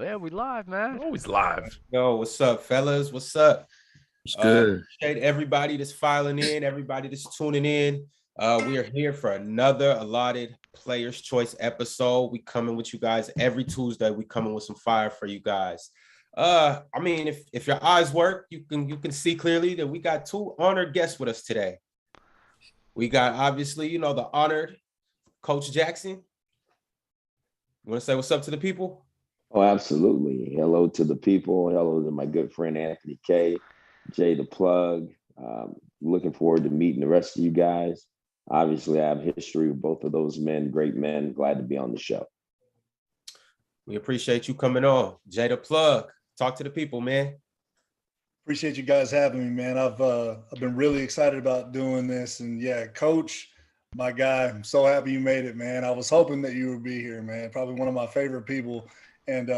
Yeah, we live, man. Always live. Yo, what's up, fellas? What's up? It's good. Appreciate everybody that's filing in, everybody that's tuning in. We are here for another allotted Players Choice episode. We coming with you guys every Tuesday. We coming with some fire for you guys. I mean, if your eyes work, you can see clearly that we got two honored guests with us today. We got obviously, the honored Coach Jackson. You want to say what's up to the people? Oh, absolutely. Hello to the people. Hello to my good friend Anthony K, Jay the Plug. Looking forward to meeting the rest of you guys. Obviously, I have history with both of those men, great men. Glad to be on the show. We appreciate you coming on. Jay the Plug, talk to the people, man. Appreciate you guys having me, man. I've been really excited about doing this. And yeah, Coach, my guy, I'm so happy you made it, man. I was hoping that you would be here, man. Probably one of my favorite people. And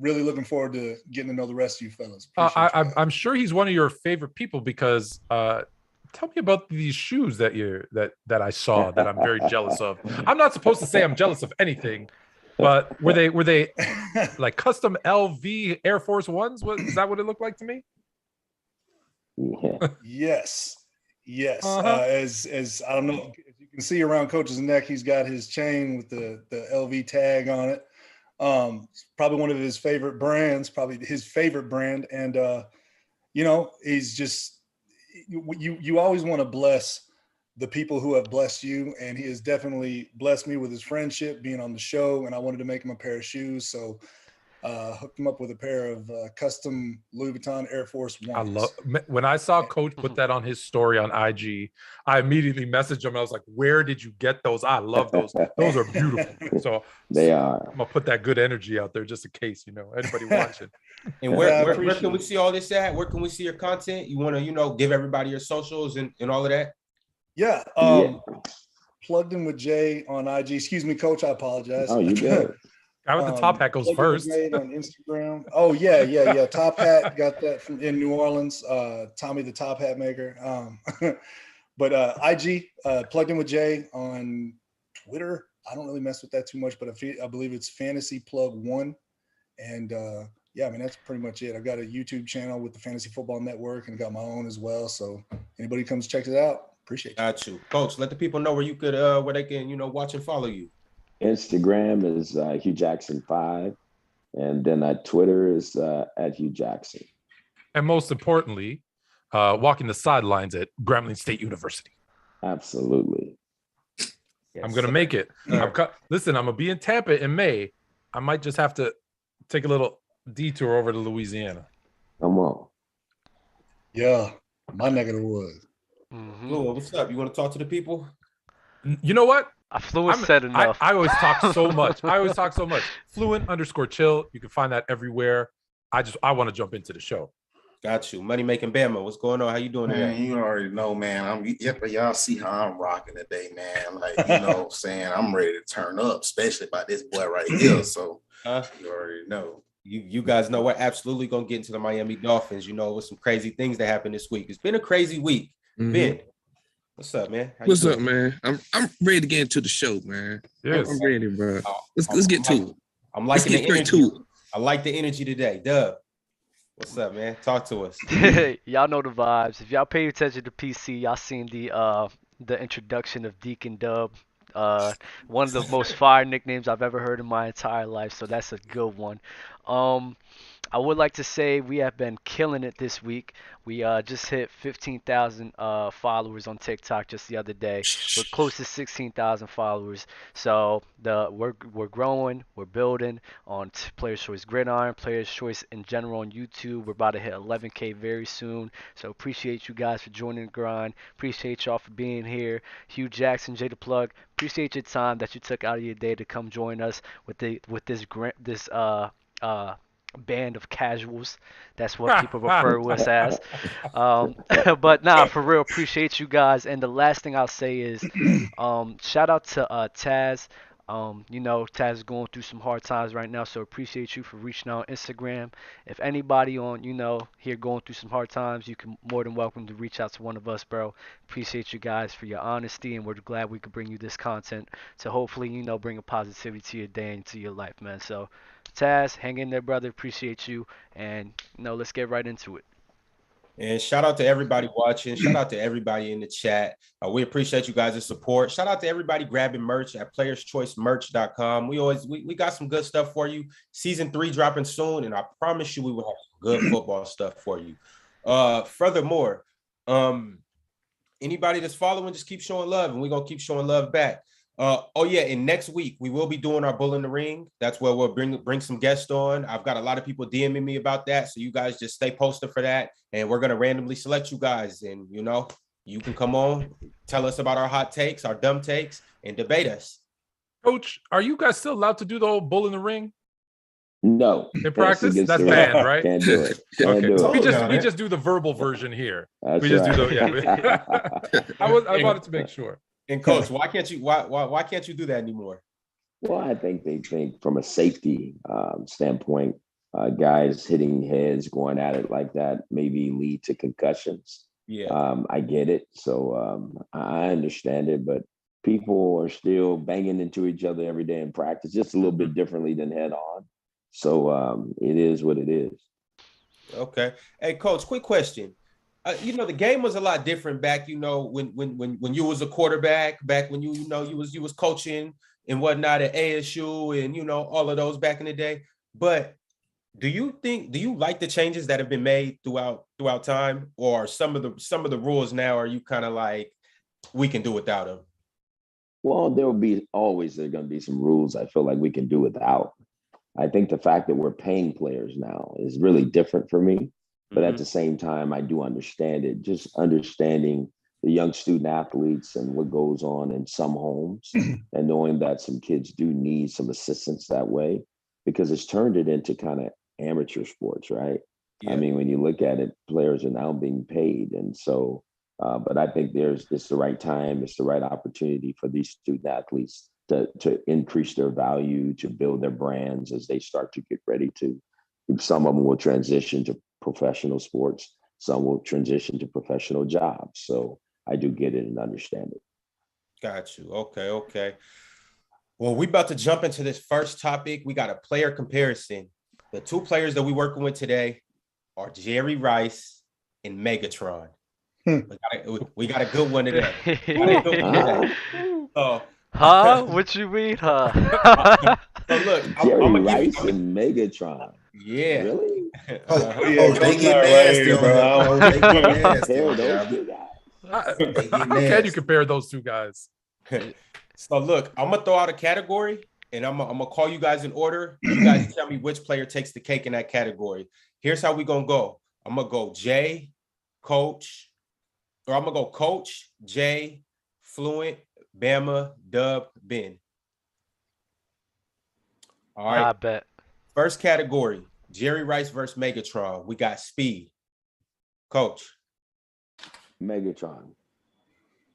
really looking forward to getting to know the rest of you fellas. I'm sure he's one of your favorite people because tell me about these shoes that I saw that I'm very jealous of. I'm not supposed to say I'm jealous of anything, but were they like custom LV Air Force Ones? Is that what it looked like to me? Yeah. Yes. Uh-huh. As I don't know, as you can see around Coach's neck, he's got his chain with the LV tag on it. Probably one of his favorite brands, probably his favorite brand. And, he's just, you always want to bless the people who have blessed you. And he has definitely blessed me with his friendship, being on the show. And I wanted to make him a pair of shoes. So hooked him up with a pair of custom Louis Vuitton Air Force Ones. When I saw Coach put that on his story on IG, I immediately messaged him. I was like, "Where did you get those? I love those. Those are beautiful." So they are. I'm gonna put that good energy out there just in case anybody watching. And where can we see all this at? Where can we see your content? You want to give everybody your socials and all of that? Yeah. Plugged in with Jay on IG. Excuse me, Coach. I apologize. Oh, you good? Guy with the top hat goes first. On Instagram. Oh yeah. Top hat, got that from in New Orleans. Tommy the Top Hat Maker. But IG, Plugged in with Jay on Twitter. I don't really mess with that too much, but I believe it's Fantasy Plug 1. And that's pretty much it. I've got a YouTube channel with the Fantasy Football Network and got my own as well. So anybody comes check it out, appreciate it. Got you, Coach. Let the people know where they can watch and follow you. Instagram is Hugh Jackson 5, and then Twitter is at Hugh Jackson. And most importantly, walking the sidelines at Grambling State University. Absolutely. Yes, I'm gonna make it. Listen, I'm gonna be in Tampa in May. I might just have to take a little detour over to Louisiana. Come on. Yeah, my neck of the woods. Mm-hmm. Lou, what's up? You want to talk to the people? You know what? Fluent said enough. I always talk so much. Fluent_chill. You can find that everywhere. I want to jump into the show. Got you. Money making Bama. What's going on? How you doing today? Man, you already know, man. Y'all see how I'm rocking today, man. Like, what I'm saying, I'm ready to turn up, especially about this boy right here. So you already know. You guys know we're absolutely gonna get into the Miami Dolphins. With some crazy things that happened this week. It's been a crazy week. Mm-hmm. Ben, what's up, man? What's up, man? I'm ready to get into the show, man. Yes. I'm ready, bro. Let's get to it. I'm liking the energy. To it. I like the energy today. Dub, what's up, man? Talk to us. Y'all know the vibes. If y'all pay attention to PC, y'all seen the introduction of Deacon Dub. One of the most fire nicknames I've ever heard in my entire life, so that's a good one. I would like to say we have been killing it this week. We just hit 15,000 followers on TikTok just the other day. We're close to 16,000 followers. So we're growing, we're building on Players Choice Gridiron, Players Choice in general on YouTube. We're about to hit 11K very soon. So appreciate you guys for joining the grind. Appreciate y'all for being here. Hugh Jackson, Jay the Plug. Appreciate your time that you took out of your day to come join us with this band of casuals. That's what people refer to us as. But nah, for real, appreciate you guys. And the last thing I'll say is shout out to Taz. Taz is going through some hard times right now, so appreciate you for reaching out on Instagram. If anybody on here going through some hard times, you can more than welcome to reach out to one of us, bro. Appreciate you guys for your honesty, and we're glad we could bring you this content to hopefully bring a positivity to your day and to your life, man. So Taz, hang in there, brother. Appreciate you. And let's get right into it. And shout out to everybody watching. Shout out to everybody in the chat. We appreciate you guys' support. Shout out to everybody grabbing merch at playerschoicemerch.com. We got some good stuff for you. Season 3 dropping soon, and I promise you we will have some good football stuff for you. Furthermore, anybody that's following, just keep showing love, and we're gonna keep showing love back. And next week we will be doing our Bull in the Ring. That's where we'll bring some guests on. I've got a lot of people DMing me about that, so you guys just stay posted for that, and we're gonna randomly select you guys, and you can come on, tell us about our hot takes, our dumb takes, and debate us. Coach, are you guys still allowed to do the whole Bull in the Ring? No. In practice, that's banned, right? Can't do it. Can't do it. We just do the verbal version here. That's we just right. do the I wanted to make sure. And Coach, why can't you do that anymore? Well, I think they think from a safety standpoint, guys hitting heads, going at it like that, maybe lead to concussions. Yeah, I get it. So I understand it, but people are still banging into each other every day in practice, just a little bit differently than head on. So it is what it is. Okay. Hey, Coach, quick question. The game was a lot different back, when you was a quarterback, back when you was coaching and whatnot at ASU and all of those back in the day. But do you like the changes that have been made throughout time, or some of the rules now are you kind of like we can do without them? Well, there going to be some rules I feel like we can do without. I think the fact that we're paying players now is really different for me. But at the same time, I do understand it. Just understanding the young student athletes and what goes on in some homes and knowing that some kids do need some assistance that way, because it's turned it into kind of amateur sports, right? Yeah. I mean, when you look at it, players are now being paid. And so, but I think it's the right time, it's the right opportunity for these student athletes to increase their value, to build their brands as they start to get ready to. Some of them will transition to professional sports. Some will transition to professional jobs. So I do get it and understand it. Got you. Okay. Well, we about to jump into this first topic. We got a player comparison. The two players that we're working with today are Jerry Rice and Megatron. We got a good one today. What you mean, huh? So look, Jerry Rice and Megatron. Yeah. Really? They get nasty, bro. They get nasty. How can you compare those two guys? So look, I'm gonna throw out a category, and I'm gonna call you guys in order. You guys tell me which player takes the cake in that category. Here's how we gonna go. I'm gonna go Jay, Coach, or I'm gonna go Coach, Jay, Fluent, Bama, Dub, Ben. All right. I bet. First category, Jerry Rice versus Megatron. We got speed. Coach. Megatron.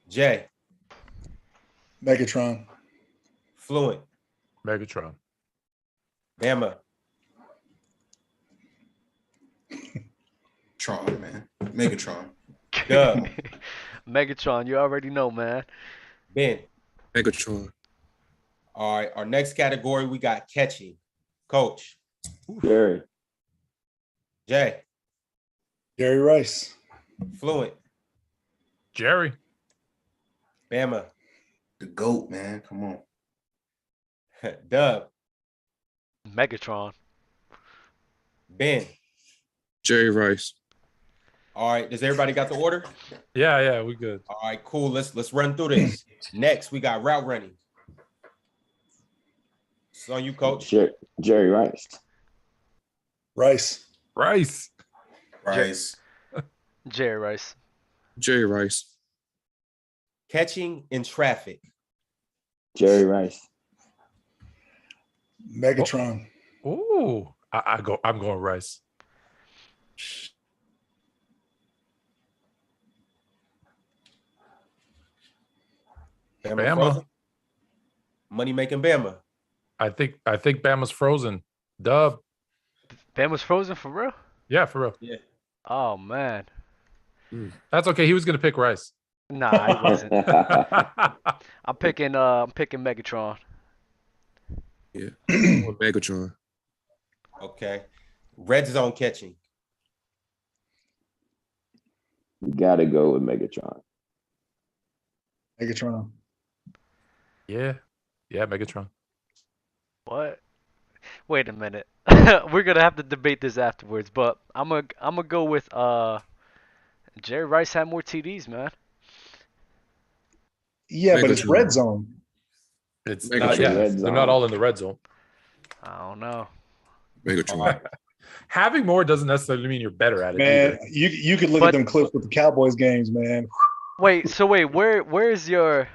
Jay. Megatron. Fluent. Megatron. Bama. Tron, man. Megatron. Dub. Megatron, you already know, man. Ben. Megatron. All right, our next category, we got catching. Coach. Jerry. Jay. Jerry Rice. Fluent. Jerry. Bama. The GOAT, man. Come on. Dub. Megatron. Ben. Jerry Rice. All right, does everybody got the order? Yeah, we good. All right, cool. Let's run through this. Next, we got route running. It's on you, Coach. Jerry Rice. Rice. Jerry Rice. Jerry Rice. Catching in traffic. Jerry Rice. Megatron. Ooh, I'm going Rice. Bama. Money making Bama. I think Bama's frozen. Dub. Bama's frozen for real? Yeah, for real. Yeah. Oh man. That's okay. He was gonna pick Rice. Nah, I wasn't. I'm picking Megatron. Yeah. Megatron. Okay. Red zone catching. You got to go with Megatron. Megatron. Yeah, Megatron. What? Wait a minute. We're gonna have to debate this afterwards, but I'm gonna go with Jerry Rice had more TDs, man. Yeah, but it's Megatron. red zone. It's Megatron. not. Yeah, Red they're not zone. all in the red zone. I don't know. Megatron. All right. Having more doesn't necessarily mean you're better at it. Man, either. you could look But- at them clips with the Cowboys games, man. Wait, where's your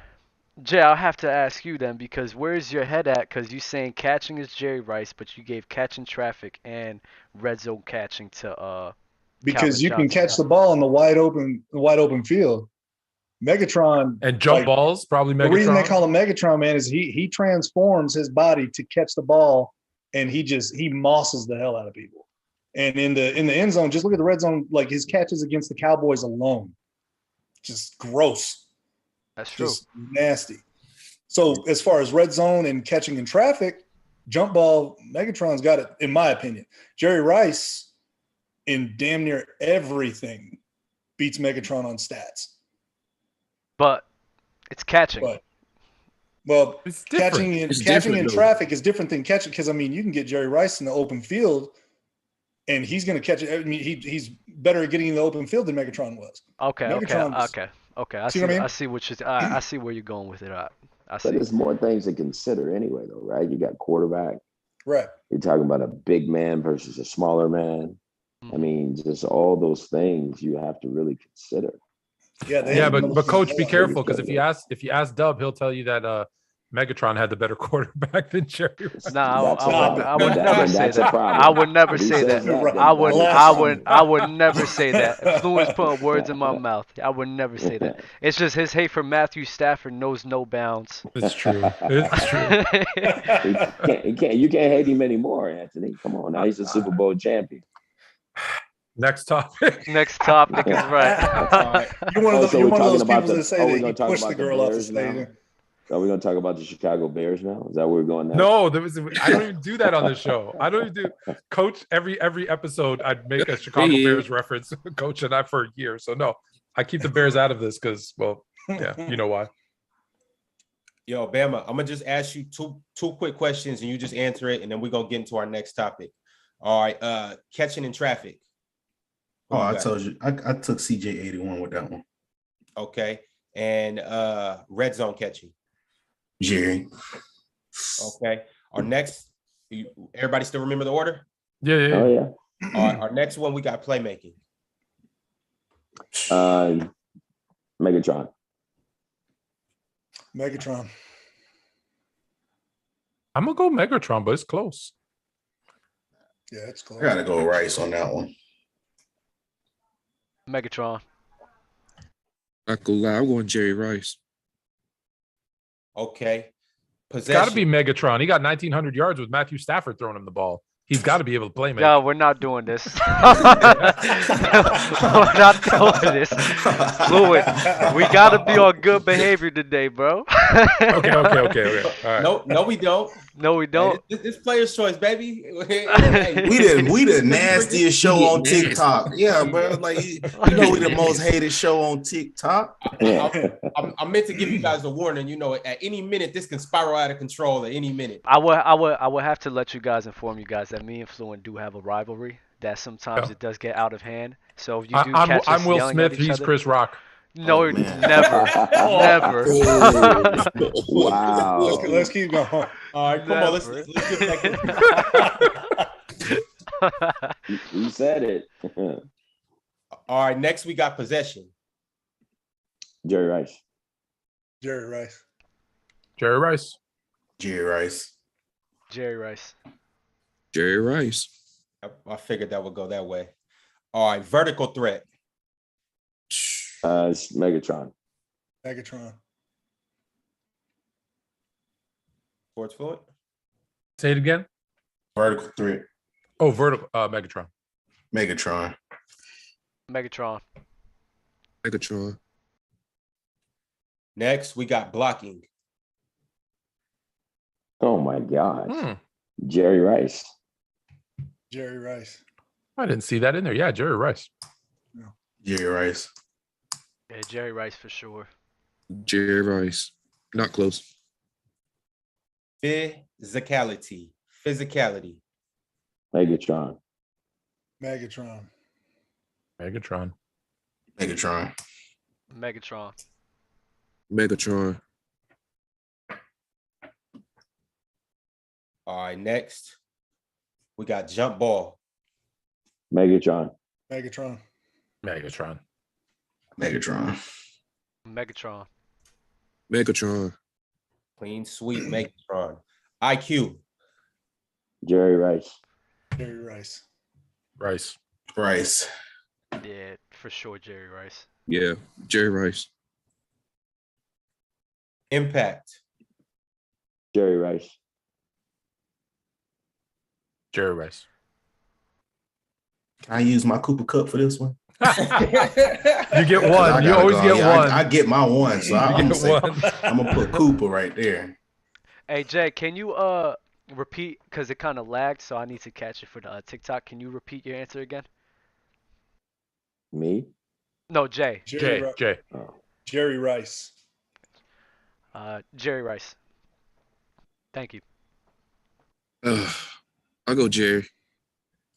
Jay? I'll have to ask you then because where's your head at? Because you saying catching is Jerry Rice, but you gave catching traffic and red zone catching to Because Calvin you can Johnson. catch the ball in the wide open field. Megatron And jump like, balls, probably Megatron. The reason they call him Megatron, man, is he transforms his body to catch the ball, and he mosses the hell out of people. And in the end zone, just look at the red zone, like his catches against the Cowboys alone, just gross, That's true. just nasty. So as far as red zone and catching in traffic, jump ball, Megatron's got it, in my opinion. Jerry Rice, in damn near everything, beats Megatron on stats. But it's catching. But well, It's different. catching in though. traffic is different than catching, because I mean you can get Jerry Rice in the open field, and he's going to catch it. I mean he's better at getting in the open field than Megatron was. Okay. Megatron was- Okay. I See see. what I mean? I see what you. I see where you're going with it. I But see. there's more things to consider anyway, though, right? You got quarterback. Right. You're talking about a big man versus a smaller man. I mean, just all those things you have to really consider. Yeah. Yeah, but coach, be Yeah. careful because if you ask Dub, he'll tell you that Megatron had the better quarterback than Jerry Rice. No, I would That's never a say that. problem. I would never If he say says that. then I would. that's a I problem. would. I would never say that. Fluent's putting words in my mouth. I would never say that. It's just his hate for Matthew Stafford knows no bounds. It's true. It's true. You can't hate him anymore, Anthony. Come on, now he's a Super Bowl champion. Next topic. Next topic is right. All right. You're one of Oh, those, so you're we're one of those talking about people the- that say oh, we're that gonna he talk pushed about the the girl off the Bears now? stage. Are we going to talk about the Chicago Bears now? Is that where we're going now? No, I don't even do that on the show. I don't even do. Coach, every episode, I'd make a Chicago Yeah. Bears reference. Coach and I for a year. So no, I keep the Bears out of this because, well, yeah, you know why. Yo, Bama, I'm gonna just ask you two quick questions and you just answer it, and then we're gonna get into our next topic. All right, catching in traffic. Oh, I got? told you. I took CJ81 with that one. Okay. And red zone catching. Jerry. Okay. Our next, everybody still remember the order? Yeah. Oh, yeah. All right, our next one, we got playmaking. Megatron. Megatron. I'm gonna go Megatron, but it's close. Yeah, it's close. I gotta go Rice on that one. Megatron. Not gonna lie, I'm going Jerry Rice. Okay. It's got to be Possession. Megatron. He got 1,900 yards with Matthew Stafford throwing him the ball. He's got to be able to play. No, we're not doing this. We're not doing this. Fluid. We gotta be on good behavior today, bro. Okay. All right. No, we don't. No, we don't. Hey, this player's choice, baby. We the nastiest show on TikTok. Yeah, bro. Like you know, we the most hated show on TikTok. I'm meant to give you guys a warning. You know, at any minute this can spiral out of control. At any minute. I would have to let you guys inform you guys that me and Fluent do have a rivalry. That sometimes Yeah. it does get out of hand. So if you do catch us I'm Will yelling Smith. at each He's other, Chris Rock. no, Oh, man. never, never. Wow. Let's keep going. All right, come on. Let's get back. You said it. All right, next we got possession. Jerry Rice. Jerry Rice. Jerry Rice. Jerry Rice. Jerry Rice. Jerry Rice. I figured that would go that way. All right, vertical threat. It's Megatron. Megatron. Sports fluent. Say it again. Vertical threat. Oh, vertical. Megatron. Megatron. Megatron. Megatron. Next we got blocking. Oh my God. Hmm. Jerry Rice. Jerry Rice. I didn't see that in there. Yeah, Jerry Rice. Jerry Rice. Yeah, Jerry Rice for sure. Jerry Rice. Not close. Physicality. Megatron. Megatron. Megatron. Megatron. Megatron. Megatron. All right, next we got jump ball. Megatron. Megatron. Megatron. Megatron. Megatron. Megatron. Clean sweep. Megatron. IQ. Jerry Rice. Jerry Rice. Rice. Rice. Yeah, for sure, Jerry Rice. Yeah, Jerry Rice. Impact. Jerry Rice. Jerry Rice. Can I use my Cooper Cup for this one? You get one. You always get one. I get my one, so I'm one. gonna put Cooper right there. Hey Jay, can you repeat, because it kind of lagged, so I need to catch it for the TikTok. Can you repeat your answer again? Me? No, Jay. Jay. Oh. Jerry Rice. Jerry Rice. Thank you. I'll go Jerry.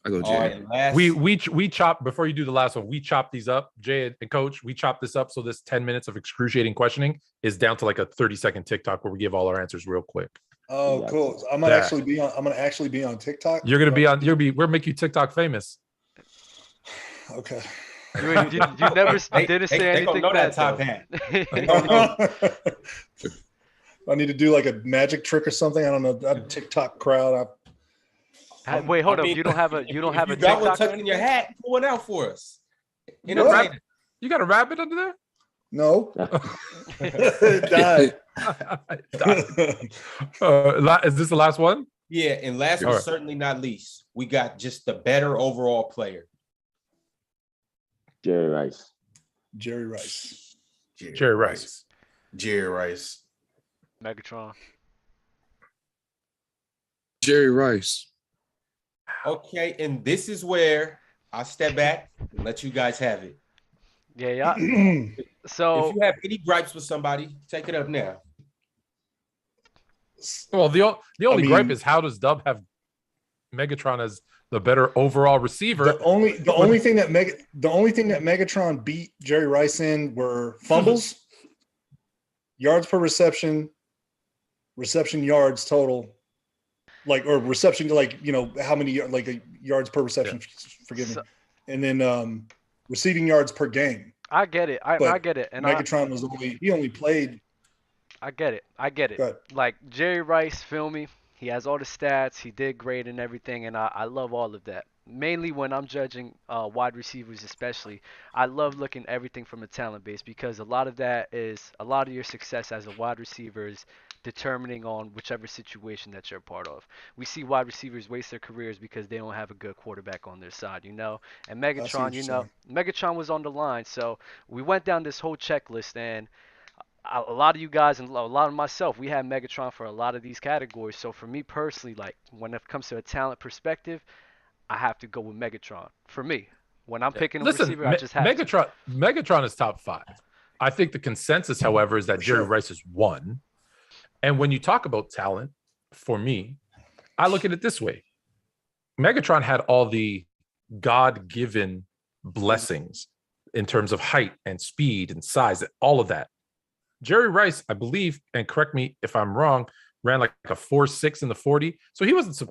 All right, last. We chop, before you do the last one, we chop these up. Jay and Coach, we chop this up so this 10 minutes of excruciating questioning is down to like a 30-second TikTok where we give all our answers real quick. Oh, cool. I'm gonna actually be on TikTok. You're gonna be on. We'll make you TikTok famous. Okay. You never didn't say they anything know bad, that top though. hat. I need to do like a magic trick or something. I don't know. I'm a TikTok crowd. Wait, hold up. You don't have a TikTok. Got one tucked in your hat. Pull one out for us. You got a rabbit under there? No. Died. Is this the last one? Yeah, and last but certainly not least, we got just the better overall player. Jerry Rice. Jerry Rice. Jerry Rice. Jerry Rice. Megatron. Jerry Rice. Okay, and this is where I step back and let you guys have it. Yeah. So if you have any gripes with somebody, take it up now. Well, the only gripe is, how does Dub have Megatron as the better overall receiver? The only thing that Megatron beat Jerry Rice in were fumbles, yards per reception yards total, or reception, how many yards per reception. Yeah. Forgive me, and then receiving yards per game. I get it. I get it. And Megatron only played. I get it. Like Jerry Rice, feel me? He has all the stats. He did great and everything, and I love all of that. Mainly when I'm judging wide receivers, especially, I love looking at everything from a talent base, because a lot of your success as a wide receiver is determining on whichever situation that you're a part of. We see wide receivers waste their careers because they don't have a good quarterback on their side, And Megatron, Megatron was on the line. So we went down this whole checklist, and a lot of you guys and a lot of myself, we had Megatron for a lot of these categories. So for me personally, when it comes to a talent perspective, I have to go with Megatron. For me, when I'm picking a receiver, I just have Megatron. Megatron is top 5. I think the consensus, however, is that Jerry Rice is 1. And when you talk about talent, for me, I look at it this way. Megatron had all the God-given blessings in terms of height and speed and size, all of that. Jerry Rice, I believe, and correct me if I'm wrong, ran like a 4.6 in the 40. So he wasn't,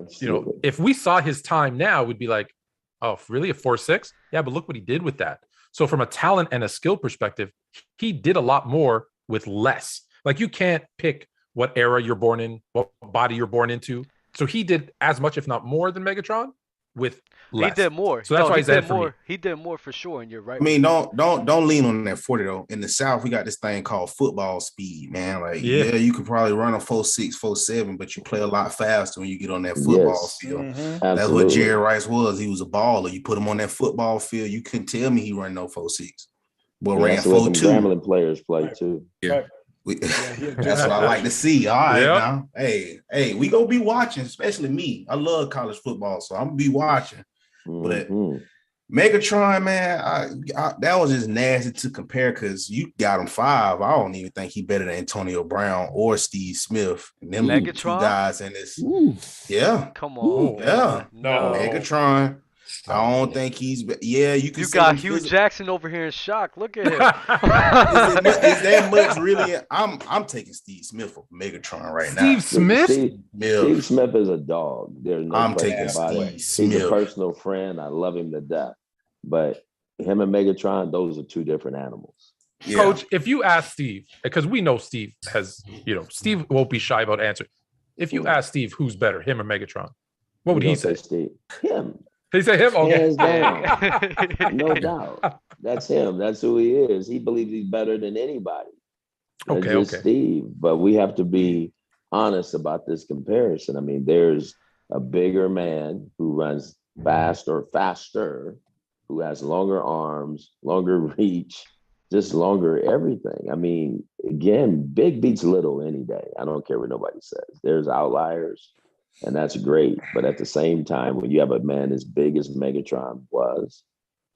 if we saw his time now, we'd be like, oh, really, a 4.6? Yeah, but look what he did with that. So from a talent and a skill perspective, he did a lot more with less. Like, you can't pick what era you're born in, what body you're born into. So he did as much, if not more, than Megatron with less. He did more. So that's why he's ahead for me. He did more for sure, and you're right. I mean, don't lean on that 40 though. In the South, we got this thing called football speed, man. Like, yeah, you could probably run a 4.6, 4.7, but you play a lot faster when you get on that football field. Mm-hmm. That's what Jerry Rice was. He was a baller. You put him on that football field, you couldn't tell me he ran no 4.6. But ran 4.2. Grambling players play too. Yeah. That's what I like to see. All right, now. Hey, we gonna be watching, especially me. I love college football, so I'm gonna be watching. But Megatron, man, that was just nasty to compare because you got him 5. I don't even think he better than Antonio Brown or Steve Smith. And them Megatron? 2 guys in this. Come on. Yeah. No. Megatron. I don't think he's. Yeah, you can. You say got Hugh Jackson over here in shock. Look at him. Is that much really? I'm taking Steve Smith for Megatron right now. Steve Smith. Steve Smith is a dog. There's no I'm question taking about it. He's a personal friend. I love him to death. But him and Megatron, those are 2 different animals. Yeah. Coach, if you ask Steve, because we know Steve has, Steve won't be shy about answering. If you ask Steve who's better, him or Megatron, what would he say? Steve. Him. He say him? Okay. Hands down. No doubt. That's him. That's who he is. He believes he's better than anybody. Okay. Steve. But we have to be honest about this comparison. I mean, there's a bigger man who runs faster, who has longer arms, longer reach, just longer everything. I mean, again, big beats little any day. I don't care what nobody says. There's outliers. And that's great. But at the same time, when you have a man as big as Megatron was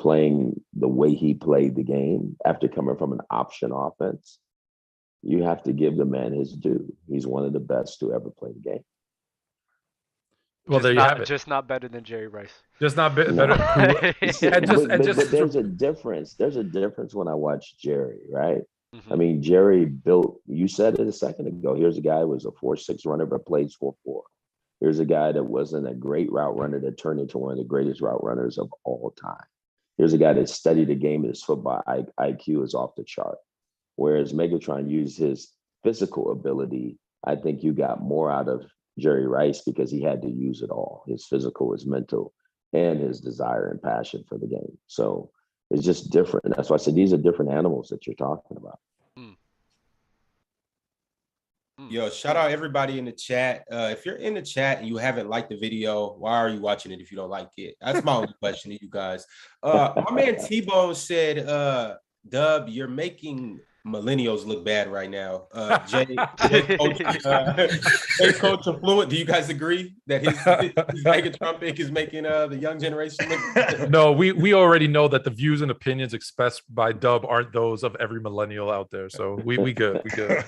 playing the way he played the game after coming from an option offense, you have to give the man his due. He's one of the best to ever play the game. Well, there you have it. Just not better than Jerry Rice. Just not better. But there's a difference. There's a difference when I watch Jerry, right? Mm-hmm. I mean, Jerry built, you said it a second ago, here's a guy who was a 4.6 runner but plays 4.4. Here's a guy that wasn't a great route runner that turned into one of the greatest route runners of all time. Here's a guy that studied the game. His football IQ is off the chart. Whereas Megatron used his physical ability, I think you got more out of Jerry Rice because he had to use it all. His physical, his mental, and his desire and passion for the game. So it's just different. And that's why I said these are different animals that you're talking about. Yo, shout out everybody in the chat. If you're in the chat and you haven't liked the video, why are you watching it if you don't like it? That's my only question to you guys. My man T-Bone said, Dub, you're making millennials look bad right now. Jay Coach Affluent, do you guys agree that his Megatron pick is making the young generation look bad? No, we already know that the views and opinions expressed by Dub aren't those of every millennial out there. So we good.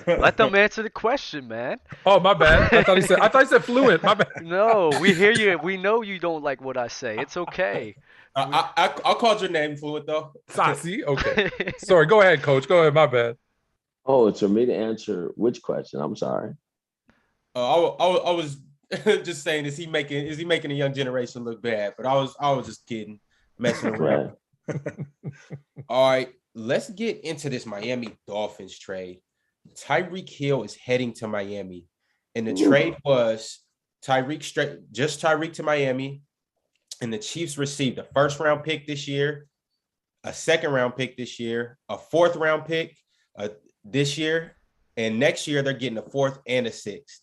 Let them answer the question, man. Oh, my bad. I thought he said fluent. My bad. No, we hear you. We know you don't like what I say. It's okay. I'll call your name Fluent though. Sassy. Okay. Sorry. Go ahead, Coach. Go ahead. My bad. Oh, it's for me to answer which question? I'm sorry. I was just saying, is he making a young generation look bad? But I was just kidding, messing around. All right, let's get into this Miami Dolphins trade. Tyreek Hill is heading to Miami, and the trade was Tyreek to Miami. And the Chiefs received a 1st-round pick this year, a 2nd-round pick this year, a 4th-round pick this year, and next year they're getting a 4th and a 6th.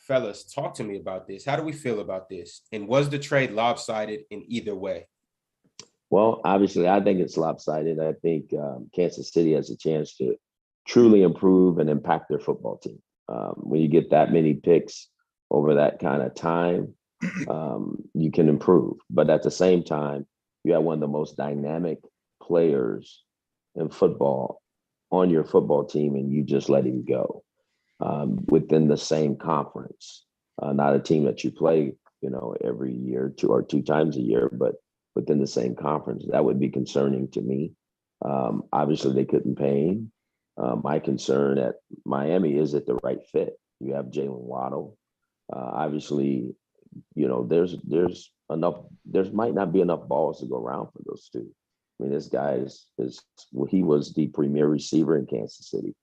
Fellas, talk to me about this. How do we feel about this? And was the trade lopsided in either way? Well, obviously, I think it's lopsided. I think Kansas City has a chance to truly improve and impact their football team. When you get that many picks over that kind of time, you can improve. But at the same time, you have one of the most dynamic players in football on your football team, and you just let him go within the same conference. Not a team that you play, every year, 2 times a year, but within the same conference. That would be concerning to me. Obviously, they couldn't pay him. My concern at Miami is it the right fit? You have Jalen Waddle. Obviously, there's enough. There might not be enough balls to go around for those 2. I mean, this guy he was the premier receiver in Kansas City.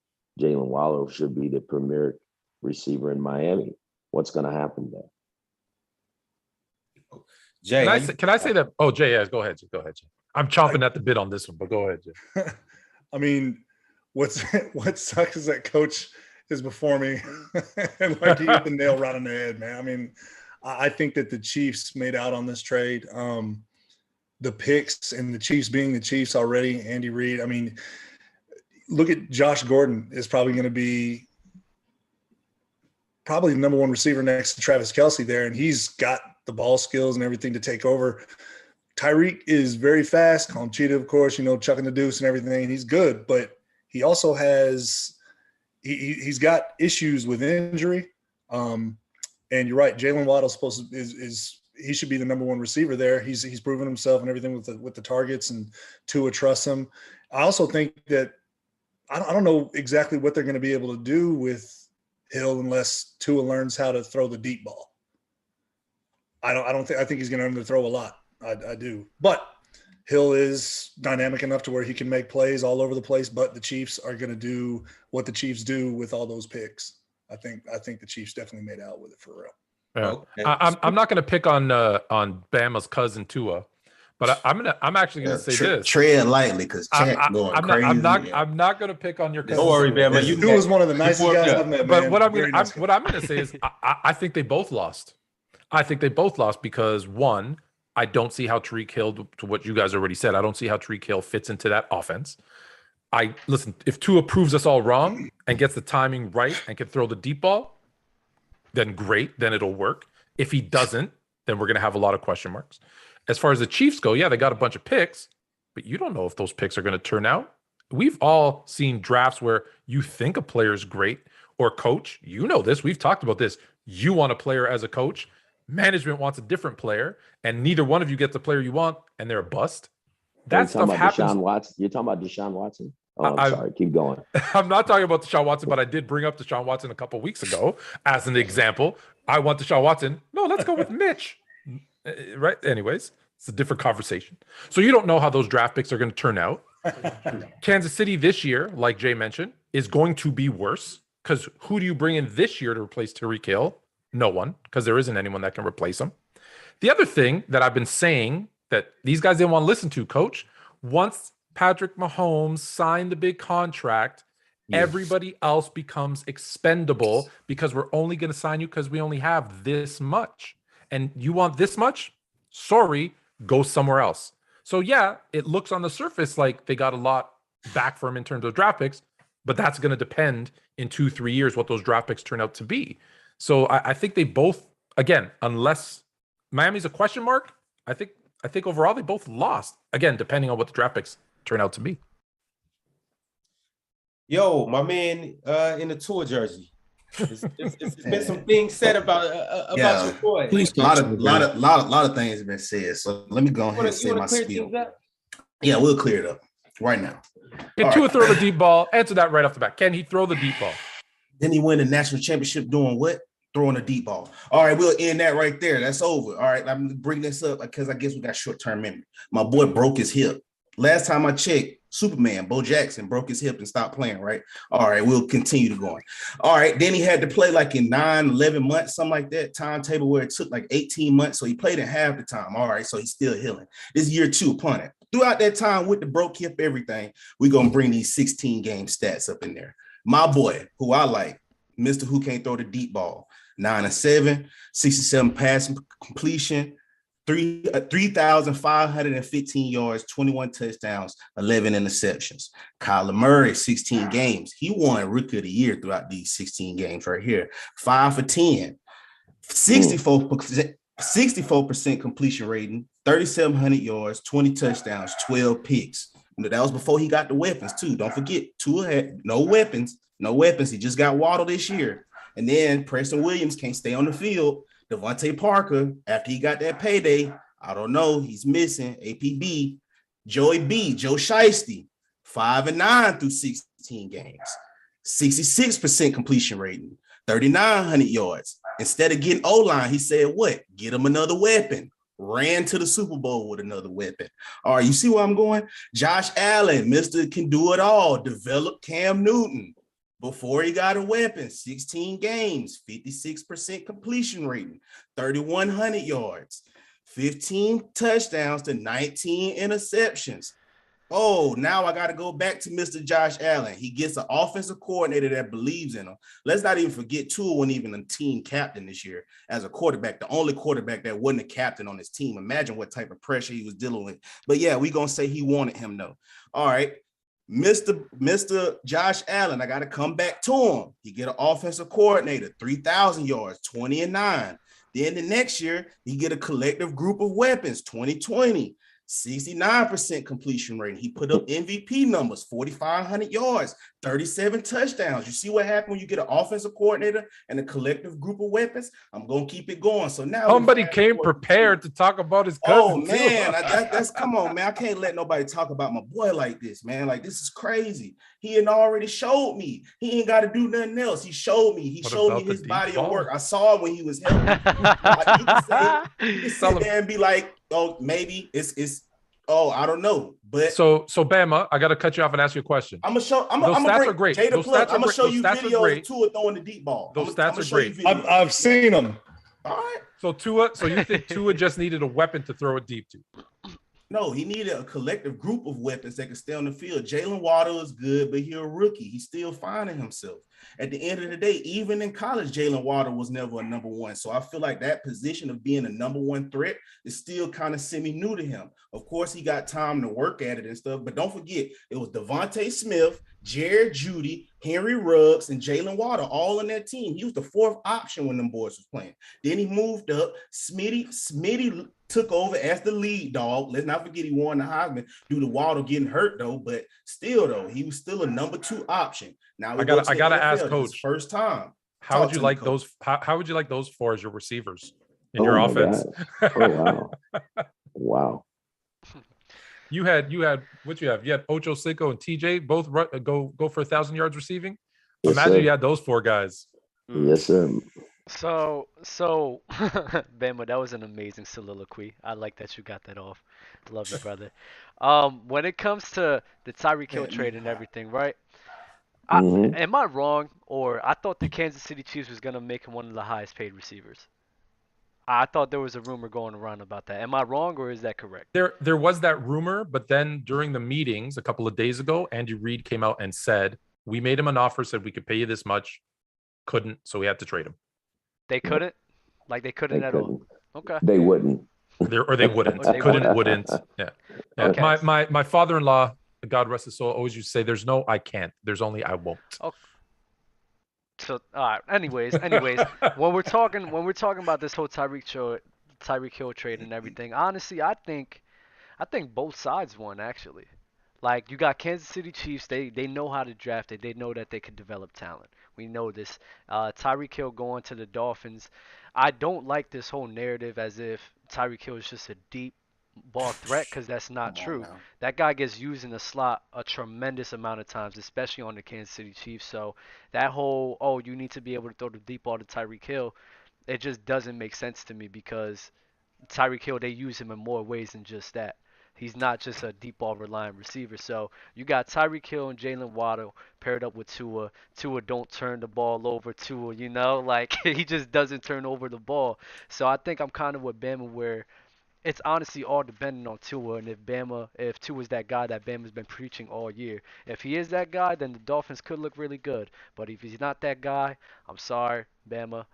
Jalen Waddle should be the premier receiver in Miami. What's going to happen there? Jay, can I say that? Oh, Jay, yes, go ahead, Jay. I'm chomping at the bit on this one, but go ahead, Jay. I mean, what sucks is that Coach is before me, and like he hit the nail right on the head, man. I mean, I think that the Chiefs made out on this trade. The picks and the Chiefs being the Chiefs already, Andy Reid. I mean, look at Josh Gordon is probably going to be the number one receiver next to Travis Kelce there, and he's got the ball skills and everything to take over. Tyreek is very fast, call him Cheetah, of course, chucking the deuce and everything. He's good, but he also has he's got issues with injury. And you're right, Jalen Waddle's supposed to he should be the number one receiver there. He's proven himself and everything with the targets, and Tua trusts him. I also think that I don't know exactly what they're going to be able to do with Hill unless Tua learns how to throw the deep ball. I think he's going to underthrow a lot. I do. But Hill is dynamic enough to where he can make plays all over the place, but the Chiefs are going to do what the Chiefs do with all those picks. I think the Chiefs definitely made out with it for real. Yeah. Okay. I'm not going to pick on Bama's cousin Tua, but I'm actually going to say this. Tread lightly, because chat going crazy. I'm not going to pick on your cousin. Don't worry, Bama. You was one of the nicest guys I've met, man. But what I'm going to say is I think they both lost. I think they both lost because, one, I don't see how Tyreek Hill, to what you guys already said, I don't see how Tyreek Hill fits into that offense. Listen, if Tua proves us all wrong and gets the timing right and can throw the deep ball, then great, then it'll work. If he doesn't, then we're going to have a lot of question marks. As far as the Chiefs go, yeah, they got a bunch of picks, but you don't know if those picks are going to turn out. We've all seen drafts where you think a player is great, or coach, this, we've talked about this. You want a player as a coach, management wants a different player, and neither one of you gets the player you want, and they're a bust. That stuff happens. You're talking about Deshaun Watson? Oh, I'm sorry. Keep going. I'm not talking about Deshaun Watson, but I did bring up Deshaun Watson a couple of weeks ago as an example. I want Deshaun Watson. No, let's go with Mitch. Right? Anyways, it's a different conversation. So you don't know how those draft picks are going to turn out. Kansas City this year, like Jay mentioned, is going to be worse, because who do you bring in this year to replace Tyreek Hill? No one, because there isn't anyone that can replace him. The other thing that I've been saying that these guys didn't want to listen to, Coach, once Patrick Mahomes signed the big contract, everybody else becomes expendable, because we're only going to sign you because we only have this much. And you want this much? Sorry, go somewhere else. So yeah, it looks on the surface like they got a lot back for him in terms of draft picks, but that's going to depend in 2-3 years what those draft picks turn out to be. So I think they both, again, unless Miami's a question mark, I think overall they both lost, again, depending on what the draft picks turn out to be. Yo, my man in the Tua jersey. It's been some things said about your boy. A lot of things have been said. So let me go ahead and say my spiel. Yeah, we'll clear it up right now. Can Tua throw the deep ball? Answer that right off the bat. Can he throw the deep ball? Then he win the national championship doing what? Throwing a deep ball. All right, we'll end that right there. That's over. All right, I'm gonna bring this up because I guess we got short-term memory. My boy broke his hip. Last time I checked, Superman, Bo Jackson, broke his hip and stopped playing, right? All right, we'll continue to go on. All right, then he had to play like in 9-11 months, something like that, timetable where it took like 18 months. So he played in half the time. All right, so he's still healing. This is year 2 upon it. Throughout that time with the broke hip, everything, we're going to bring these 16-game stats up in there. My boy, who I like, Mr. Who Can't Throw the Deep Ball, 9-7, 67 passing completion, 3,515 yards, 21 touchdowns, 11 interceptions. Kyler Murray, 16 games. He won Rookie of the Year throughout these 16 games right here. 5 for 10, 64% completion rating, 3,700 yards, 20 touchdowns, 12 picks. That was before he got the weapons too. Don't forget, Tua had no weapons. He just got Waddle this year. And then Preston Williams can't stay on the field. Devontae Parker, after he got that payday, I don't know, he's missing. APB, Joe Shiesty, 5-9 through 16 games. 66% completion rating, 3,900 yards. Instead of getting O-line, he said what? Get him another weapon. Ran to the Super Bowl with another weapon. All right, you see where I'm going? Josh Allen, Mr. Can Do It All, developed Cam Newton. Before he got a weapon, 16 games, 56% completion rating, 3,100 yards, 15 touchdowns to 19 interceptions. Oh, now I got to go back to Mr. Josh Allen. He gets an offensive coordinator that believes in him. Let's not even forget Tua wasn't even a team captain this year as a quarterback, the only quarterback that wasn't a captain on his team. Imagine what type of pressure he was dealing with. But yeah, we're going to say he wanted him though. All right. Mr. Josh Allen, I got to come back to him. He get an offensive coordinator, 3,000 yards, 20-9. Then the next year, he get a collective group of weapons, 2020. 69% completion rate. He put up MVP numbers, 4,500 yards, 37 touchdowns. You see what happened when you get an offensive coordinator and a collective group of weapons? I'm going to keep it going. So now somebody came prepared to talk about his cousin. Oh, man. That's come on, man. I can't let nobody talk about my boy like this, man. Like, this is crazy. He had already showed me. He ain't got to do nothing else. He showed me. He showed me his body of work. I saw him when he was healthy. You can sit there and be like, oh, maybe it's I don't know. But so Bama, I gotta cut you off and ask you a question. I'm gonna show those stats are great. I'm gonna show you videos of Tua throwing the deep ball. Those stats are great. I've seen them. All right. So you think Tua just needed a weapon to throw it deep to? No, he needed a collective group of weapons that could stay on the field. Jalen Waddle is good, but he's a rookie. He's still finding himself. At the end of the day, even in college, Jalen Waddle was never a number one. So I feel like that position of being a number one threat is still kind of semi-new to him. Of course, he got time to work at it and stuff, but don't forget, it was Devontae Smith, Jared Jeudy, Henry Ruggs, and Jalen Waddle all on that team. He was the fourth option when them boys was playing. Then he moved up. Smitty took over as the lead dog. Let's not forget he won the Heisman due to Waddle getting hurt, though. But still, though, he was still a number two option. Now I gotta ask Coach. First time. How would you like those? How would you like those four as your receivers in your offense? Oh wow! Wow. You had what you have? You had Ocho Cinco and TJ both go for 1,000 yards receiving. Yes, Imagine sir. you had those four guys. Yes, sir. So Bama, that was an amazing soliloquy. I like that you got that off. Love you, brother. When it comes to the Tyreek Hill trade and everything, right? Am I wrong, or I thought the Kansas City Chiefs was gonna make him one of the highest paid receivers? I thought there was a rumor going around about that. Am I wrong, or is that correct? There was that rumor, but then during the meetings a couple of days ago, Andy Reid came out and said, we made him an offer, said we could pay you this much, couldn't, so we had to trade him. They couldn't? Like they couldn't at all? Okay. They wouldn't. They wouldn't. They wouldn't. Yeah. Okay. My father-in-law, God rest his soul, always used to say, there's no I can't. There's only I won't. Okay. So, all right. Anyways, when we're talking about this whole Tyreek Hill trade and everything, honestly, I think both sides won actually. Like you got Kansas City Chiefs, they know how to draft it. They know that they can develop talent. We know this. Tyreek Hill going to the Dolphins. I don't like this whole narrative as if Tyreek Hill is just a deep ball threat, because that's not true. That guy gets used in the slot a tremendous amount of times, especially on the Kansas City Chiefs. So that whole, you need to be able to throw the deep ball to Tyreek Hill, it just doesn't make sense to me, because Tyreek Hill, they use him in more ways than just that. He's not just a deep ball reliant receiver. So you got Tyreek Hill and Jalen Waddle paired up with Tua. Tua don't turn the ball over. Tua, like he just doesn't turn over the ball. So I think I'm kind of with Bama, where it's honestly all dependent on Tua, and if Tua's that guy that Bama's been preaching all year. If he is that guy, then the Dolphins could look really good. But if he's not that guy, I'm sorry, Bama.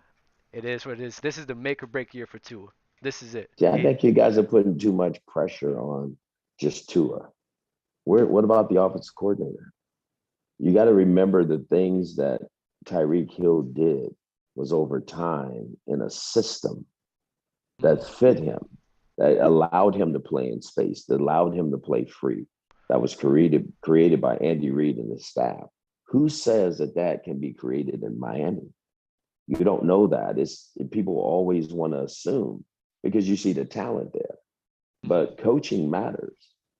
It is what it is. This is the make or break year for Tua. This is it. Yeah, I think you guys are putting too much pressure on just Tua. What about the offensive coordinator? You got to remember the things that Tyreek Hill did was over time in a system that fit him, that allowed him to play in space, that allowed him to play free, that was created by Andy Reid and his staff. Who says that can be created in Miami? You don't know that. People always want to assume because you see the talent there. But coaching matters.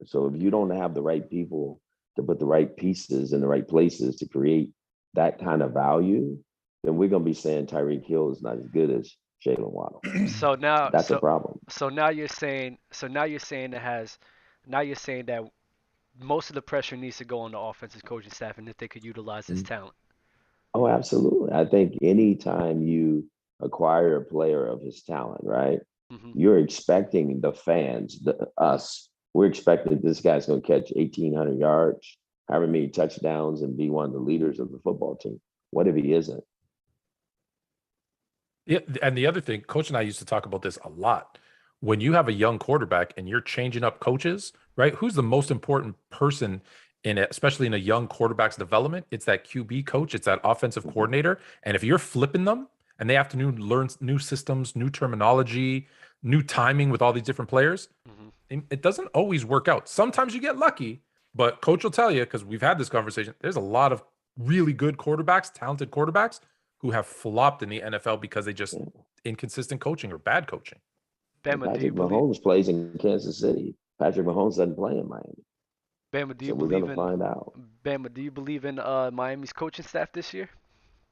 So if you don't have the right people to put the right pieces in the right places to create that kind of value, then we're going to be saying Tyreek Hill is not as good as Jalen Waddle. So now that's a problem. So now you're saying that most of the pressure needs to go on the offensive coaching staff, and if they could utilize his talent. Oh, absolutely. I think anytime you acquire a player of his talent, right? You're expecting the fans, we're expecting this guy's going to catch 1,800 yards, however many touchdowns, and be one of the leaders of the football team. What if he isn't? Yeah, and the other thing, Coach and I used to talk about this a lot. When you have a young quarterback and you're changing up coaches, right? Who's the most important person especially in a young quarterback's development, it's that QB coach, it's that offensive coordinator. And if you're flipping them and they have to learn new systems, new terminology, new timing with all these different players, it doesn't always work out. Sometimes you get lucky, but coach will tell you, because we've had this conversation, there's a lot of really good quarterbacks, talented quarterbacks who have flopped in the NFL because they just inconsistent coaching or bad coaching. Bama, Patrick Mahomes plays in Kansas City. Patrick Mahomes doesn't play in Miami. Bama, do you we're believe gonna in find out. Bama? Do you believe in Miami's coaching staff this year?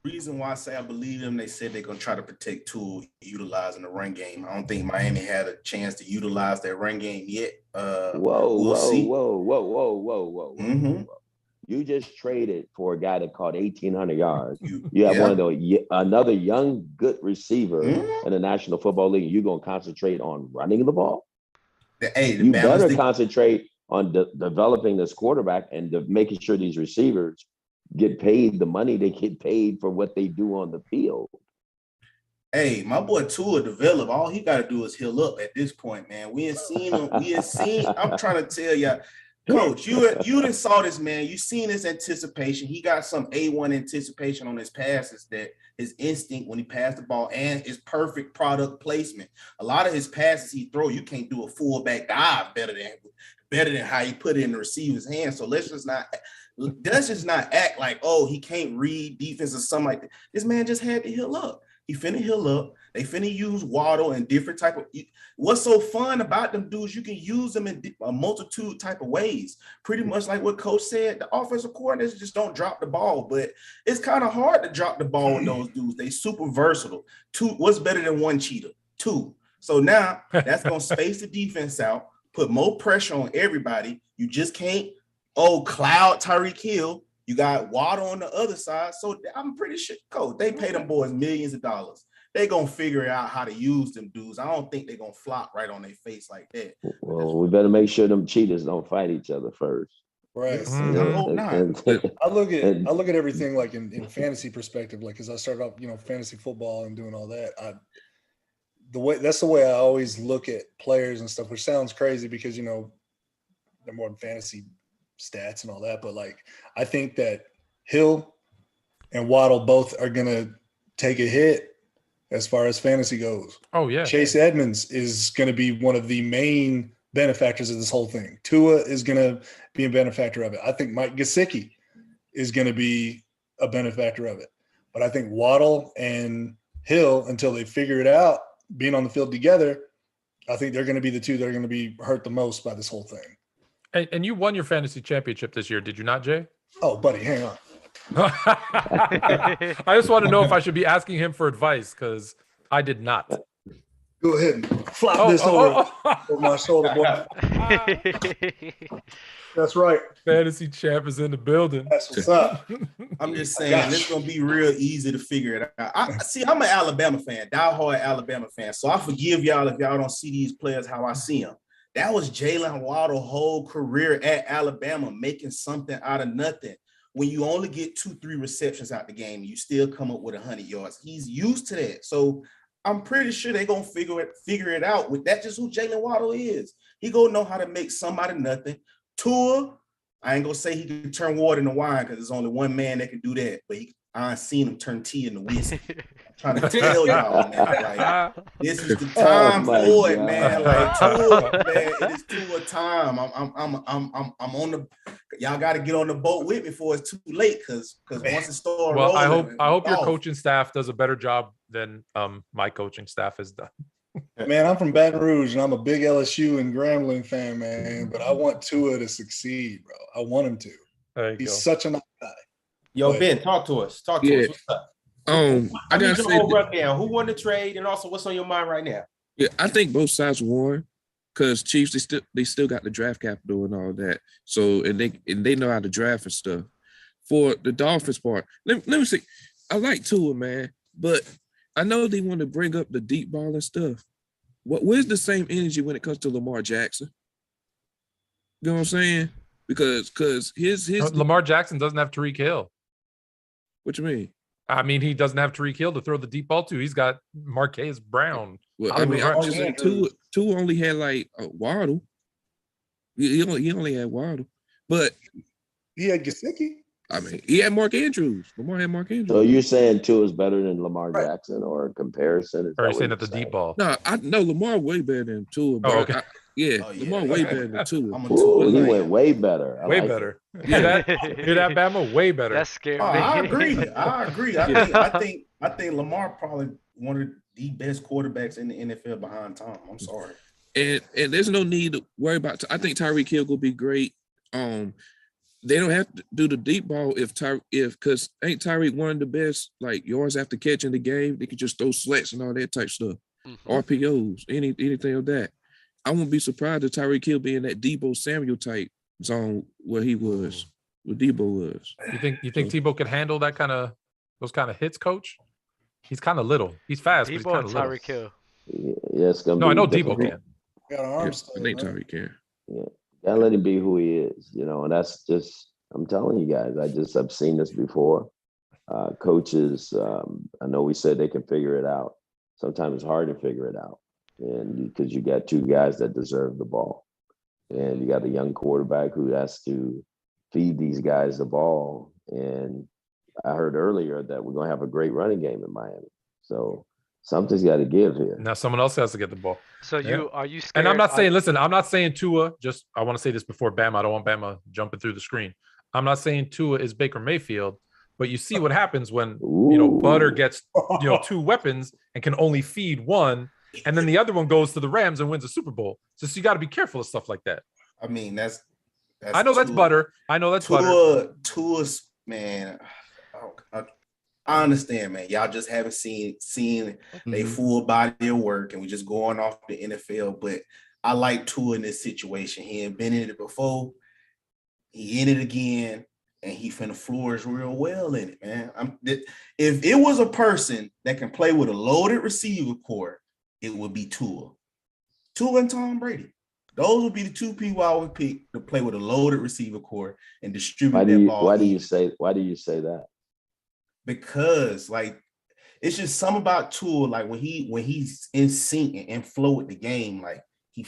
Reason why I say I believe them, they said they're gonna try to protect Tua utilizing the run game. I don't think Miami had a chance to utilize their run game yet. We'll see. Whoa. You just traded for a guy that caught 1,800 yards. You have one of those, another young, good receiver in the National Football League. You're going to concentrate on running the ball? You better concentrate on developing this quarterback and making sure these receivers get paid the money they get paid for what they do on the field. Hey, my boy Tua develop. All he got to do is heal up at this point, man. We ain't seen him. I'm trying to tell you, Coach, you done saw this, man. You seen his anticipation. He got some A1 anticipation on his passes, that his instinct when he passed the ball and his perfect product placement. A lot of his passes he throw, you can't do a fullback dive better than how he put it in the receiver's hands. So let's just not act like, oh, he can't read defense or something like that. This man just had to heal up. He finna heal up. They finna use Waddle in different type of. What's so fun about them dudes? You can use them in a multitude type of ways. Pretty much like what Coach said. The offensive coordinators just don't drop the ball, but it's kind of hard to drop the ball with those dudes. They super versatile. Two. What's better than one cheetah? Two. So now that's gonna space the defense out, put more pressure on everybody. You just can't cloud Tyreek Hill. You got Waddle on the other side. So I'm pretty sure, Coach, they pay them boys millions of dollars. They going to figure out how to use them dudes. I don't think they're going to flop right on their face like that. Well, we better make sure them cheaters don't fight each other first. Right. I hope not. I look at everything like in fantasy perspective, like, because I started off, fantasy football and doing all that. That's the way I always look at players and stuff, which sounds crazy because, they're more than fantasy stats and all that, but like I think that Hill and Waddle both are gonna take a hit as far as fantasy goes. Oh yeah, Chase Edmonds is gonna be one of the main benefactors of this whole thing. Tua is gonna be a benefactor of it. I think Mike Gesicki is gonna be a benefactor of it, but I think Waddle and Hill, until they figure it out, being on the field together, I think they're gonna be the two that are gonna be hurt the most by this whole thing. And you won your fantasy championship this year, did you not, Jay? Oh, buddy, hang on. I just want to know if I should be asking him for advice, because I did not. Go ahead and flop this over my shoulder, boy. That's right. Fantasy champ is in the building. That's what's up. I'm just saying, it's going to be real easy to figure it out. I'm an Alabama fan, diehard Alabama fan, so I forgive y'all if y'all don't see these players how I see them. That was Jalen Waddle's whole career at Alabama, making something out of nothing. When you only get 2-3 receptions out the game, you still come up with 100 yards. He's used to that. So I'm pretty sure they're going to figure it out. With that, just who Jalen Waddle is. He going to know how to make some out of nothing. Tua, I ain't going to say he can turn water into wine because there's only one man that can do that. But I ain't seen him turn tea into whiskey. Trying to tell y'all, man, like, this is the time for it, man. Like, Tua, man, it is Tua time. I'm on the. Y'all got to get on the boat with me before it's too late, because once it starts rolling. I hope your coaching staff does a better job than my coaching staff has done. Man, I'm from Baton Rouge, and I'm a big LSU and Grambling fan, man. But I want Tua to succeed, bro. I want him to. He's such a nice guy. Yo, Ben, talk to us. What's up? I gotta say, rundown. Who won the trade, and also what's on your mind right now? Yeah, I think both sides won, because Chiefs they still got the draft capital and all that. So and they know how to draft and stuff. For the Dolphins part, let me see. I like Tua, man, but I know they want to bring up the deep ball and stuff. Where's the same energy when it comes to Lamar Jackson? You know what I'm saying? Because his Lamar Jackson doesn't have Tyreek Hill. What you mean? I mean, he doesn't have Tyreek Hill to throw the deep ball to. He's got Marquez Brown. Well, I mean, I'm just saying, Tua only had like Waddle. He only had Waddle, but He had Gesicki. I mean, he had Mark Andrews. Lamar had Mark Andrews. So you're saying Tua is better than Lamar Right. Jackson, or in comparison? Or are you saying at the deep ball? No, I know Lamar way better than Tua. But okay. Lamar way better than Tua. Ooh, he went way better. Way better. Hear that, Bama? Way better. That's scary. I agree. I think Lamar probably one of the best quarterbacks in the NFL behind Tom. I'm sorry. And there's no need to worry about. I think Tyreek Hill will be great. They don't have to do the deep ball because ain't Tyreek one of the best like yards after catch in the game. They could just throw slants and all that type stuff, RPOs, anything of that. I wouldn't be surprised if Tyreek Hill be in that Debo Samuel type zone where he was, where Debo was. You think Tebow could handle those kind of hits, Coach? He's kind of little. He's fast, but he's kind of little. Tyreek Hill. Yes, I know Debo can. Got an arm I think Tyreek can. Yeah, gotta let him be who he is, and that's just. I'm telling you guys, I've seen this before. Coaches, I know we said they can figure it out. Sometimes it's hard to figure it out, and because you got two guys that deserve the ball, and you got a young quarterback who has to feed these guys the ball. And I heard earlier that we're gonna have a great running game in Miami, so something's got to give here. Now someone else has to get the ball. So are you scared? And I'm not saying Tua. Just I want to say this before Bama. I don't want Bama jumping through the screen. I'm not saying Tua is Baker Mayfield, but you see what happens when Butter gets two weapons and can only feed one, and then the other one goes to the Rams and wins a Super Bowl. So you got to be careful of stuff like that. I mean, that's I know that's Butter. I know that's Butter. Tua's man. I understand, man. Y'all just haven't seen a full body of work, and we just going off the NFL. But I like Tua in this situation. He ain't been in it before. He in it again, and he finna flourish real well in it, man. If it was a person that can play with a loaded receiver core, it would be Tua. Tua and Tom Brady. Those would be the two people I would pick to play with a loaded receiver core and distribute that ball. Why do you say that? Because it's just something about Tua, like when he's in sync and in flow with the game, like he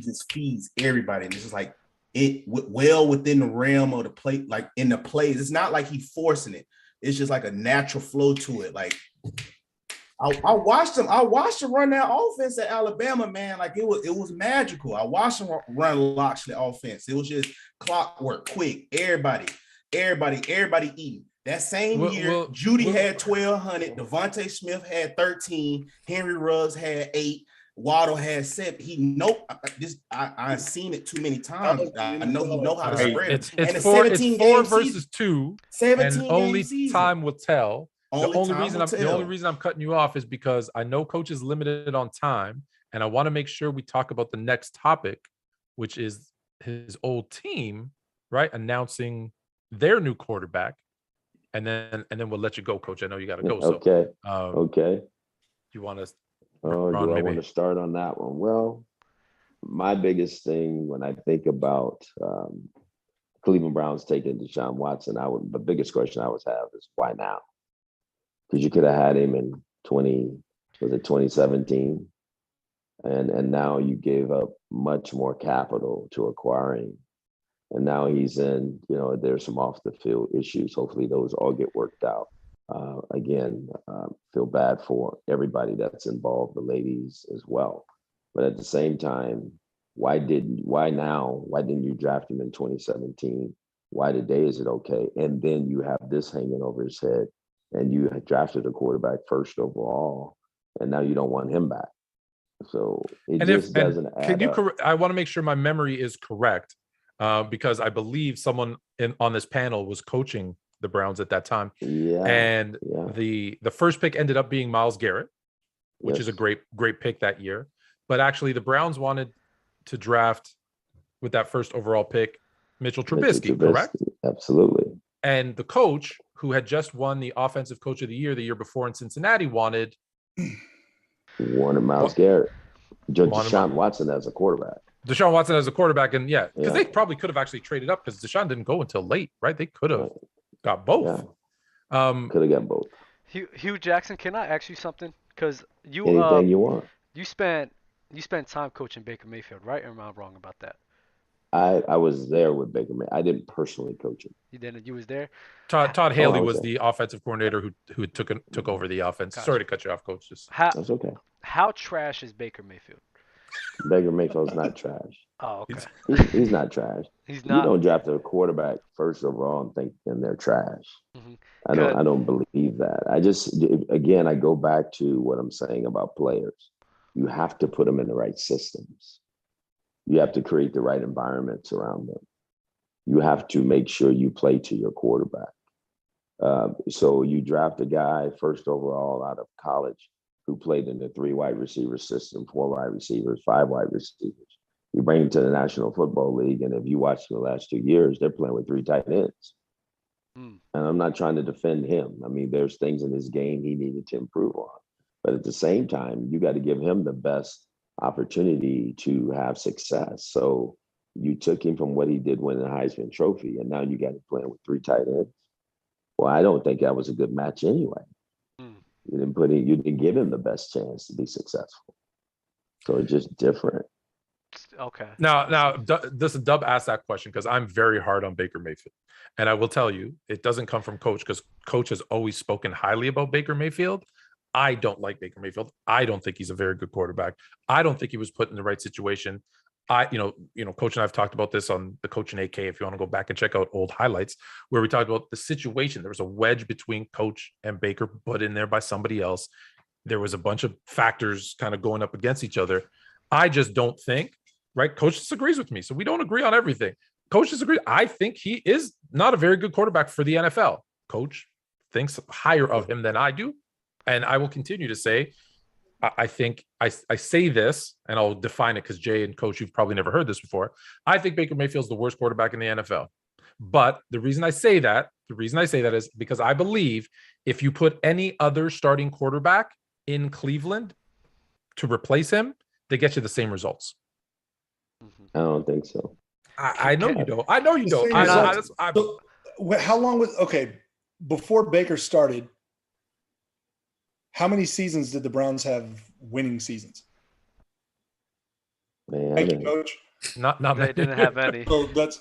just feeds everybody, and it's just like it well within the realm of the play, like in the plays. It's not like he's forcing it. It's just like a natural flow to it. Like I watched him run that offense at Alabama, man. Like it was magical. I watched him run Loxley offense. It was just clockwork, quick. Everybody eating. That same year, Judy had 1,200. Devontae Smith had 13. Henry Ruggs had 8. Waddle had 7. I've seen it too many times. I know he know how to spread it. It's 4 versus 2. 17 and only time will tell. The only reason I'm cutting you off is because I know Coach is limited on time, and I want to make sure we talk about the next topic, which is his old team, right? Announcing their new quarterback. And then we'll let you go, Coach. I know you got to go. Okay. So, okay. You want to? I want to start on that one? Well, my biggest thing when I think about Cleveland Browns taking Deshaun Watson, the biggest question I always have is why now? Because you could have had him in 2017, and now you gave up much more capital to acquiring. And now he's in, there's some off the field issues. Hopefully those all get worked out. Feel bad for everybody that's involved, the ladies as well. But at the same time, why didn't you draft him in 2017? Why today is it okay? And then you have this hanging over his head, and you had drafted a quarterback first overall, and now you don't want him back. So it doesn't add up. I want to make sure my memory is correct. Because I believe someone on this panel was coaching the Browns at that time. Yeah. And the first pick ended up being Myles Garrett, which is a great pick that year. But actually the Browns wanted to draft with that first overall pick, Mitchell Trubisky, correct? Absolutely. And the coach who had just won the offensive coach of the year before in Cincinnati wanted Myles Garrett. Deshaun Watson as a quarterback. Deshaun Watson as a quarterback, and because they probably could have actually traded up because Deshaun didn't go until late, right? They could have got both. Could have got both. Hugh Jackson, can I ask you something? Because anything you want. You spent time coaching Baker Mayfield, right? Or am I wrong about that? I was there with Baker Mayfield. I didn't personally coach him. You didn't. You was there. Todd I Haley was was there. the offensive coordinator who took over the offense. Gotcha. Sorry to cut you off, coach. Just How That's okay. how trash is Baker Mayfield? Baker Mayfield's not trash. Oh, okay. He's not trash. He's You not. don't draft a quarterback first overall and thinking they're trash. Mhm. I Good. don't believe that. I just, again, I go back to what I'm saying about players. You have to put them in the right systems. You have to create the right environments around them. You have to make sure you play to your quarterback. So you draft a guy first overall out of college who played in the 3 wide receiver system, 4 wide receivers, 5 wide receivers. You bring him to the National Football League, and if you watch the last 2 years, they're playing with 3 tight ends. Mm. And I'm not trying to defend him. I mean, there's things in his game he needed to improve on. But at the same time, you got to give him the best opportunity to have success. So you took him from what he did win the Heisman Trophy, and now you got him playing with 3 tight ends. Well, I don't think that was a good match anyway. Mm. You didn't give him the best chance to be successful. So it's just different. Okay. now, this Dub asked that question because I'm very hard on Baker Mayfield, and I will tell you, it doesn't come from Coach because Coach has always spoken highly about Baker Mayfield. I don't like Baker Mayfield. I don't think he's a very good quarterback. I don't think he was put in the right situation. Coach and I've talked about this on the Coach and AK. If you want to go back and check out old highlights where we talked about the situation, there was a wedge between Coach and Baker put in there by somebody else. There was a bunch of factors kind of going up against each other. I just don't think, right? Coach disagrees with me. So we don't agree on everything. Coach disagrees. I think he is not a very good quarterback for the NFL. Coach thinks higher of him than I do. And I will continue to say, I think I say this, and I'll define it because Jay and Coach, you've probably never heard this before. I think Baker Mayfield's the worst quarterback in the NFL. But the reason I say that is because I believe if you put any other starting quarterback in Cleveland to replace him, they get you the same results. I don't think so. I know you don't. I know you don't. How long was before Baker started? How many seasons did the Browns have winning seasons? Man, Thank you, Coach. Not They many. didn't have any. So that's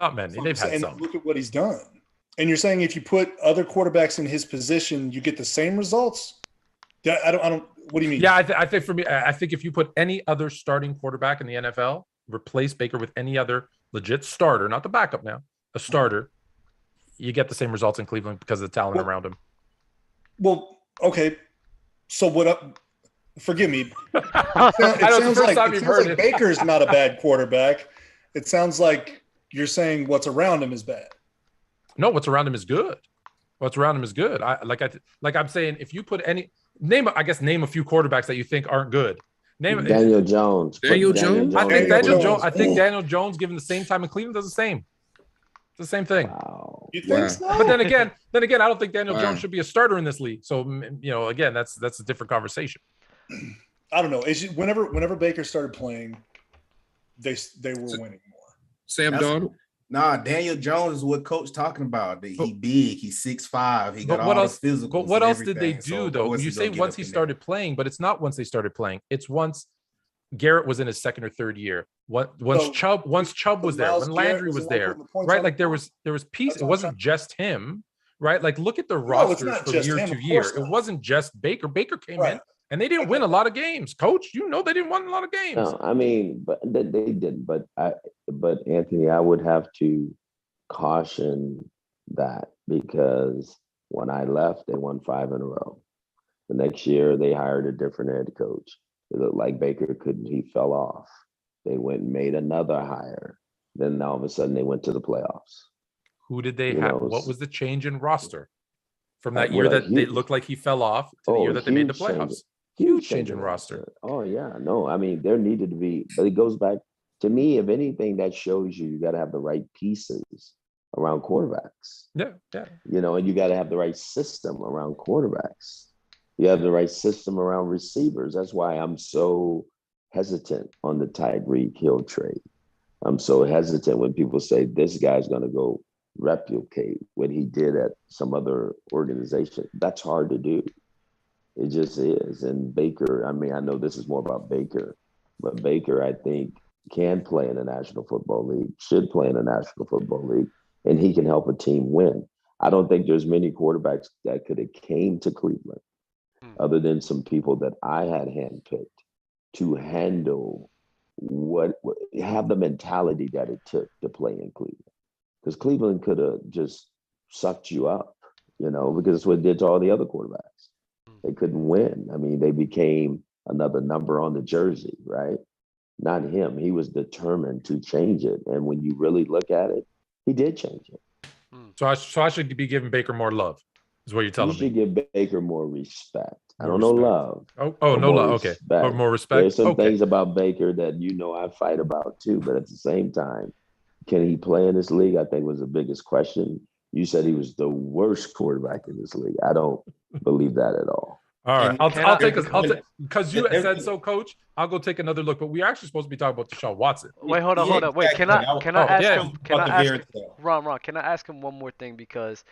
Not many. They've had some. Look at what he's done. And you're saying if you put other quarterbacks in his position, you get the same results? I don't. What do you mean? Yeah, I think for me, I think if you put any other starting quarterback in the NFL, replace Baker with any other legit starter, not the backup now, a starter, you get the same results in Cleveland because of the talent around him. Well, okay. So what up? Forgive me. It sounds like Baker's not a bad quarterback. It sounds like you're saying what's around him is bad. No, what's around him is good. What's around him is good. I'm saying if you put name a few quarterbacks that you think aren't good. Daniel Jones. Daniel Jones? I think Daniel Jones, given the same time in Cleveland, does the same. It's the same thing. Wow. You think so? But then again, I don't think Daniel Jones should be a starter in this league. So again, that's a different conversation. I don't know. Whenever Baker started playing, they were winning more. Sam Darnold? Nah, Daniel Jones is what Coach talking about. He big, he's 6'5", he got all the physical. But what else did they do though? You say once he started playing, but it's not once they started playing. It's once Garrett was in his second or third year. Once Chubb was there, when Landry was there, right? Like there was peace. It wasn't just him, right? Like look at the rosters from year to year. It wasn't just Baker. Baker came in and they didn't win a lot of games. Coach, they didn't win a lot of games. No, I mean, but they didn't. But Anthony, I would have to caution that because when I left, they won 5 in a row. The next year, they hired a different head coach. It looked like Baker he fell off. They went and made another hire. Then all of a sudden, they went to the playoffs. Who did they have? What was the change in roster from that year that they looked like he fell off to the year that they made the playoffs? Huge change in roster. Oh, yeah. No, I mean, there needed to be, but it goes back to me, if anything, that shows you got to have the right pieces around quarterbacks. Yeah. And you got to have the right system around quarterbacks. You have the right system around receivers. That's why I'm so hesitant on the Tyreek Hill trade. I'm so hesitant when people say this guy's going to go replicate what he did at some other organization. That's hard to do. It just is. And Baker, I mean, I know this is more about Baker, but Baker, I think can play in the National Football League, should play in the National Football League, and he can help a team win. I don't think there's many quarterbacks that could have came to Cleveland other than some people that I had handpicked to handle have the mentality that it took to play in Cleveland. Because Cleveland could have just sucked you up, because it's what it did to all the other quarterbacks. They couldn't win. I mean, they became another number on the jersey, right? Not him. He was determined to change it. And when you really look at it, he did change it. So I should be giving Baker more love, is what you're telling me. You should give Baker more respect. I don't know love. Oh, no love. Okay. Or more respect. There's some things about Baker that I fight about too, but at the same time, can he play in this league? I think was the biggest question. You said he was the worst quarterback in this league. I don't believe that at all. All right, I'll take because you said so, Coach. I'll go take another look. But we're actually supposed to be talking about Deshaun Watson. Wait, hold on. Wait, can I ask him? Can I ask him, Ron? Can I ask him one more thing? Because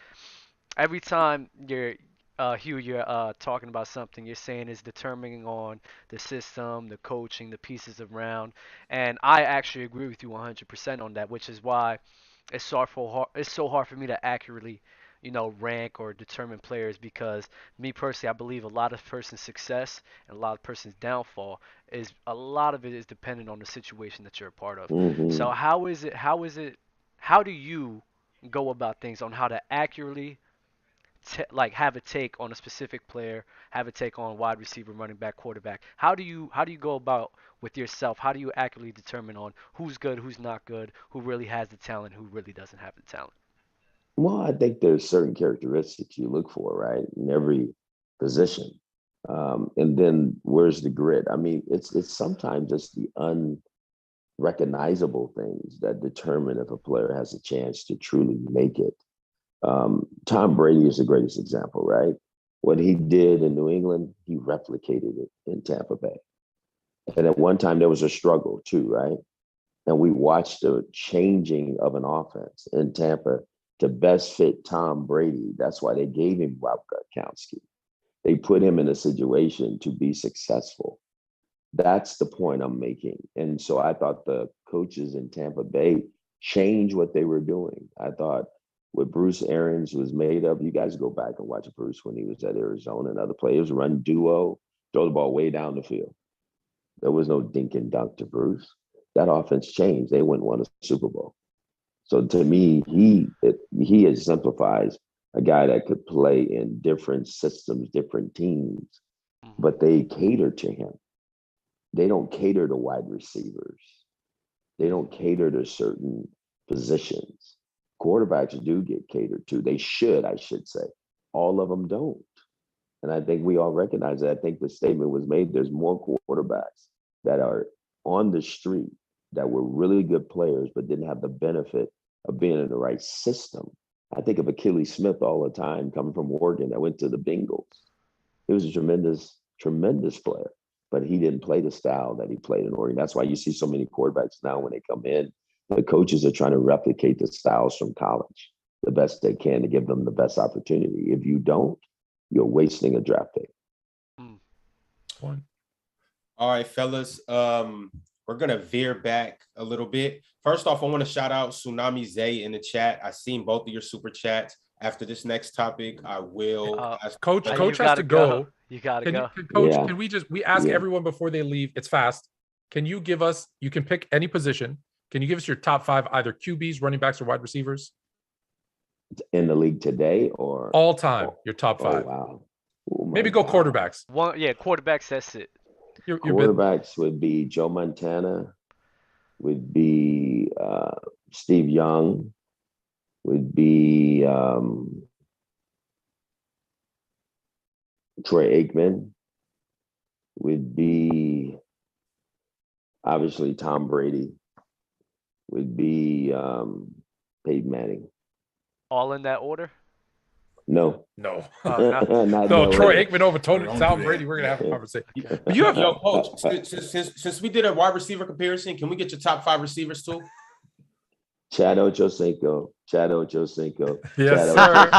every time you're talking about something, you're saying is determining on the system, the coaching, the pieces around, and I actually agree with you 100% on that, which is why it's so hard for me to accurately rank or determine players, because me personally, I believe a lot of person's success and a lot of person's downfall a lot of it is dependent on the situation that you're a part of. Mm-hmm. So how do you go about things on how to accurately have a take on a specific player, have a take on wide receiver, running back, quarterback? How do you go about with yourself? How do you accurately determine on who's good, who's not good, who really has the talent, who really doesn't have the talent? Well, I think there's certain characteristics you look for, right, in every position. And then where's the grit? I mean, it's sometimes just the unrecognizable things that determine if a player has a chance to truly make it. Tom Brady is the greatest example, right? What he did in New England, he replicated it in Tampa Bay. And at one time there was a struggle too, right? And we watched the changing of an offense in Tampa to best fit Tom Brady. That's why they gave him Rob Gronkowski. They put him in a situation to be successful. That's the point I'm making. And so I thought the coaches in Tampa Bay changed what they were doing. I thought what Bruce Arians was made of, you guys go back and watch Bruce when he was at Arizona, and other players run duo, throw the ball way down the field. There was no dink and dunk to Bruce. That offense changed. They went and won a Super Bowl. So to me, he exemplifies a guy that could play in different systems, different teams, but they cater to him. They don't cater to wide receivers. They don't cater to certain positions. Quarterbacks do get catered to. They should, I should say. All of them don't. And I think we all recognize that. I think the statement was made, there's more quarterbacks that are on the street that were really good players, but didn't have the benefit of being in the right system. I think of Achilles Smith all the time, coming from Oregon, that went to the Bengals. He was a tremendous, tremendous player, but he didn't play the style that he played in Oregon. That's why you see so many quarterbacks now when they come in, the coaches are trying to replicate the styles from college the best they can to give them the best opportunity. If you don't, you're wasting a draft pick. All right, fellas. We're going to veer back a little bit. First off, I want to shout out Tsunami Zay in the chat. I seen both of your super chats. After this next topic, I will. Coach has to go. You got to go. Coach, can we ask everyone before they leave? It's fast. Can you give us, you can pick any position. Can you give us your top 5, either QBs, running backs, or wide receivers? In the league today or? All time, your top 5. Oh, wow. Oh, maybe go quarterbacks. Quarterbacks, that's it. Quarterbacks would be Joe Montana, would be Steve Young, would be Troy Aikman, would be obviously Tom Brady, would be Peyton Manning. All in that order? No. No. No, Troy Aikman over Tom Brady. We're gonna have a conversation. You have your coach. Since we did a wide receiver comparison, can we get your top 5 receivers too? Chad Ochocinco. Yes, sir.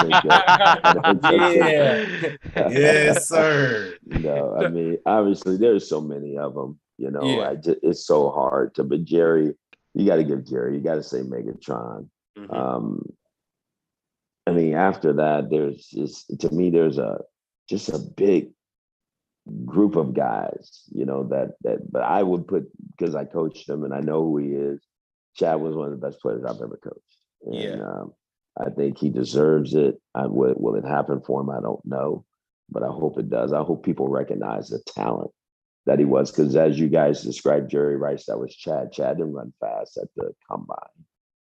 Yes, sir. No, I mean, obviously, there's so many of them. You know, Yeah. it's so hard to. But Jerry, you got to give Jerry. You got to say Megatron. I mean, after that, there's to me, there's just a big group of guys, you know, but I would put, because I coached him and I know who he is. Chad was one of the best players I've ever coached. And I think he deserves it. Will it happen for him? I don't know, but I hope it does. I hope people recognize the talent that he was, because as you guys described Jerry Rice, that was Chad. Chad didn't run fast at the combine,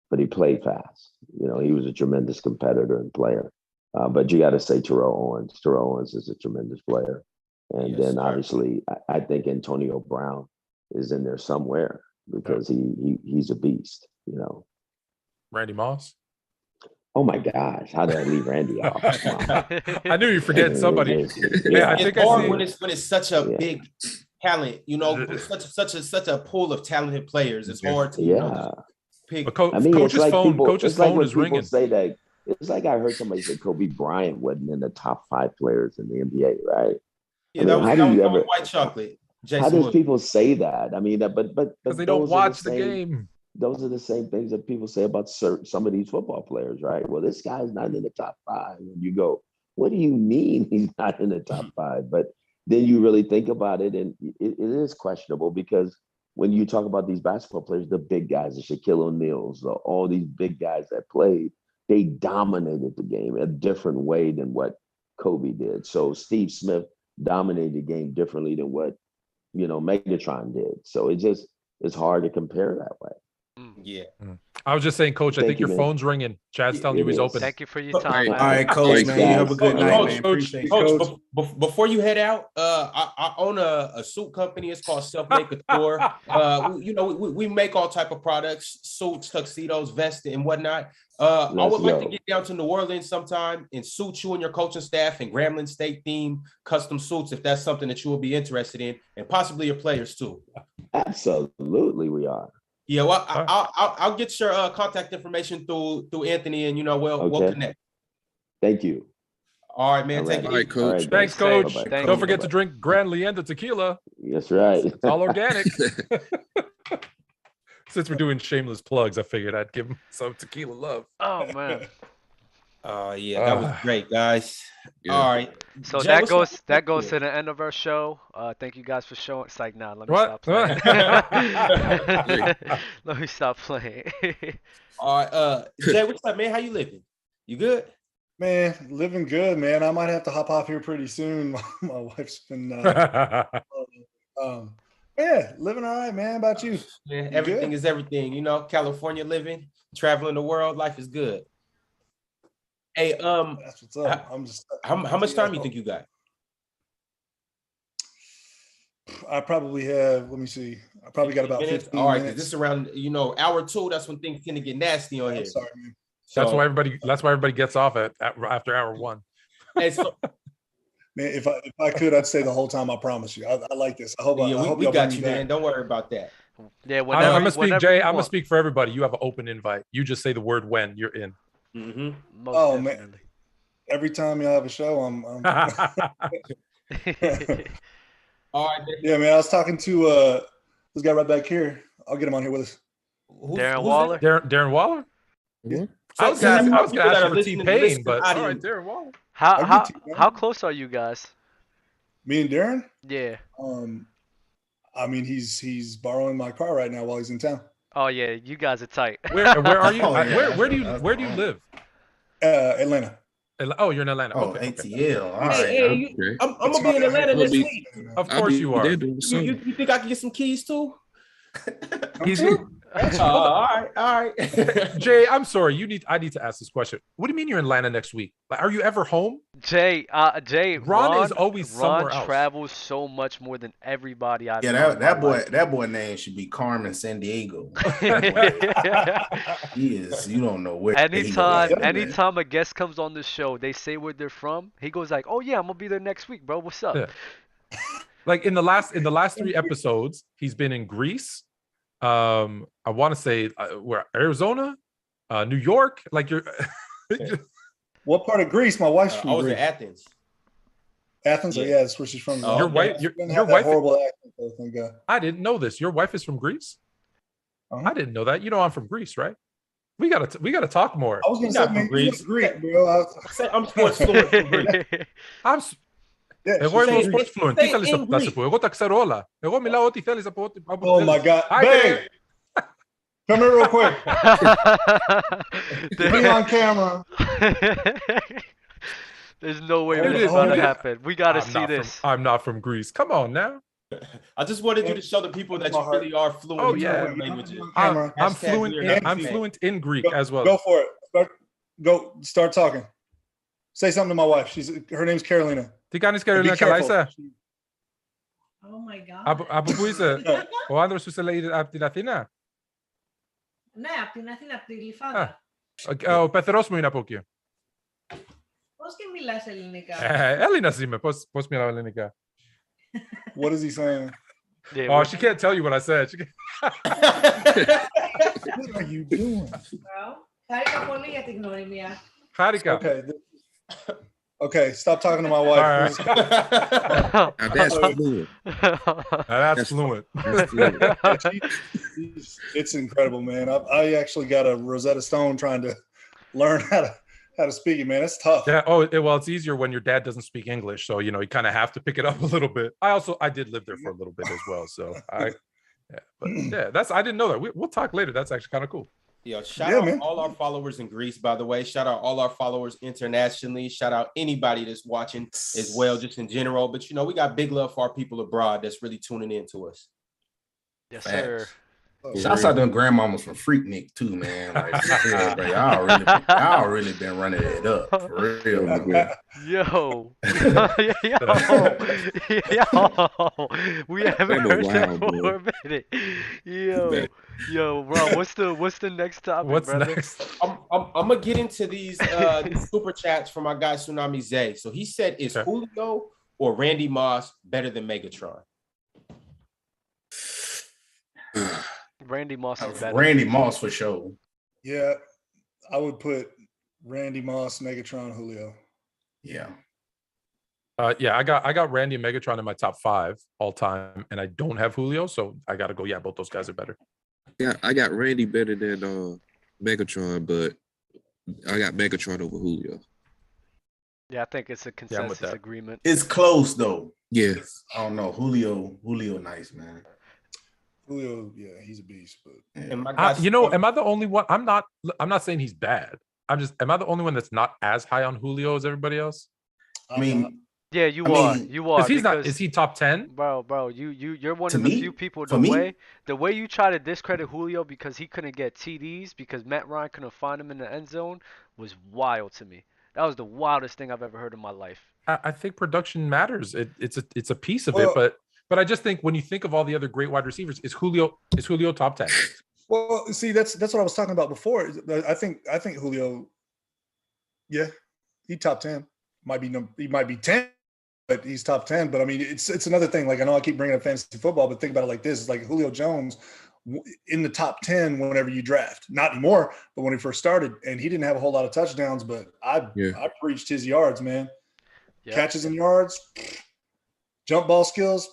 but he played fast. You know, he was a tremendous competitor and player. But you got to say Terrell Owens. Terrell Owens is a tremendous player. And then obviously, I think Antonio Brown is in there somewhere, because he's a beast, you know. Randy Moss. Oh my gosh, how did I leave Randy off? I knew you forget somebody. It's hard when it's such a big talent, you know, such a pool of talented players. It's hard to pick. Coach's phone is ringing. Say that, it's like I heard somebody say Kobe Bryant wasn't in the top 5 players in the NBA, right? Yeah, that was white chocolate. How does people say that? I mean, but because they don't watch the game. Those are the same things that people say about some of these football players, right? Well, this guy's not in the top 5. And you go, what do you mean he's not in the top 5? But then you really think about it, and it is questionable, because when you talk about these basketball players, the big guys, the Shaquille O'Neals, all these big guys that played, they dominated the game a different way than what Kobe did. So Steve Smith dominated the game differently than what, you know, Megatron did. So it's hard to compare that way. Yeah. I was just saying, Coach, I think your phone's ringing. Chad's telling you he's open. Thank you for your time. All right, Coach, man. You have a good night, man. Appreciate Coach, before you head out, I own a suit company. It's called Self Make Couture. We make all type of products, suits, tuxedos, vests, and whatnot. I would like to get down to New Orleans sometime and suit you and your coaching staff in Grambling State theme custom suits, if that's something that you will be interested in, and possibly your players too. Absolutely, we are. Yeah, well, I'll get your contact information through Anthony, and we'll connect. Thank you. All right, man. Take it. All right, Coach. All right, thanks, Coach. Don't forget Bye-bye. to drink Grand Leander tequila. That's right. It's all organic. Since we're doing shameless plugs, I figured I'd give him some tequila love. Oh man. Oh yeah, that was great, guys. Yeah. All right. So Jay, that goes to the end of our show. Thank you guys for showing. It's like, nah, let me What? stop playing. Let me stop playing. All right, Jay, what's up, man? How you living? You good? Man, living good, man. I might have to hop off here pretty soon. My wife's been living all right, man. How about you? Yeah, everything is everything. You know, California living, traveling the world, life is good. Hey, that's what's up. How much time you think you got? I probably have. Let me see. I probably got about 15 All right, minutes. this is around hour 2. That's when things tend to get nasty on here. I'm sorry, man. That's why everybody gets off after hour 1. Hey, so, man, if I could, I'd stay the whole time. I promise you. I like this. I hope. We got you, man. Don't worry about that. Yeah, I'm gonna speak, Jay. I'm gonna speak for everybody. You have an open invite. You just say the word when you're in. Mm-hmm. Man! Every time y'all have a show, I'm All right. Yeah, man. I was talking to this guy right back here. I'll get him on here with us. Darren Waller. Darren Waller. Yeah. I was gonna ask you for T-Pain, but all right, Darren Waller. How close are you guys? Me and Darren? Yeah. I mean, he's borrowing my car right now while he's in town. Oh yeah, you guys are tight. Where are you? Oh, yeah. Where do you live? Atlanta. Oh, you're in Atlanta. Oh, Okay. ATL. All right. Hey, I'm gonna be in Atlanta next week. Of course you are. You think I can get some keys too? He's all right. Jay, I'm sorry. I need to ask this question. What do you mean you're in Atlanta next week? Like, are you ever home? Jay, Ron is always somewhere else. Ron travels so much more than everybody I've Yeah, known. that boy name should be Carmen San Diego. He is. You don't know where. Anytime a guest comes on the show, they say where they're from. He goes like, "Oh yeah, I'm gonna be there next week, bro. What's up?" Yeah. Like in the last 3 episodes, he's been in Greece. I want to say where Arizona, New York. Like you're. What part of Greece? My wife's from I was Greece. in Athens. Athens? Yeah. Yeah, that's where she's from. Oh, Your okay. wife, She doesn't your have that wife. horrible accent, though, thank God. I didn't know this. Your wife is from Greece. Uh-huh. I didn't know that. You know I'm from Greece, right? We gotta talk more. I was gonna say, not man, from you Greece. look Greek, bro. I'm sports fluent from Greece. Yeah, Εγώ είμαι she's from sports Greece. fluent. Τι Say θέλεις in να σε Greek. πω? Εγώ τα ξέρω όλα. Εγώ μιλάω ό,τι θέλεις από ό,τι Oh my θέλεις. God, Άιντε, babe, come here real quick. Be on camera. There's no way Hold this it, is about to hold it. happen. We gotta see this. I'm not from Greece. Come on now. I just wanted you to show the people that you really are fluent Oh, in yeah. foreign languages. Camera. I'm Hashtag fluent. we are not I'm fans. fluent in Greek Go, as well. go for it. Start talking. Say something to my wife. Her name's Carolina. Τι κάνεις, Be Καρολίνα, καλά careful. είσαι? Oh my God. Από πού είσαι? Ο άνδρας σου σε λέει από την Αθήνα? Ναι, από την Αθήνα, από τη Γλυφάδα. Ο πεθερός μου είναι από εκεί. Πώς και μιλάς ελληνικά? Έλληνας είμαι. Πώς μιλάω ελληνικά? What is he saying? Yeah, Oh, she can't tell you what I said. What are you doing? Χάρηκα πολύ για την γνωριμία. Χάρηκα. Okay, stop talking to my wife. All right. Now that's fluent. That's fluent. That's fluent. It's incredible, man. I actually got a Rosetta Stone trying to learn how to speak it, man. It's tough. Yeah. Oh, well, it's easier when your dad doesn't speak English, so you kind of have to pick it up a little bit. I did live there for a little bit as well, so I didn't know that. We'll talk later. That's actually kind of cool. Yo, shout out all our followers in Greece, by the way. Shout out all our followers internationally. Shout out anybody that's watching as well, just in general. But we got big love for our people abroad that's really tuning in to us. Yes, sir. Shouts out to them grandmamas from Freaknik too, man. Like, y'all really been running it up for real. Yo, we haven't heard that for a minute. Yo, bro, what's the next topic? What's brother? next? I'm gonna get into these super chats from my guy Tsunami Zay. So he said, "Is Julio or Randy Moss better than Megatron?" Randy Moss is better. Randy Moss for sure. Yeah, I would put Randy Moss, Megatron, Julio. Yeah. I got Randy and Megatron in my top 5 all time, and I don't have Julio, so I gotta go. Yeah, both those guys are better. Yeah, I got Randy better than Megatron, but I got Megatron over Julio. Yeah, I think it's a consensus agreement. It's close though. Yeah. I don't know. Julio nice, man. Julio, yeah, he's a beast. But am I the only one? I'm not saying he's bad. Am I the only one that's not as high on Julio as everybody else? I mean, yeah, you are. Because is he top 10? Bro, you're one of the few people. The way you try to discredit Julio because he couldn't get TDs because Matt Ryan couldn't find him in the end zone was wild to me. That was the wildest thing I've ever heard in my life. I think production matters. It's a piece of it, but I just think when you think of all the other great wide receivers, is Julio top 10? Well, see, that's what I was talking about before. I think Julio, yeah, he top 10. He might be 10, but he's top 10. But I mean, it's another thing. Like, I know I keep bringing up fantasy football, but think about it like this: it's like Julio Jones in the top 10 whenever you draft. Not anymore, but when he first started, and he didn't have a whole lot of touchdowns, but I preached his yards, man. Yep. Catches and yards, jump ball skills.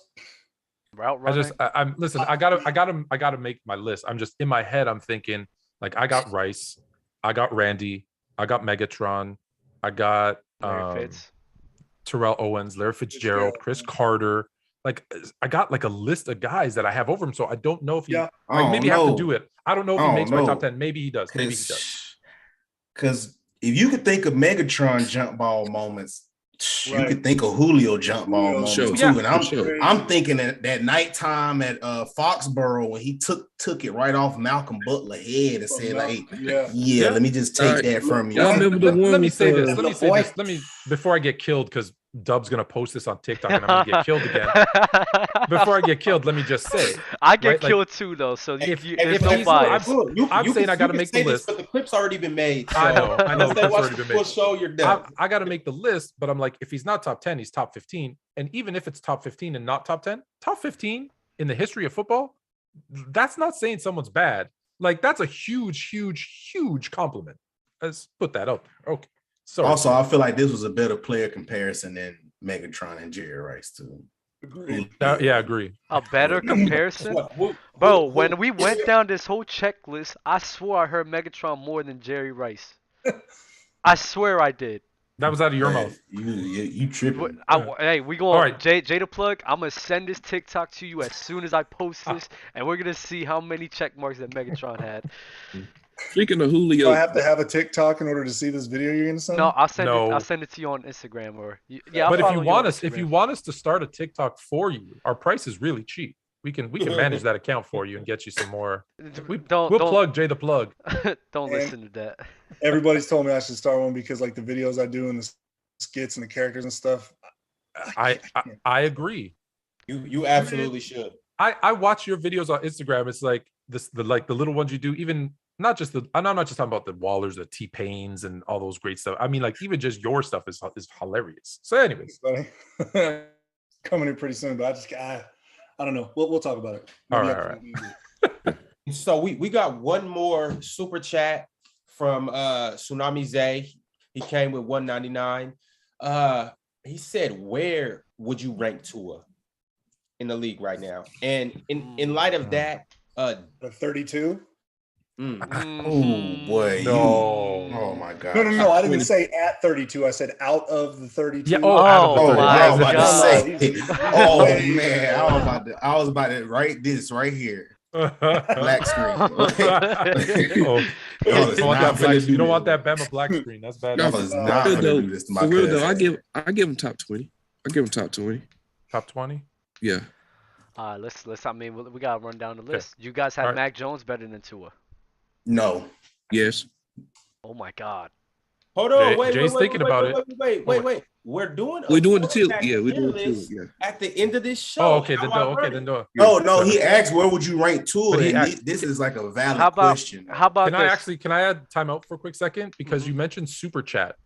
Route running. Listen. I gotta make my list. I'm just in my head. I'm thinking like I got Rice, I got Randy, I got Megatron, I got Terrell Owens, Larry Fitzgerald, Chris Carter. Like I got like a list of guys that I have over him. So I don't know if he maybe have to do it. I don't know if he makes my top 10. Maybe he does. Because if you could think of Megatron jump ball moments, you could think of Julio jump ball moments too. And I'm thinking that nighttime at Foxborough when he took it right off Malcolm Butler's head and said, like, let me just take that from you. Let me say this. Let me before I get killed, because Dub's gonna post this on TikTok and I'm gonna get killed again. Before I get killed, let me just say I get killed too, though. So there's no bias. I'm saying I gotta make the list, but the clip's already been made. So I know the clip's already been made. Show you're done. I gotta make the list, but I'm like, if he's not top 10, he's top 15. And even if it's top 15 and not top 10, top 15 in the history of football, that's not saying someone's bad. Like, that's a huge compliment. Let's put that out there. Okay. So also, I feel like this was a better player comparison than Megatron and Jerry Rice too. Agreed. Yeah, agree. A better comparison? Bro, when we went down this whole checklist, I swore I heard Megatron more than Jerry Rice. I swear I did. That was out of your mouth. You tripping. Hey, we going. All right. Jay the plug. I'm gonna send this TikTok to you as soon as I post this, and we're gonna see how many check marks that Megatron had. Speaking of Julio, Do I have to have a TikTok in order to see this video you're gonna send? No, I'll send No. it. I'll send it to you on Instagram or yeah. But I'll if you follow want on us, if you Instagram. want us to start a TikTok for you, our price is really cheap. We can manage that account for you and get you some more. Don't Plug Jay the plug. don't listen to that. Everybody's told me I should start one because like the videos I do and the skits and the characters and stuff. I agree. You absolutely should. I watch your videos on Instagram. It's like the little ones you do, even not just I'm not just talking about the Wallers, the T-Pains and all those great stuff. I mean, like even just your stuff is hilarious. So anyways. Coming in pretty soon, but I don't know. We'll talk about it. All Maybe right. So we got one more super chat from Tsunami Zay. He came with 199. He said, where would you rank Tua in the league right now? And in light of that, 32. Oh boy! No. Oh my god! No. I didn't say at 32. I said out of the 32. Yeah. I was about to God. say. Oh man! I was about to write this right here. Black screen. You don't want that Bama black screen. That's bad. I was not going to do this to my for real cousin. though, I give him top 20. I give him top 20. Top 20. Yeah. Let's. I mean, we gotta run down the list. You guys have All right. Mac Jones better than Tua. No. Yes. Oh my God. Hold on, Jay's thinking about it. Wait. We're doing the tilt. full Yeah, we're doing tier the list tilt. at the end of this show. Oh, okay. How Then no. No. He asked, where would you rank Tua? But he And asked- this is like a valid How about question. how about this? Can I add time out for a quick second? Because you mentioned super chat.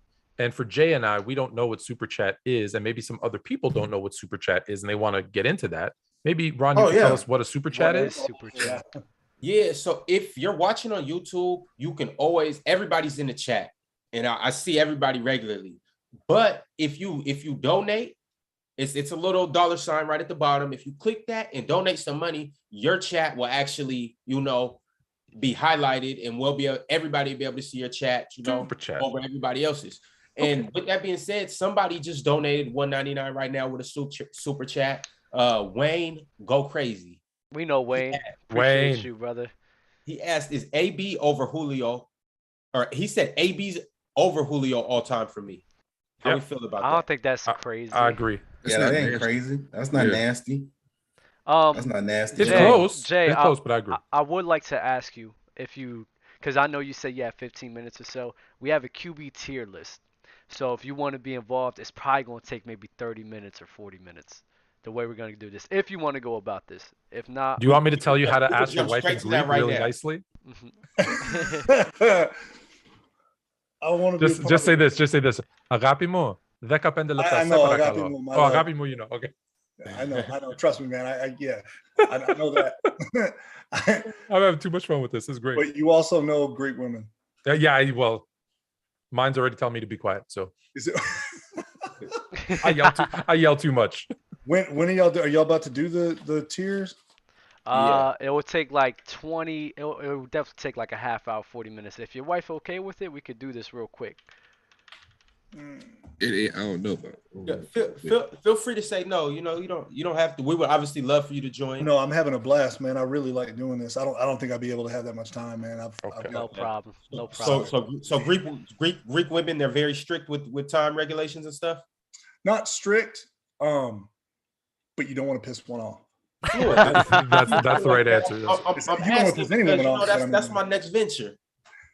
And for Jay and I, we don't know what super chat is, and maybe some other people don't know what super chat is, and they want to get into that. Maybe Ron, you can tell us what a super chat What is. Super chat? Yeah, so if you're watching on YouTube, you can everybody's in the chat, and I see everybody regularly. But if you donate, it's a little dollar sign right at the bottom. If you click that and donate some money, your chat will actually, be highlighted, and everybody will be able to see your chat, Super chat over everybody else's. And with that being said, somebody just donated $1.99 right now with a super chat. Wayne, go crazy. We know Wayne. Wayne. Appreciate you, brother. He asked, is AB over Julio? Or he said AB's over Julio all time for me. How we feel about I that? don't think that's crazy. I agree. Yeah, that ain't crazy. That's not nasty. That's not nasty. It's Jay, close. Jay, It's close, but I agree. I would like to ask you because I know you said you have 15 minutes or so. We have a QB tier list. So if you want to be involved, it's probably going to take maybe 30 minutes or 40 minutes. The way we're going to do this, if you want to go about this. If not, Do you want me to tell you how to ask your jump wife straight in to that Greek right really now. nicely? I want to Just say this. Agapi mo. Δέκα πέντε λεπτά. I σε know, παρακαλώ. agapi mo, my Oh, love. agapi mo, you know. Okay. I know. Trust me, man. I know that. I'm having too much fun with this. This is great. But you also know Greek women. Well, mine's already telling me to be quiet, so Is it? I yell too much. When are y'all about to do the tiers? It will take like 20. It will definitely take like a half hour, 40 minutes. If your wife okay with it, we could do this real quick. I don't know about. Feel free to say no. You don't have to. We would obviously love for you to join. No, I'm having a blast, man. I really like doing this. I don't think I'd be able to have that much time, man. No problem. No problem. So Greek women, they're very strict with time regulations and stuff. Not strict, but you don't want to piss one off. Sure. That's the right answer. I'm asking because, that's my next venture.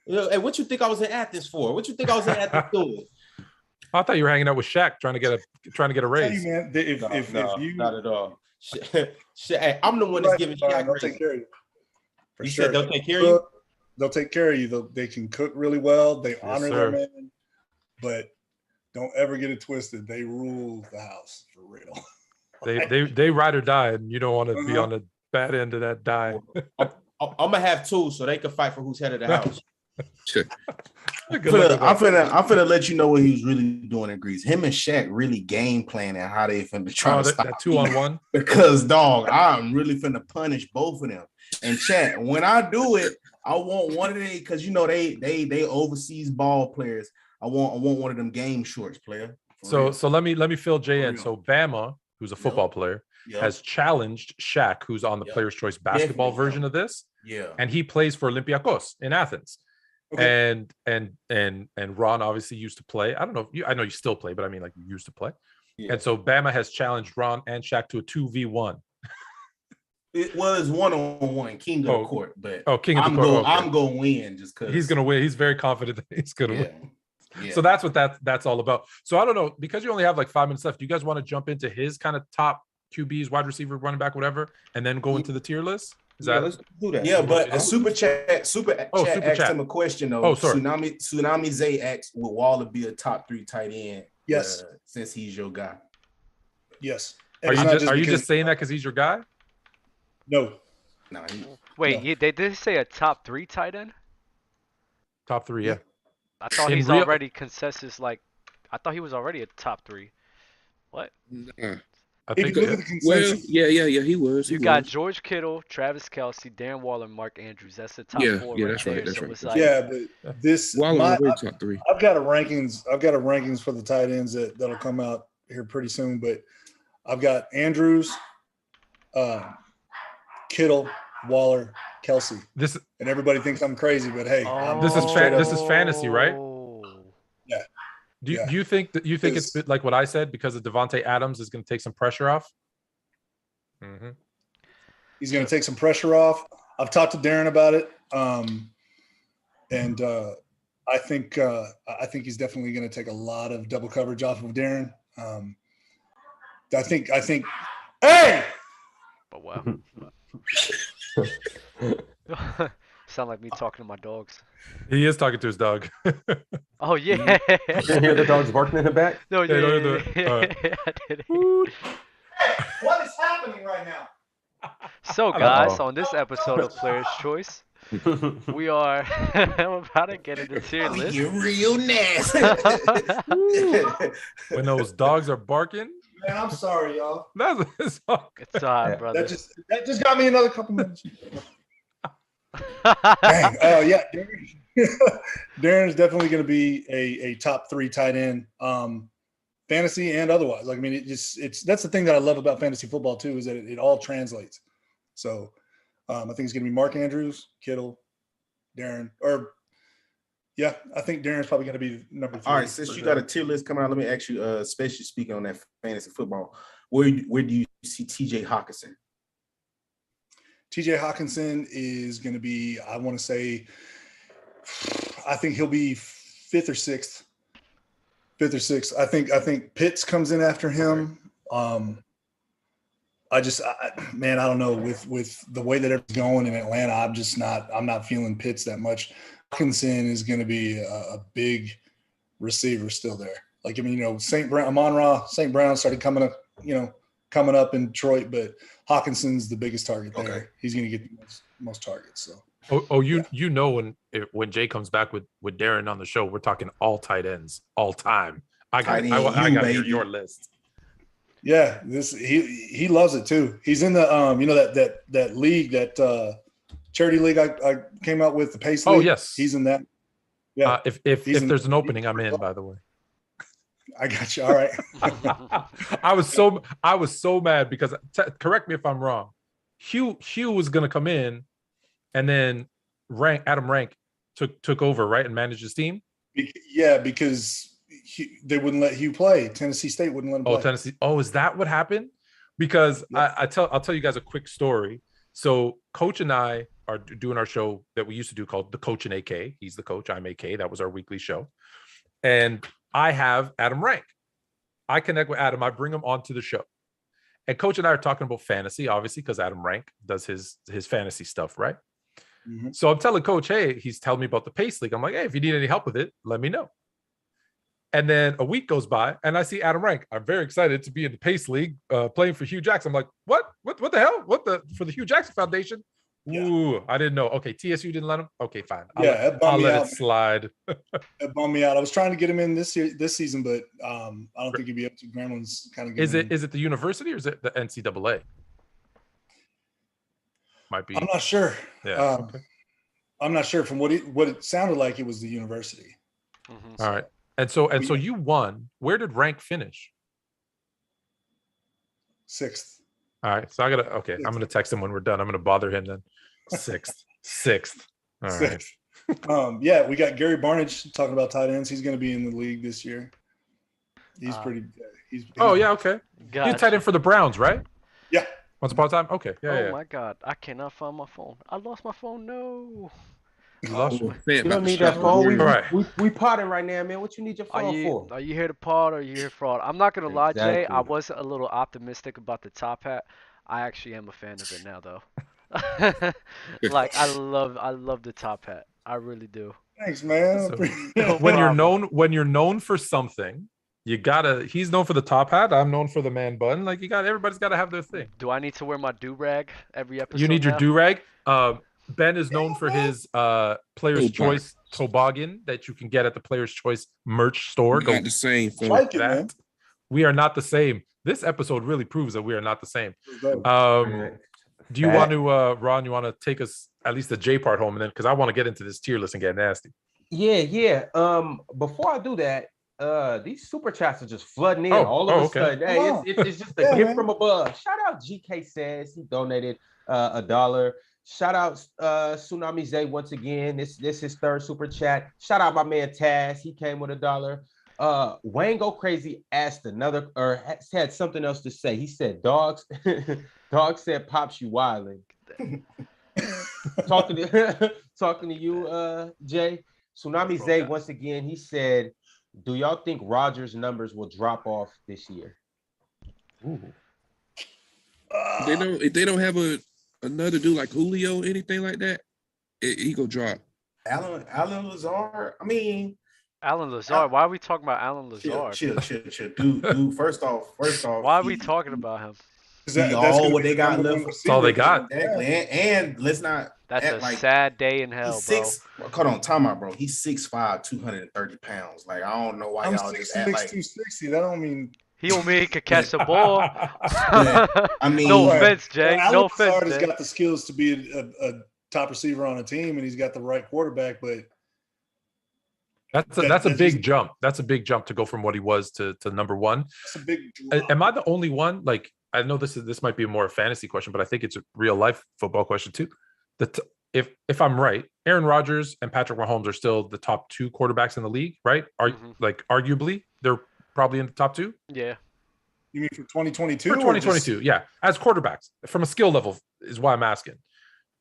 Hey, what you think I was in Athens for? What you think I was in Athens doing? I thought you were hanging out with Shaq trying to get a raise. Hey, man, if you not at all. Hey, I'm the one that's giving Shaq they'll raises. take care of you. For You sure. said they'll take care of you? They'll take care of you. They can cook really well. They honor their sir. man, but don't ever get it twisted. They rule the house for real. They ride or die, and you don't want to be on the bad end of that die. I'm gonna have two so they can fight for who's head of the house. I'm finna let you know what he was really doing in Greece. Him and Shaq really game planning how they finna try to stop that 2-on-1. Because dog, I'm really finna punish both of them. And chat, when I do it, I want one of they because you know they overseas ball players. I want one of them game shorts player. So let me fill Jay in. So Bama, who's a football player, has challenged Shaq, who's on the Player's Choice basketball version of this. Yeah, and he plays for Olympiacos in Athens. Okay. And Ron obviously used to play. I don't know if I know you still play, but I mean like you used to play. Yeah. And so Bama has challenged Ron and Shaq to a 2v1. It was 1-on-1, king of the court, but king of the court. I'm gonna win just because he's gonna win. He's very confident that he's gonna win. Yeah. So that's what that's all about. So I don't know, because you only have like 5 minutes left. Do you guys want to jump into his kind of top QBs, wide receiver, running back, whatever, and then go into the tier list? Let's do that. Yeah, but a super chat asked him a question though. Tsunami Zay asked, will Waller be a top 3 tight end? Yes, since he's your guy. Yes. Are you just saying that because he's your guy? No. Wait, they did say a top 3 tight end? Top 3, yeah. I thought he's already consensus. Like, I thought he was already a top 3. What? I think. Yeah, he was. You got George Kittle, Travis Kelce, Darren Waller, Mark Andrews. That's the top 4. Yeah, that's right. That's right. Like, but this Waller top 3. I've got a rankings for the tight ends that'll come out here pretty soon. But I've got Andrews, Kittle, Waller, Kelce. And everybody thinks I'm crazy, but hey, this is fantasy, right? Yeah. Do you think it's like what I said, because of Devontae Adams is going to take some pressure off? Mm-hmm. He's going to take some pressure off. I've talked to Darren about it, and I think he's definitely going to take a lot of double coverage off of Darren. I think. Hey. Oh wow. Sound like me talking to my dogs. He is talking to his dog. Oh yeah. You hear the dogs barking in the back? No, yeah. What is happening right now? So guys, on this episode of Player's Choice, we are about to get into tier list. You're real nasty. When those dogs are barking. Man, I'm sorry, y'all. It's all right, brother. That just got me another couple minutes. Dang. Oh yeah, Darren's definitely going to be a top 3 tight end, fantasy and otherwise. Like, I mean, it's that's the thing that I love about fantasy football too, is that it all translates. So I think it's going to be Mark Andrews, Kittle, Darren, I think Darren's probably going to be number 3. All right, since you got a tier list coming out, let me ask you, especially speaking on that fantasy football, where do you see TJ Hawkinson? TJ Hawkinson is going to be, I want to say, I think he'll be 5th or 6th. 5th or 6th. I think Pitts comes in after him. I don't know, with the way that it's going in Atlanta, I'm not feeling Pitts that much. Hawkinson is going to be a big receiver still there. Like, I mean, Amon-Ra, St. Brown started coming up in Detroit, but Hawkinson's the biggest target there. Okay. He's going to get the most targets. So. You know when Jay comes back with Darren on the show, we're talking all tight ends all time. I got to hear your list. Yeah, he loves it too. He's in the that league, that charity league I came out with, the Pace League. Oh yes, he's in that. Yeah, if there's an opening, I'm in. By the way, I got you. All right. I was so mad because correct me if I'm wrong. Hugh was gonna come in, and then Adam Rank took over, right, and managed his team. Yeah, because they wouldn't let Hugh play. Tennessee State wouldn't let him play. Oh, Tennessee. Oh, is that what happened? Because yeah. I'll tell you guys a quick story. So Coach and I are doing our show that we used to do called The Coach and AK. He's the coach, I'm AK. That was our weekly show. And I have Adam Rank. I connect with Adam. I bring him onto the show. And Coach and I are talking about fantasy, obviously, because Adam Rank does his fantasy stuff, right? Mm-hmm. So I'm telling Coach, hey, he's telling me about the Pace League. I'm like, hey, if you need any help with it, let me know. And then a week goes by, and I see Adam Rank. I'm very excited to be in the Pace League, playing for Hugh Jackson. I'm like, what the hell? For the Hugh Jackson Foundation? Yeah. Ooh, I didn't know. Okay, TSU didn't let him. Okay, fine. It bummed I'll me let out. it slide. It bummed me out. I was trying to get him in this season, but I don't think he'd be up to Gremlin's kind of. Is it the university or is it the NCAA? Might be. I'm not sure. Yeah. Okay. I'm not sure. From what it sounded like, it was the university. Mm-hmm. All right. And so you won. Where did rank finish? 6th. All right. So I'm gonna text him when we're done. I'm gonna bother him then. 6th. All right. Yeah, we got Gary Barnage talking about tight ends. He's going to be in the league this year. He's pretty. He's yeah. Okay. Gotcha. He's tight end for the Browns, right? Yeah. Once upon a time. Okay. Yeah. Oh my God! I cannot find my phone. I lost my phone. No. You lost one. You don't need that phone. We potting right now, man. What you need your phone for? Are you here to pod or are you here for fraud? I'm not gonna lie, Jay. I Exactly. was a little optimistic about the top hat. I actually am a fan of it now, though. Like I love the top hat. I really do. Thanks, man. When you're known for something, he's known for the top hat. I'm known for the man bun. Like everybody's got to have their thing. Do I need to wear my do-rag every episode? You need your now? do-rag. Ben is known for his Player's Choice toboggan that you can get at the Player's Choice merch store. Not the same. Like it, man. We are not the same. This episode really proves that we are not the same. Do you want to, Ron? You want to take us at least the J part home, and then because I want to get into this tier list and get nasty. Yeah. Before I do that, these super chats are just flooding in all of a sudden. Hey, it's just a gift from above. Shout out GK says he donated $1. Shout out Tsunami Zay once again. This his third super chat. Shout out my man Taz. He came with $1. Wayne Go Crazy asked had something else to say. He said, "Dogs, dog said pops you wilding." talking to you, Jay. Tsunami Zay once again. He said, "Do y'all think Rodgers' numbers will drop off this year?" Ooh. If they don't have another dude like Julio, anything like that, he go drop. Alan Lazard. I mean, Alan Lazard. Why are we talking about Alan Lazard? Chill. Dude, first off. Why are we talking about him? That's all what they got left. That's all they got. Exactly. And let's not. That's a sad day in hell, bro. Hold on, time out, bro. He's 6'5", 230 pounds. Like, I don't know why y'all just act like 260. That don't mean he don't mean he could catch the ball. I mean, no offense, Jay. Well, no offense. Lazard has got the skills to be a top receiver on a team, and he's got the right quarterback. But that's a big jump. That's a big jump to go from what he was to number one. That's a big drop. Am I the only one? Like, I know this might be more a fantasy question, but I think it's a real life football question too. If I'm right, Aaron Rodgers and Patrick Mahomes are still the top 2 quarterbacks in the league, right? Like arguably they're probably in the top 2. Yeah. You mean for 2022? For 2022, yeah. As quarterbacks, from a skill level is why I'm asking.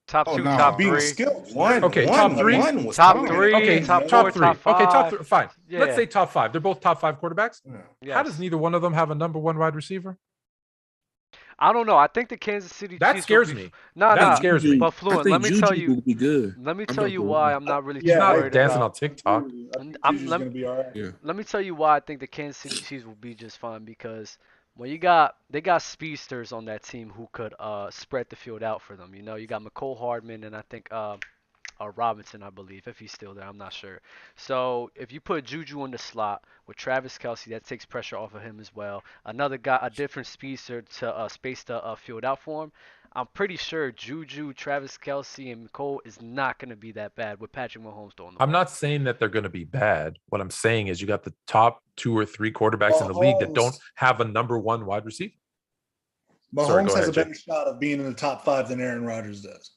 Top 2, top 3. Top 3. Top 3. Okay, top 4, 3. Top 5. Okay, top 3. Fine. Yeah. Let's say top 5. They're both top 5 quarterbacks. Yes. How does neither one of them have a number 1 wide receiver? I don't know. I think the Kansas City that Chiefs scares me. That scares me. But Fluent, let me tell you. Be good. Let me tell you why I'm not really too worried dancing on TikTok. Let me tell you why I think the Kansas City Chiefs will be just fine, because when they got speedsters on that team who could spread the field out for them. You know, you got McCole Hardman and I think Robinson, I believe, if he's still there, I'm not sure. So if you put Juju in the slot with Travis Kelce, that takes pressure off of him as well. Another guy, a different speedster to space the field out for him. I'm pretty sure Juju, Travis Kelce, and McCole is not going to be that bad with Patrick Mahomes throwing the ball. I'm not saying that they're going to be bad. What I'm saying is you got the top 2 or 3 quarterbacks in the league that don't have a number 1 wide receiver. Mahomes has a better shot of being in the top 5 than Aaron Rodgers does.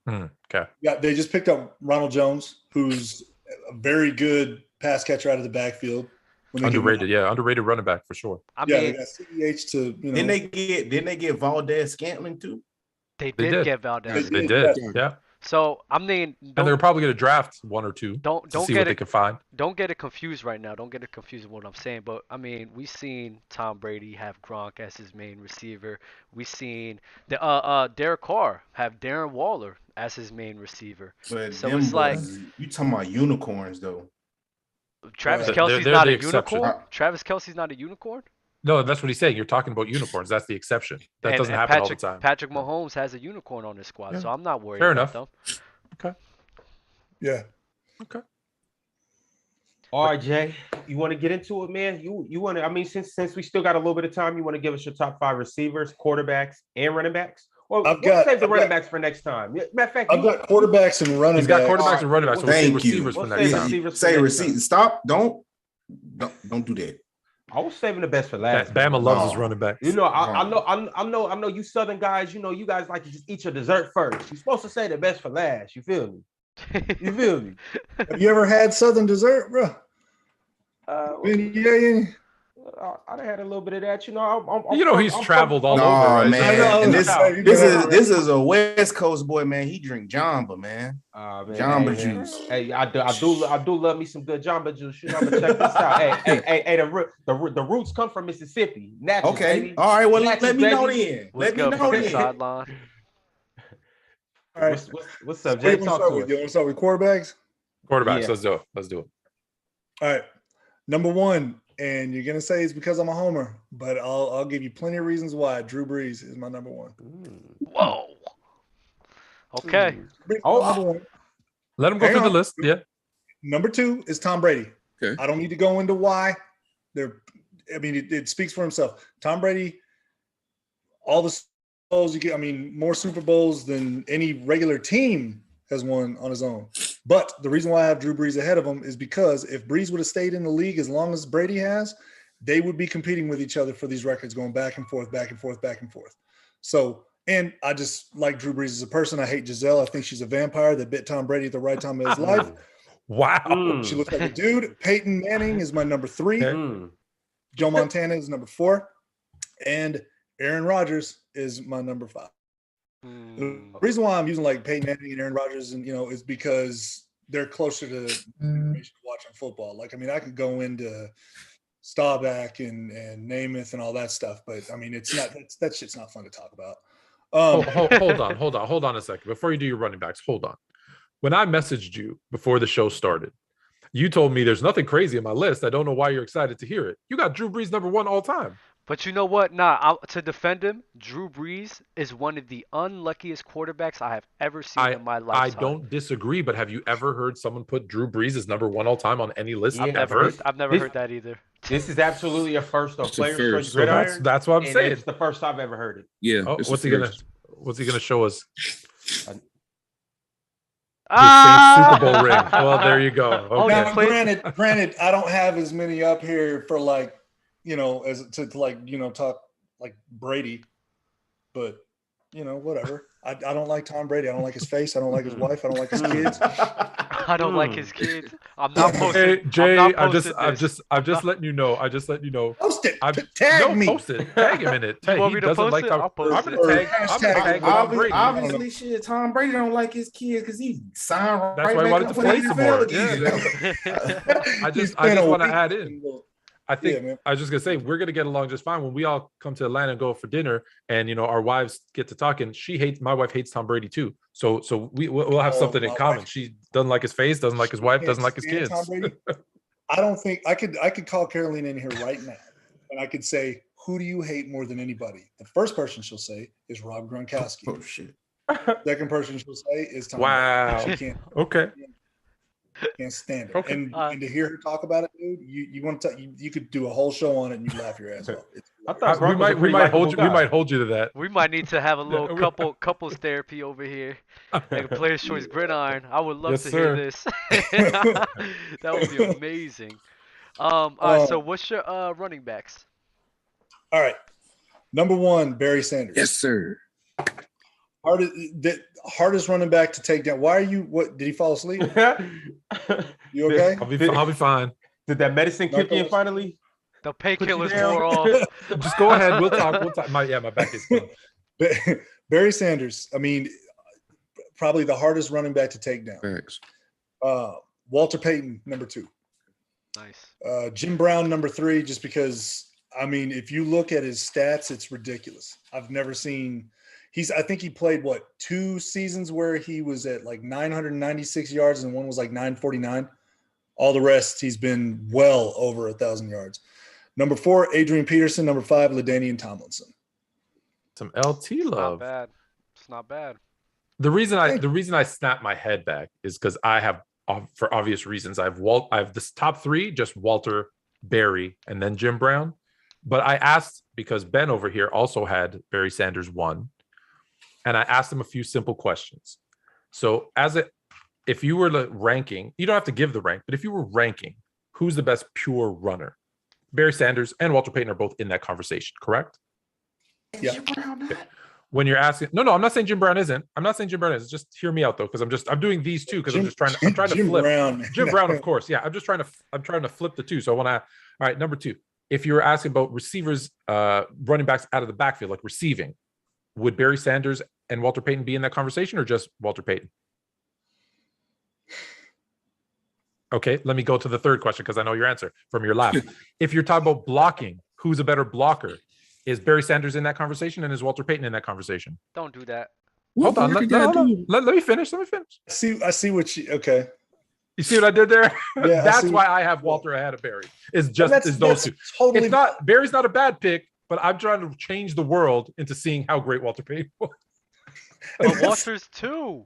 Okay. Yeah, they just picked up Ronald Jones, who's a very good pass catcher out of the backfield. Underrated running back for sure. They got CEH to, you know. Didn't they get Valdez Scantling too? They did get Valdez. They did. Yeah. So I'm saying, and they're probably going to draft 1 or 2. Don't see get what they can find. Don't get it confused right now. Don't get it confused with what I'm saying. But I mean, we've seen Tom Brady have Gronk as his main receiver. We've seen Derek Carr have Darren Waller as his main receiver. But so it's like you talking about unicorns though. Travis Kelce's not a unicorn. Travis Kelce's not a unicorn. No, that's what he's saying. You're talking about unicorns. That's the exception. That doesn't happen all the time. Patrick Mahomes has a unicorn on his squad, so I'm not worried Fair about enough. them. Okay. Yeah. Okay. All right, Jay, you want to get into it, man? You want to? I mean, since we still got a little bit of time, you want to give us your top 5 receivers, quarterbacks, and running backs? Or save the running backs for next time. Matter of fact, I've got quarterbacks and running backs. He's got quarterbacks and running backs. So we'll say receivers for next time. Say receivers. Stop. Don't do that. I was saving the best for last. Bama loves his running backs. You know, I know. You Southern guys. You know, you guys like to just eat your dessert first. You're supposed to say the best for last. You feel me? You feel me? Have you ever had Southern dessert, bro? I had a little bit of that. You know, he's traveled all over, right? Man. And this is a West Coast boy, man. He drink Jamba, man. Jamba juice. Hey, I do love me some good Jamba juice. You know, but check this out. Hey, the roots come from Mississippi. Natchez, okay. Baby. All right. Well, Natchez, let me know baby. then. Let me know then. Sideline. All right. What's up, Jay? You want to start with quarterbacks? Quarterbacks. Yeah. Let's do it. All right. Number 1, and you're gonna say it's because I'm a homer, but I'll give you plenty of reasons why. Drew Brees is my number 1. Whoa. Okay. Number 1. Let him go through the list. Yeah. Number 2 is Tom Brady. Okay. I don't need to go into why. It speaks for himself. Tom Brady, all the Super Bowls you get, more Super Bowls than any regular team has won on his own. But the reason why I have Drew Brees ahead of him is because if Brees would have stayed in the league as long as Brady has, they would be competing with each other for these records, going back and forth, back and forth, back and forth. So, and I just like Drew Brees as a person. I hate Giselle. I think she's a vampire that bit Tom Brady at the right time of his life. Wow. She looks like a dude. Peyton Manning is my number 3. Joe Montana is number 4. And Aaron Rodgers is my number 5. The reason why I'm using like Peyton Manning and Aaron Rodgers and is because they're closer to information watching football. Like, I could go into Staubach and Namath and all that stuff, but it's not that shit's not fun to talk about. Hold on a second. Before you do your running backs, hold on. When I messaged you before the show started, you told me there's nothing crazy in my list. I don't know why you're excited to hear it. You got Drew Brees number 1 all time. But you know what? To defend him, Drew Brees is one of the unluckiest quarterbacks I have ever seen in my lifetime. I don't disagree, but have you ever heard someone put Drew Brees as number 1 all time on any list? I've never heard that either. This is absolutely a first of Players Choice Gridiron. That's what I'm saying. It's the first I've ever heard it. Yeah. What's he gonna show us? Super Bowl ring. Well, there you go. Okay. Now, granted, I don't have as many up here for as to talk like Brady, but whatever. I don't like Tom Brady. I don't like his face. I don't like his wife. I don't like his kids. I don't like his kids. I'm not posting. Jay, I'm just letting you know. Post it. Tag me. Post it. Tag him in it. You want me to post it? I'll post it. I'm gonna tag Brady. Obviously, shit. Tom Brady don't like his kids because he signed. That's why I wanted to play some more. I just want to add in. I think I was just gonna say we're gonna get along just fine when we all come to Atlanta and go for dinner, and our wives get to talking. My wife hates Tom Brady too, so we'll have something in common. She doesn't like his face, doesn't like his wife, doesn't like his kids. Tom Brady. I don't think I could call Caroline in here right now, and I could say, who do you hate more than anybody? The first person she'll say is Rob Gronkowski. Oh shit. Second person she'll say is Tom. Wow. Brady. She can't. Okay. Can't stand it. Okay. And to hear her talk about it, dude, you want to you could do a whole show on it and you laugh your ass off. We might hold you to that. We might need to have a little couples therapy over here. Like a Players Choice Gridiron. I would love to hear this. That would be amazing. All right, so what's your running backs? All right. Number 1, Barry Sanders. Yes, sir. Hardest running back to take down. Why are you? What did he fall asleep? You okay? I'll be fine. Did that medicine kick in finally? The painkillers wore off. Just go ahead. We'll talk. My back is gone. Barry Sanders. Probably the hardest running back to take down. Thanks. Walter Payton, number 2. Nice. Jim Brown, number 3. Just because if you look at his stats, it's ridiculous. I've never seen. I think he played 2 seasons where he was at like 996 yards and one was like 949. All the rest, he's been well over 1,000 yards. Number 4, Adrian Peterson. Number 5, LaDainian Tomlinson. Some LT love. Not bad. It's not bad. The reason I snapped my head back is because I have, for obvious reasons, I have this top 3, just Walter, Barry, and then Jim Brown. But I asked, because Ben over here also had Barry Sanders 1, and I asked him a few simple questions. So if you were ranking, you don't have to give the rank, but if you were ranking, who's the best pure runner? Barry Sanders and Walter Payton are both in that conversation, correct? Yeah. When you're asking, no, I'm not saying Jim Brown isn't. I'm not saying Jim Brown is. Just hear me out though, because I'm doing these two because I'm trying to Jim flip. Brown. Jim Brown, of course, yeah. I'm trying to flip the two. So I want to. All right, number 2. If you were asking about receivers, running backs out of the backfield, like receiving, would Barry Sanders and Walter Payton be in that conversation, or just Walter Payton? Okay, let me go to the third question because I know your answer from your laugh. If you're talking about blocking, who's a better blocker? Is Barry Sanders in that conversation, and is Walter Payton in that conversation? Don't do that. Hold on, let me finish. I see what you. Okay. You see what I did there? Yeah, That's why I have Walter ahead of Barry. Is those two. Totally. It's not Barry's not a bad pick, but I'm trying to change the world into seeing how great Walter Payton was. But Walter's 2.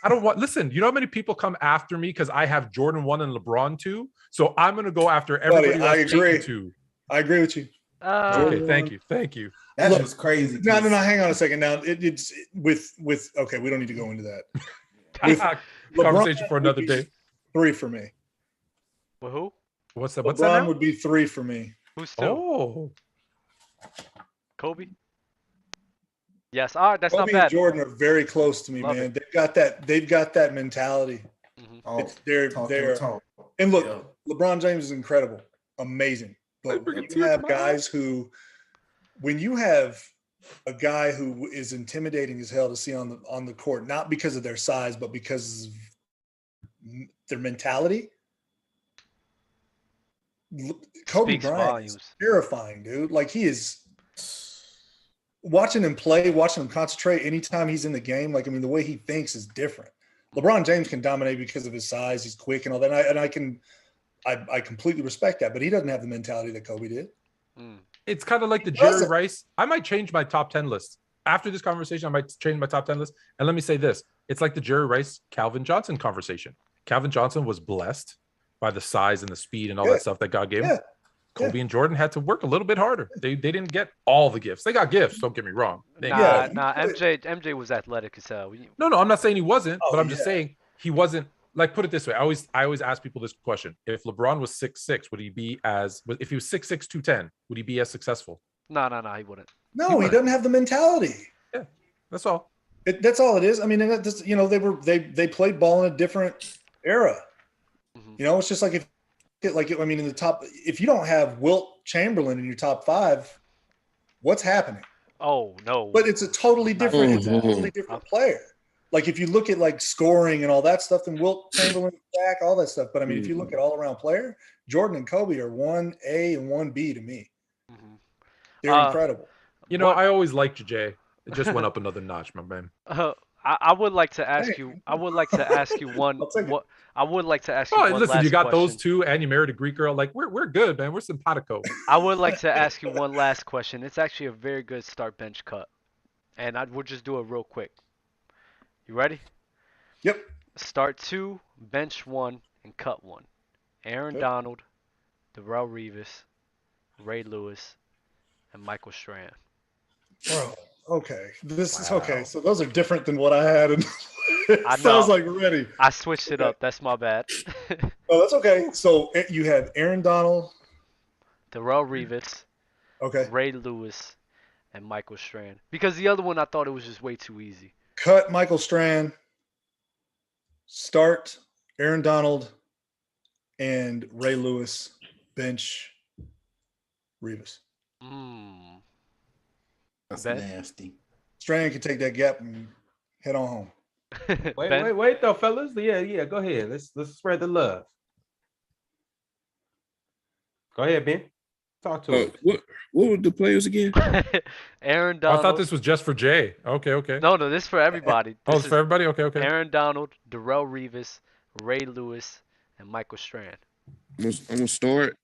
I don't want. Listen, you know how many people come after me because I have Jordan 1 and LeBron 2. So I'm going to go after everybody. I agree. 2. I agree with you. Okay, thank you. That's just crazy. No. Hang on a second. Now it's with. Okay, we don't need to go into that. Conversation for another day. 3 for me. Well, who? What's that? LeBron would be 3 for me. Who's 2? Oh, Kobe. Yes. All right. That's Kobe not bad. and Jordan are very close to me, Love man. it. They've got that mentality. Mm-hmm. They're and look, LeBron James is incredible, amazing. But when you have guys who, when you have a guy who is intimidating as hell to see on the court, not because of their size, but because of their mentality. Kobe Speaks Bryant volumes. is terrifying, dude. Like, he is. Watching him play, watching him concentrate anytime he's in the game, like, I mean, the way he thinks is different. LeBron James can dominate because of his size, he's quick and all that, I completely respect that, but he doesn't have the mentality that Kobe did. It's kind of like the Jerry Rice. I might change my top 10 list. After this conversation, I might change my top 10 list. And let me say this. It's like the Jerry Rice, Calvin Johnson conversation. Calvin Johnson was blessed by the size and the speed and all that stuff that God gave him. Kobe and Jordan had to work a little bit harder. They didn't get all the gifts. They got gifts. Don't get me wrong. MJ was athletic as hell. No, I'm not saying he wasn't, but I'm just saying he wasn't. Like, put it this way. I always ask people this question. If LeBron was 6'6", would he be if he was 6'6", 210, would he be as successful? No, he wouldn't. No, he doesn't have the mentality. Yeah, that's all. That's all it is. I mean, they played ball in a different era. Mm-hmm. It's just like in the top, if you don't have Wilt Chamberlain in your top 5, what's happening? Oh no! But it's a totally different, player. Like, if you look at like scoring and all that stuff, then Wilt Chamberlain, back, all that stuff. But I mean, if you look at all around player, Jordan and Kobe are 1A and 1B to me. Mm-hmm. They're incredible. I always liked Jay. It just went up another notch, my man. I would like to ask you. I would like to ask you one. I would like to ask you. Oh, listen, you got those 2, and you married a Greek girl. Like, we're good, man. We're simpatico. I would like to ask you one last question. It's actually a very good start bench cut, and we'll just do it real quick. You ready? Yep. Start 2, bench 1, and cut 1. Aaron Donald, Darrelle Revis, Ray Lewis, and Michael Strahan. Bro. Okay, this is okay. So those are different than what I had. And it sounds like ready. I switched it up. That's my bad. Oh, that's okay. So you have Aaron Donald, Darrelle Revis, Ray Lewis, and Michael Strahan. Because the other one, I thought it was just way too easy. Cut Michael Strahan. Start Aaron Donald and Ray Lewis. Bench Revis. That's nasty. Strahan can take that gap and head on home. Wait though, fellas. Yeah. Go ahead. Let's spread the love. Go ahead, Ben. Talk to us. What were the players again? Aaron Donald. I thought this was just for Jay. Okay. No, this is for everybody. It's for everybody? Okay. Aaron Donald, Darrelle Revis, Ray Lewis, and Michael Strahan. I'm gonna start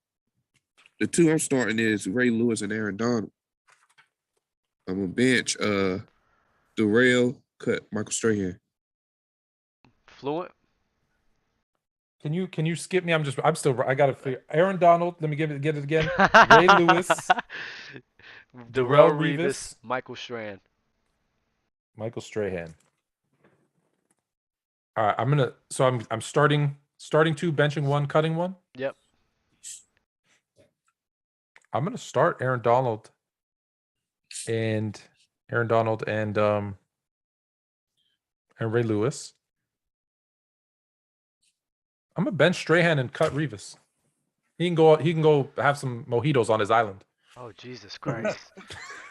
the two I'm starting is Ray Lewis and Aaron Donald. I'm gonna bench Darrell, cut Michael Strahan. Fluent. Can you skip me? I gotta figure. Aaron Donald. Let me get it again. Ray Lewis, Darrell Revis, Michael Strahan. Michael Strahan. All right, I'm starting two, benching one, cutting one. Yep. I'm gonna start Aaron Donald and Ray Lewis. I'm gonna bench Strahan and cut Revis. He can go have some mojitos on his island. Oh, Jesus Christ.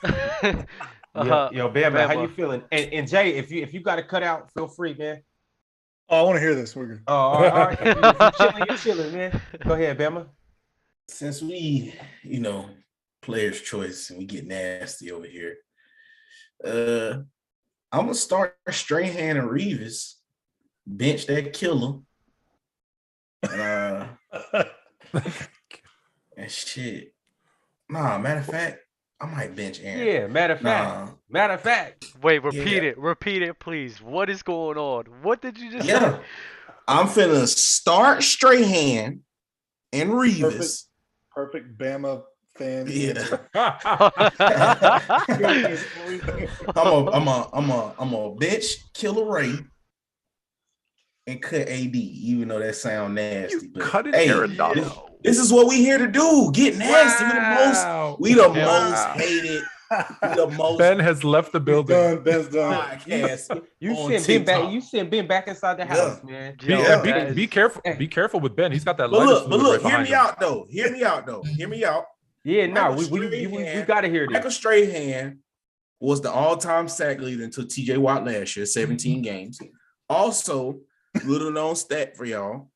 Yo, Bama, how you feeling? And Jay, if you got to cut out, feel free, man. Oh, I want to hear this. We're good. Oh, all right. If you're chilling, you're chilling, man. Go ahead, Bama. Since we, player's choice and we get nasty over here, I'm gonna start Strahan and Revis, bench that killer. And shit. Nah, matter of fact, I might bench Aaron. Yeah, matter of fact. Wait, repeat it, please. What is going on? What did you just say? I'm finna start Strahan and Revis. Perfect Bama fan. Yeah. I'm a bench Killer Ray and cut AD, even though that sound nasty. You cut it, Aaron Donald. This is what we here to do. Get nasty. Wow. We the most hated. Ben has left the building. Ben's done. Podcast. You sent Ben back inside the house, man. Be careful. Be careful with Ben. He's got that. But look, hear me out though. Hear me out. Yeah, we gotta hear this. Michael Strahan was the all-time sack leader until TJ Watt last year, 17 games. Also, little known stat for y'all.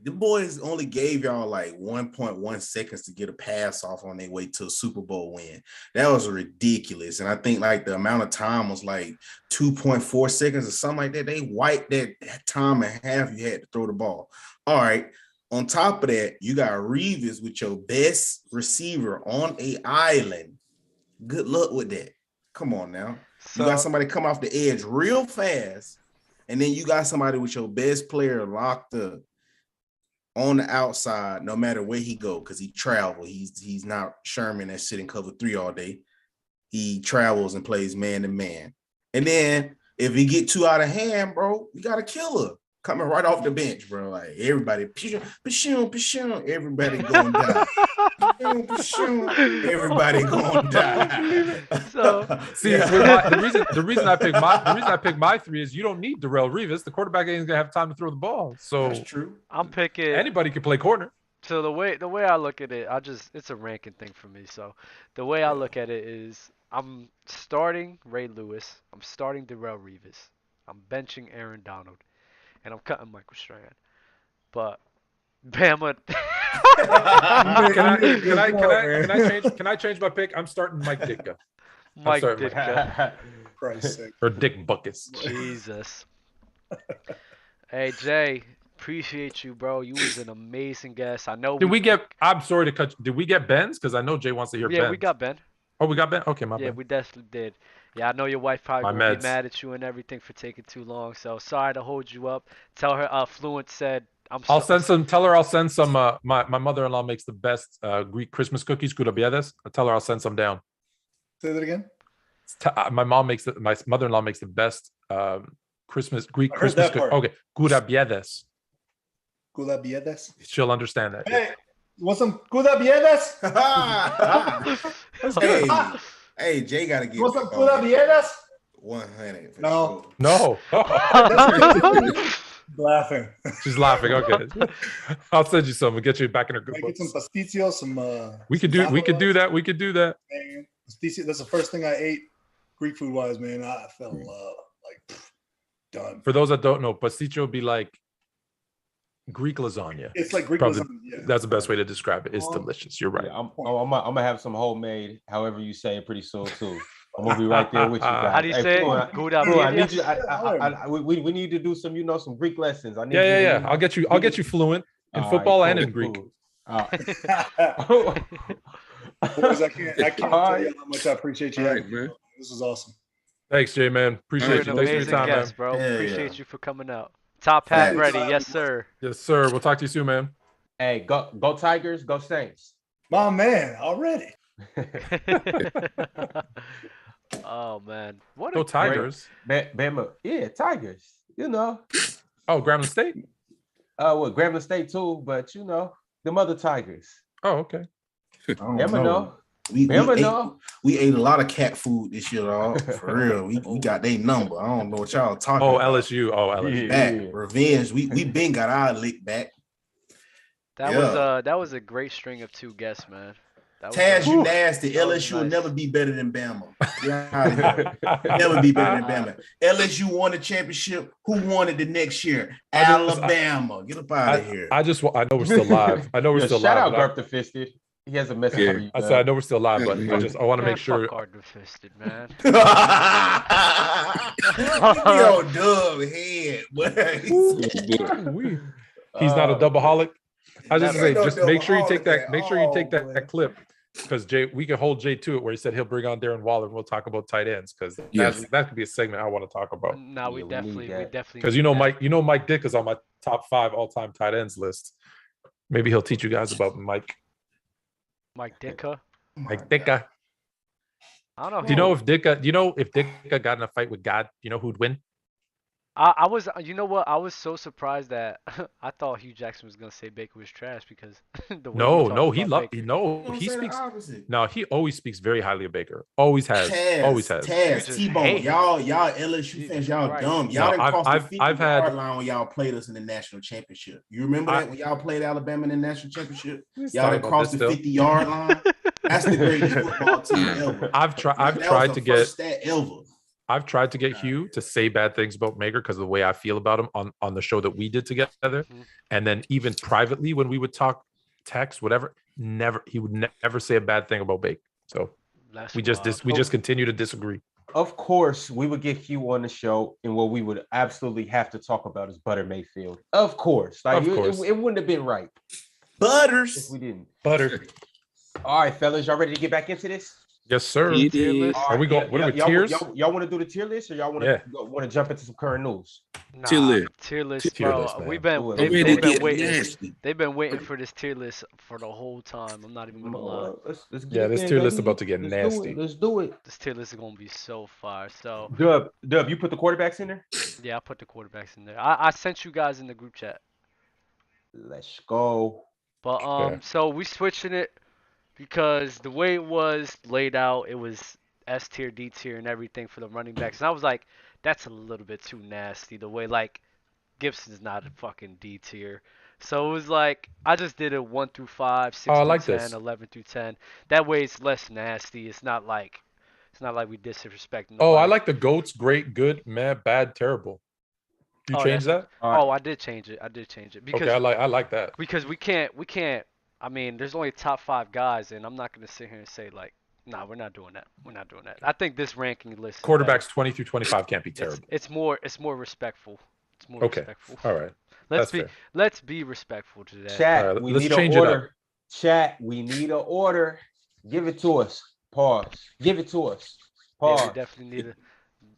The boys only gave y'all like 1.1 seconds to get a pass off on their way to a Super Bowl win. That was ridiculous. And I think like the amount of time was like 2.4 seconds or something like that. They wiped that time in half you had to throw the ball. All right. On top of that, you got Revis with your best receiver on a island. Good luck with that. Come on now. You got somebody come off the edge real fast, and then you got somebody with your best player locked up on the outside, no matter where he go, because he travel. He's not Sherman that's sitting cover 3 all day. He travels and plays man to man. And then if he get too out of hand, bro, you got a killer coming right off the bench, bro. Like everybody, everybody going down. Everybody going down. So see, the reason I picked my 3 is you don't need Darrell Revis. The quarterback ain't gonna have time to throw the ball. So that's true. I'm picking anybody can play corner. So the way I look at it, it's a ranking thing for me. So the way I look at it is I'm starting Ray Lewis, I'm starting Darrell Revis, I'm benching Aaron Donald, and I'm cutting Michael Strahan. But Bama. Can I change my pick? I'm starting Mike Ditka. Mike Ditka. Or Dick Buckus. Jesus. Hey Jay, appreciate you, bro. You was an amazing guest. I know. I'm sorry to cut. Did we get Ben's? Because I know Jay wants to hear Ben. Yeah, we got Ben. Oh, we got Ben. Okay, my bad. Yeah, we definitely did. Yeah, I know your wife probably gonna be mad at you and everything for taking too long. So sorry to hold you up. Tell her Fluent said Tell her I'll send some. My mother-in-law makes the best Greek Christmas cookies. Goudabiades. I'll tell her I'll send some down. Say that again. My mother-in-law makes the best Greek Christmas cookies. Okay, Goudabiades. Goudabiades. She'll understand that. Hey, you want some Goudabiades? Hey, Jay got to get. You want some Goudabiades? 100. No. Sure. No. Laughing. She's laughing. Okay. I'll send you some. We'll get you back in her good books. Get some pasticcio, some We could do that. We could do that. Man, pasticcio, that's the first thing I ate Greek food wise, man. I fell in love. Done. For those that don't know, pasticcio would be like Greek lasagna. It's like Greek lasagna. Yeah. That's the best way to describe it. It's delicious. You're right. Yeah, I'm gonna have some homemade, however you say it, pretty soon too. I'm gonna be right there with you guys. How do you say it? We need to do some, some Greek lessons. I'll get you fluent in football and in Greek. Cool. Boys, I can't tell you how much I appreciate you. Right, man. This is awesome. Thanks, Jay, man. Appreciate You're you. an Thanks for your amazing time, guest, man. bro. Yeah, Appreciate yeah. you for coming out. Top hat ready, yes, sir. Yes, sir. We'll talk to you soon, man. Hey, go Tigers, go Saints. My man, already. Oh man, what Go a Tigers. Bama, yeah, Tigers. You know. Oh, Grambling State. Well, Grambling State too, but you know, the mother Tigers. Oh, okay. Bama know. We ate a lot of cat food this year, dog. For real. We got their number. I don't know what y'all talking about. LSU. Oh, LSU. Back. Revenge. We been got our lick back. That was a great string of 2 guests, man. Taz, you nasty. LSU will never be better than Bama. Never be better than Bama. LSU won the championship. Who won it the next year? Alabama. Get up out of here. I know we're still live. I know we're still live. Shout out Garth the Fisted. He has a message for you. I said I know we're still live, but I want to make sure. Fuck Garth the Fisted, man. Yo, Dub head. He's not a double-holic. I was just gonna say, just make sure you take that. Make sure you take that clip, because Jay, we can hold Jay to it, where he said he'll bring on Darren Waller and we'll talk about tight ends, because that could be a segment I want to talk about. No, we definitely because Mike Dick is on my top 5 all-time tight ends list. Maybe he'll teach you guys about Mike Ditka. I don't know. Do you know if Ditka got in a fight with God, you know who'd win? I was, you know what? I was so surprised that I thought Hugh Jackson was gonna say Baker was trash because he always speaks very highly of Baker. Always has. Taz, T-Bone, y'all LSU fans, y'all dumb. Y'all didn't cross the 50-yard line when y'all played us in the national championship. You remember that when y'all played Alabama in the national championship? Y'all didn't cross the 50-yard line. That's the greatest football team ever. I've tried to get Hugh to say bad things about Maker because of the way I feel about him on the show that we did together. And then even privately when we would talk text, whatever, he would never say a bad thing about Baker. So we just continue to disagree. Of course, we would get Hugh on the show, and what we would absolutely have to talk about is Butter Mayfield. Of course. It wouldn't have been right. Butters. If we didn't. Butter. All right, fellas, y'all ready to get back into this? Yes, sir. Tier list. Are we going? What are we, tiers? Y'all want to do the tier list, or y'all want to jump into some current news? Tier list, bro. They've been waiting for this tier list for the whole time. I'm not even gonna lie. This tier list is about to get nasty. Let's do it. This tier list is gonna be so fire. So Dub, you put the quarterbacks in there? Yeah, I put the quarterbacks in there. I sent you guys in the group chat. Let's go. But so we switching it. Because the way it was laid out, it was S tier, D tier, and everything for the running backs. And I was like, that's a little bit too nasty. The way, like, Gibson's not a fucking D tier. So it was like, I just did it 1 through 5, 6 through 10, 11 through 10. That way it's less nasty. It's not like we disrespect nobody. Oh, I like the GOATs, great, good, mad, bad, terrible. You changed that? I did change it. Because, okay, I like that. Because we can't. I mean, there's only top 5 guys, and I'm not going to sit here and say, like, nah, we're not doing that. I think this ranking list. Quarterbacks 20 through 25 can't be terrible. It's more respectful. It's more respectful. All right. Let's be respectful to that. Chat, we need an order. Chat, we need an order. Give it to us. Pause. Give it to us. Pause. Yeah, we definitely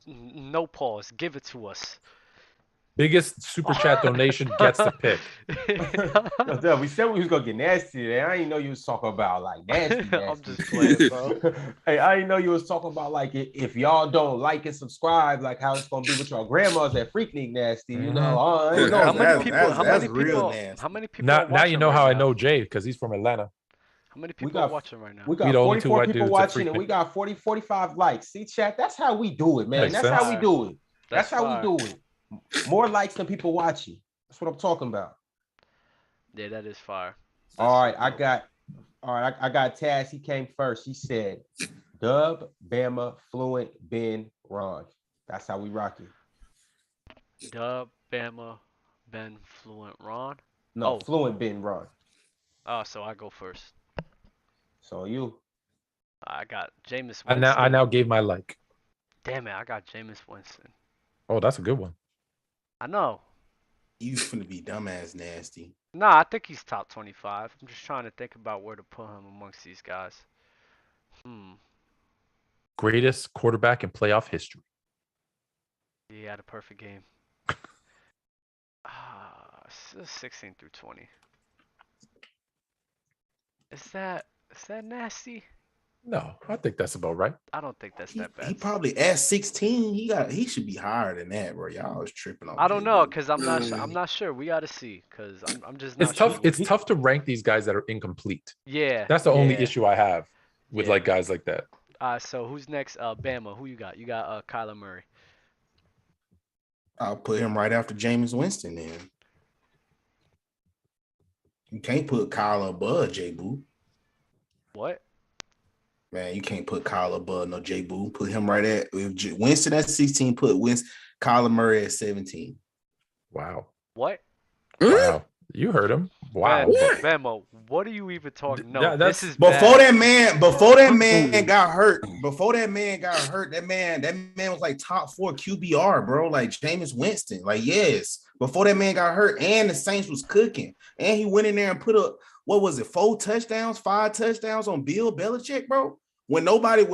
need no pause. Give it to us. Biggest super chat donation gets the pick. We said we was gonna get nasty today. I didn't know you was talking about like nasty. I'm just playing, bro. Hey, I didn't know you was talking about like if y'all don't like and subscribe, like how it's gonna be with your grandmas that freaking nasty. You know, how many people? Now you know how I know Jay because he's from Atlanta. How many people are watching right now? We got 44 people watching, and we got 45 likes. See, chat, that's how we do it, man. That's how we do it. That's how we do it. More likes than people watching. That's what I'm talking about. Yeah, that is fire. All right, I got Taz. He came first. He said, Dub, Bama, Fluent, Ben, Ron. That's how we rock it. Dub, Bama, Ben, Fluent, Ron? No, Fluent, Ben, Ron. Oh, so I go first. So you. I got Jameis Winston. I now gave my like. Damn it, I got Jameis Winston. Oh, that's a good one. I know. You finna be dumbass nasty. Nah, I think he's top 25. I'm just trying to think about where to put him amongst these guys. Greatest quarterback in playoff history. He had a perfect game. 16 through 20. Is that nasty? No, I think that's about right. I don't think that's that bad. He probably at 16. He should be higher than that, bro. Y'all was tripping on. I don't know, cause I'm not sure. We gotta see, cause I'm just not. It's tough. Sure. It's tough to rank these guys that are incomplete. Yeah. That's the only issue I have with like guys like that. So who's next? Bama. Who you got? You got Kyler Murray. I'll put him right after Jameis Winston. Then you can't put Kyler above J. Boo. What? Man, you can't put Kyler above no J. Boo. Put him right at Winston at 16. Put Kyler Murray at 17. Wow. What? Wow. You heard him. Wow. Bama, what are you even talking? No, yeah, this is before bad. that man got hurt. Before that man got hurt, that man was like top 4 QBR, bro. Like Jameis Winston. Like, yes. Before that man got hurt, and the Saints was cooking. And he went in there and put up, what was it, 5 touchdowns on Bill Belichick, bro? When nobody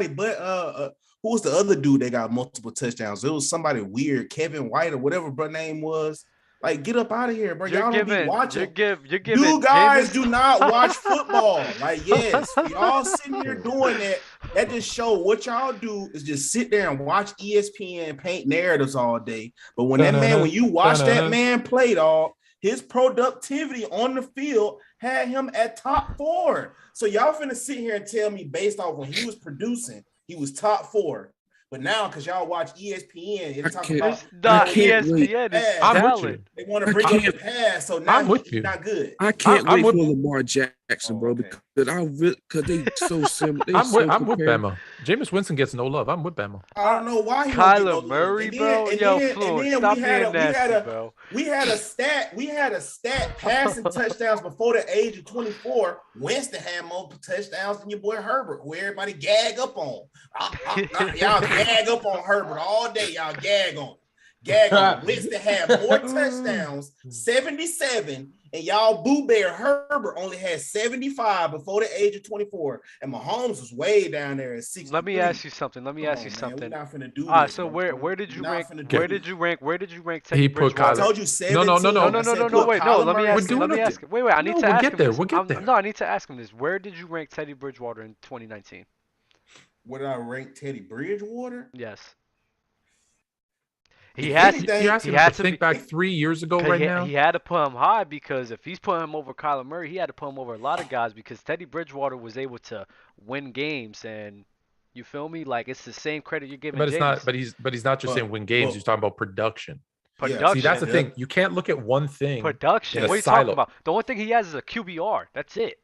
but who was the other dude that got multiple touchdowns? It was somebody weird, Kevin White or whatever bro name was. Like, get up out of here, bro. Y'all don't be watching. You're giving you guys do not watch football. Like, yes, y'all sitting here doing that. That just show what y'all do is just sit there and watch ESPN paint narratives all day. But when when you watch that man play, dog, his productivity on the field had him at top 4. So y'all finna sit here and tell me based off when he was producing, he was top 4. But now, because y'all watch ESPN, it's talking about ESPN. It's valid. They want to bring up the past, so now he's not good. I can't wait for Lamar Jackson, bro, because they so similar. I'm with Bama. Jameis Winston gets no love. I'm with Bama. I don't know why. Kyler Murray, bro. Yo, stop being nasty, bro. We had a stat passing touchdowns before the age of 24. Winston had more touchdowns than your boy Herbert, who everybody gag up on. Y'all gag up on Herbert all day. Y'all gag on. Winston had more touchdowns, 77, and y'all Boo Bear Herbert only had 75 before the age of 24, and Mahomes was way down there at 60. Let me ask you something. We're not finna do this. So where did you rank? Where did you rank Teddy Bridgewater? I told you 17. No. Wait, no. Let me ask. Wait. I need to ask him this. We'll get there. No, I need to ask him this. Where did you rank Teddy Bridgewater in 2019? Where did I rank Teddy Bridgewater? Yes. He had to think back 3 years ago right now. He had to put him high because if he's putting him over Kyler Murray, he had to put him over a lot of guys because Teddy Bridgewater was able to win games, and you feel me? Like, it's the same credit you're giving. But it's James. not. But he's not just saying win games. He's talking about production. Production. See, that's the thing. You can't look at one thing. Production. What are you talking about? The only thing he has is a QBR. That's it.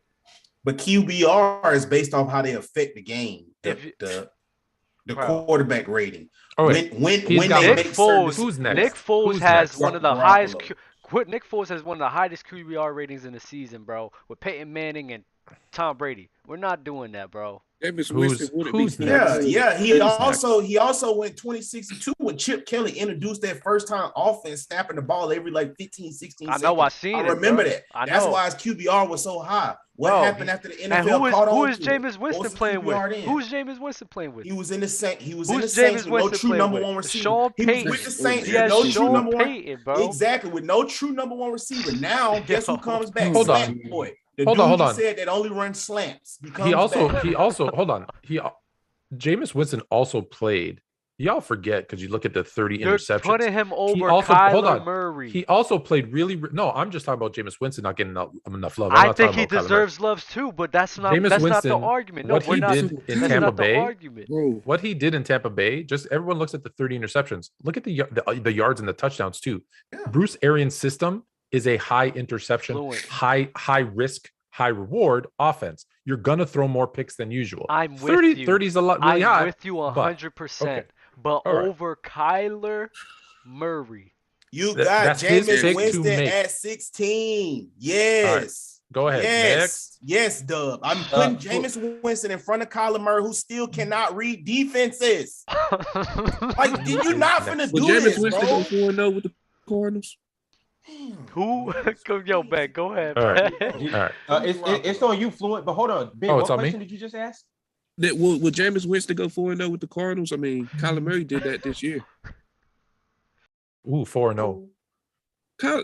But QBR is based off how they affect the game. The quarterback rating. Oh, wait. When Nick Foles has one of the highest. Nick Foles has one of the highest QBR ratings in the season, bro. With Peyton Manning and Tom Brady. We're not doing that, bro. Who's next? Yeah. He also went 2062 when Chip Kelly introduced that first time offense, snapping the ball every like 15, 16 seconds. I know. I remember that. That's why his QBR was so high. What happened after the NFL caught on? Who is Jameis Winston playing with? Who's Jameis Winston playing with? He was in the Saints. He was in the Saints with no true number one receiver. Sean Payton. He was with the Saints with no true number Payton, one. Bro. Exactly, with no true number one receiver. Now, guess who comes back? Hold on. Boy. Hold on. Said that only runs slants. He also hold on. Jameis Winston also played. Y'all forget because you look at the 30 interceptions. You're putting him over Kyler Murray. He also played no, I'm just talking about Jameis Winston not getting enough love. I think he deserves love too, but that's not the argument. No, what he did in Tampa Bay, what he did in Tampa Bay, just everyone looks at the 30 interceptions. Look at the yards and the touchdowns too. Yeah. Bruce Arians' system is a high interception, high risk, high reward offense. You're gonna throw more picks than usual. I'm with you. 30 is a lot really high. I'm with you 100%. But over Kyler Murray. You got Jameis Winston at 16. Yes. Right. Go ahead. Yes, Dub. I'm putting Jameis Winston in front of Kyler Murray, who still cannot read defenses. Like, you're not finna do this, bro. Jameis Winston go 4-0 with the Cardinals. Who? Yo, Ben, go ahead. All right. Ben. All right. It's on you, Fluent. But hold on, Ben. Oh, What it's on me? question did you just ask? Will Jameis Winston go 4-0 with the Cardinals? I mean, Kyler Murray did that this year. Ooh, 4-0.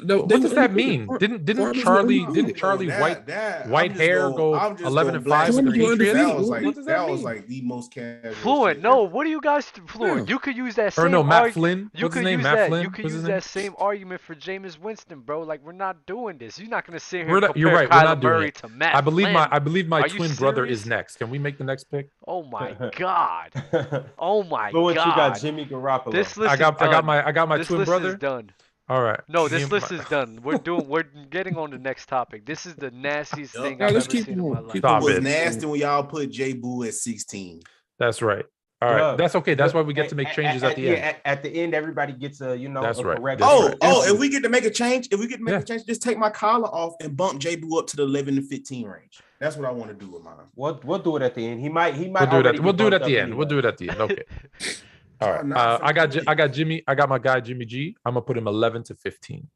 No, What does that mean? Didn't Charlie White hair go 11-5 with the Patriots? That was like the most casual. Fluent, no. What do you guys? Fluent, you could use that same. Or no, Matt Flynn. You What's could his name? use Matt that. Flynn. You could What's use his that name? same argument for Jameis Winston, bro. Like we're not doing this. You're not gonna sit here and compare You're right. Kyler We're not doing Murray it. to Matt I believe Flynn. my Are you twin brother is serious? next. Can we make the next pick? Oh my god. Oh my Fluent, god. you got Jimmy Garoppolo. This list I got my this twin list brother. is done. All right. No, this list is done. We're getting on the next topic. This is the nastiest thing No, I've let's ever keep seen in going. my life. It Stop was it. nasty when y'all put J Boo at 16. That's right. All right. Bruh, That's okay. That's why we get to make changes at the end. Yeah, at the end, everybody gets a That's a right. correct. That's right. If we get to make a change, just take my collar off and bump J Boo up to the 11 to 15 range. That's what I want to do with mine. We'll do it at the end. He might. We'll do it at the end. We'll do it at the end. Okay. All right. I got Jimmy. I got my guy Jimmy G. I'm gonna put him 11 to 15.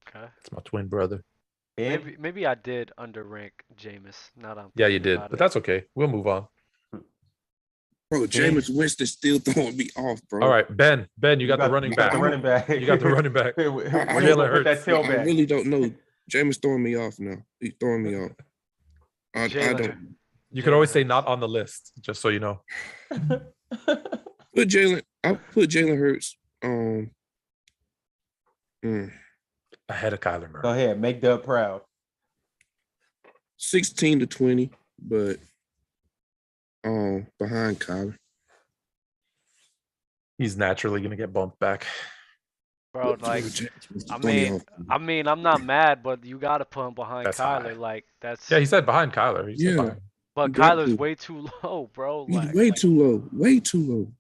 Okay. It's my twin brother. Maybe I did underrank Jameis. Yeah, you did, but that's okay. We'll move on. Bro, Jameis Winston still throwing me off, bro. All right, Ben, you got the running back. The running back. You got the running back. I really don't know. Jameis throwing me off now. He's throwing me off. I don't. You could always say not on the list, just so you know. Put Jalen. I'll put Jalen Hurts. Ahead of Kyler Murray. Go ahead, make Doug proud. 16 to 20, but behind Kyler. He's naturally gonna get bumped back. Bro, like I mean, I'm not mad, but you gotta put him behind Kyler. High. Like that's he said behind Kyler. He said behind. But Kyler's way too low, bro. He's way too low. Way too low.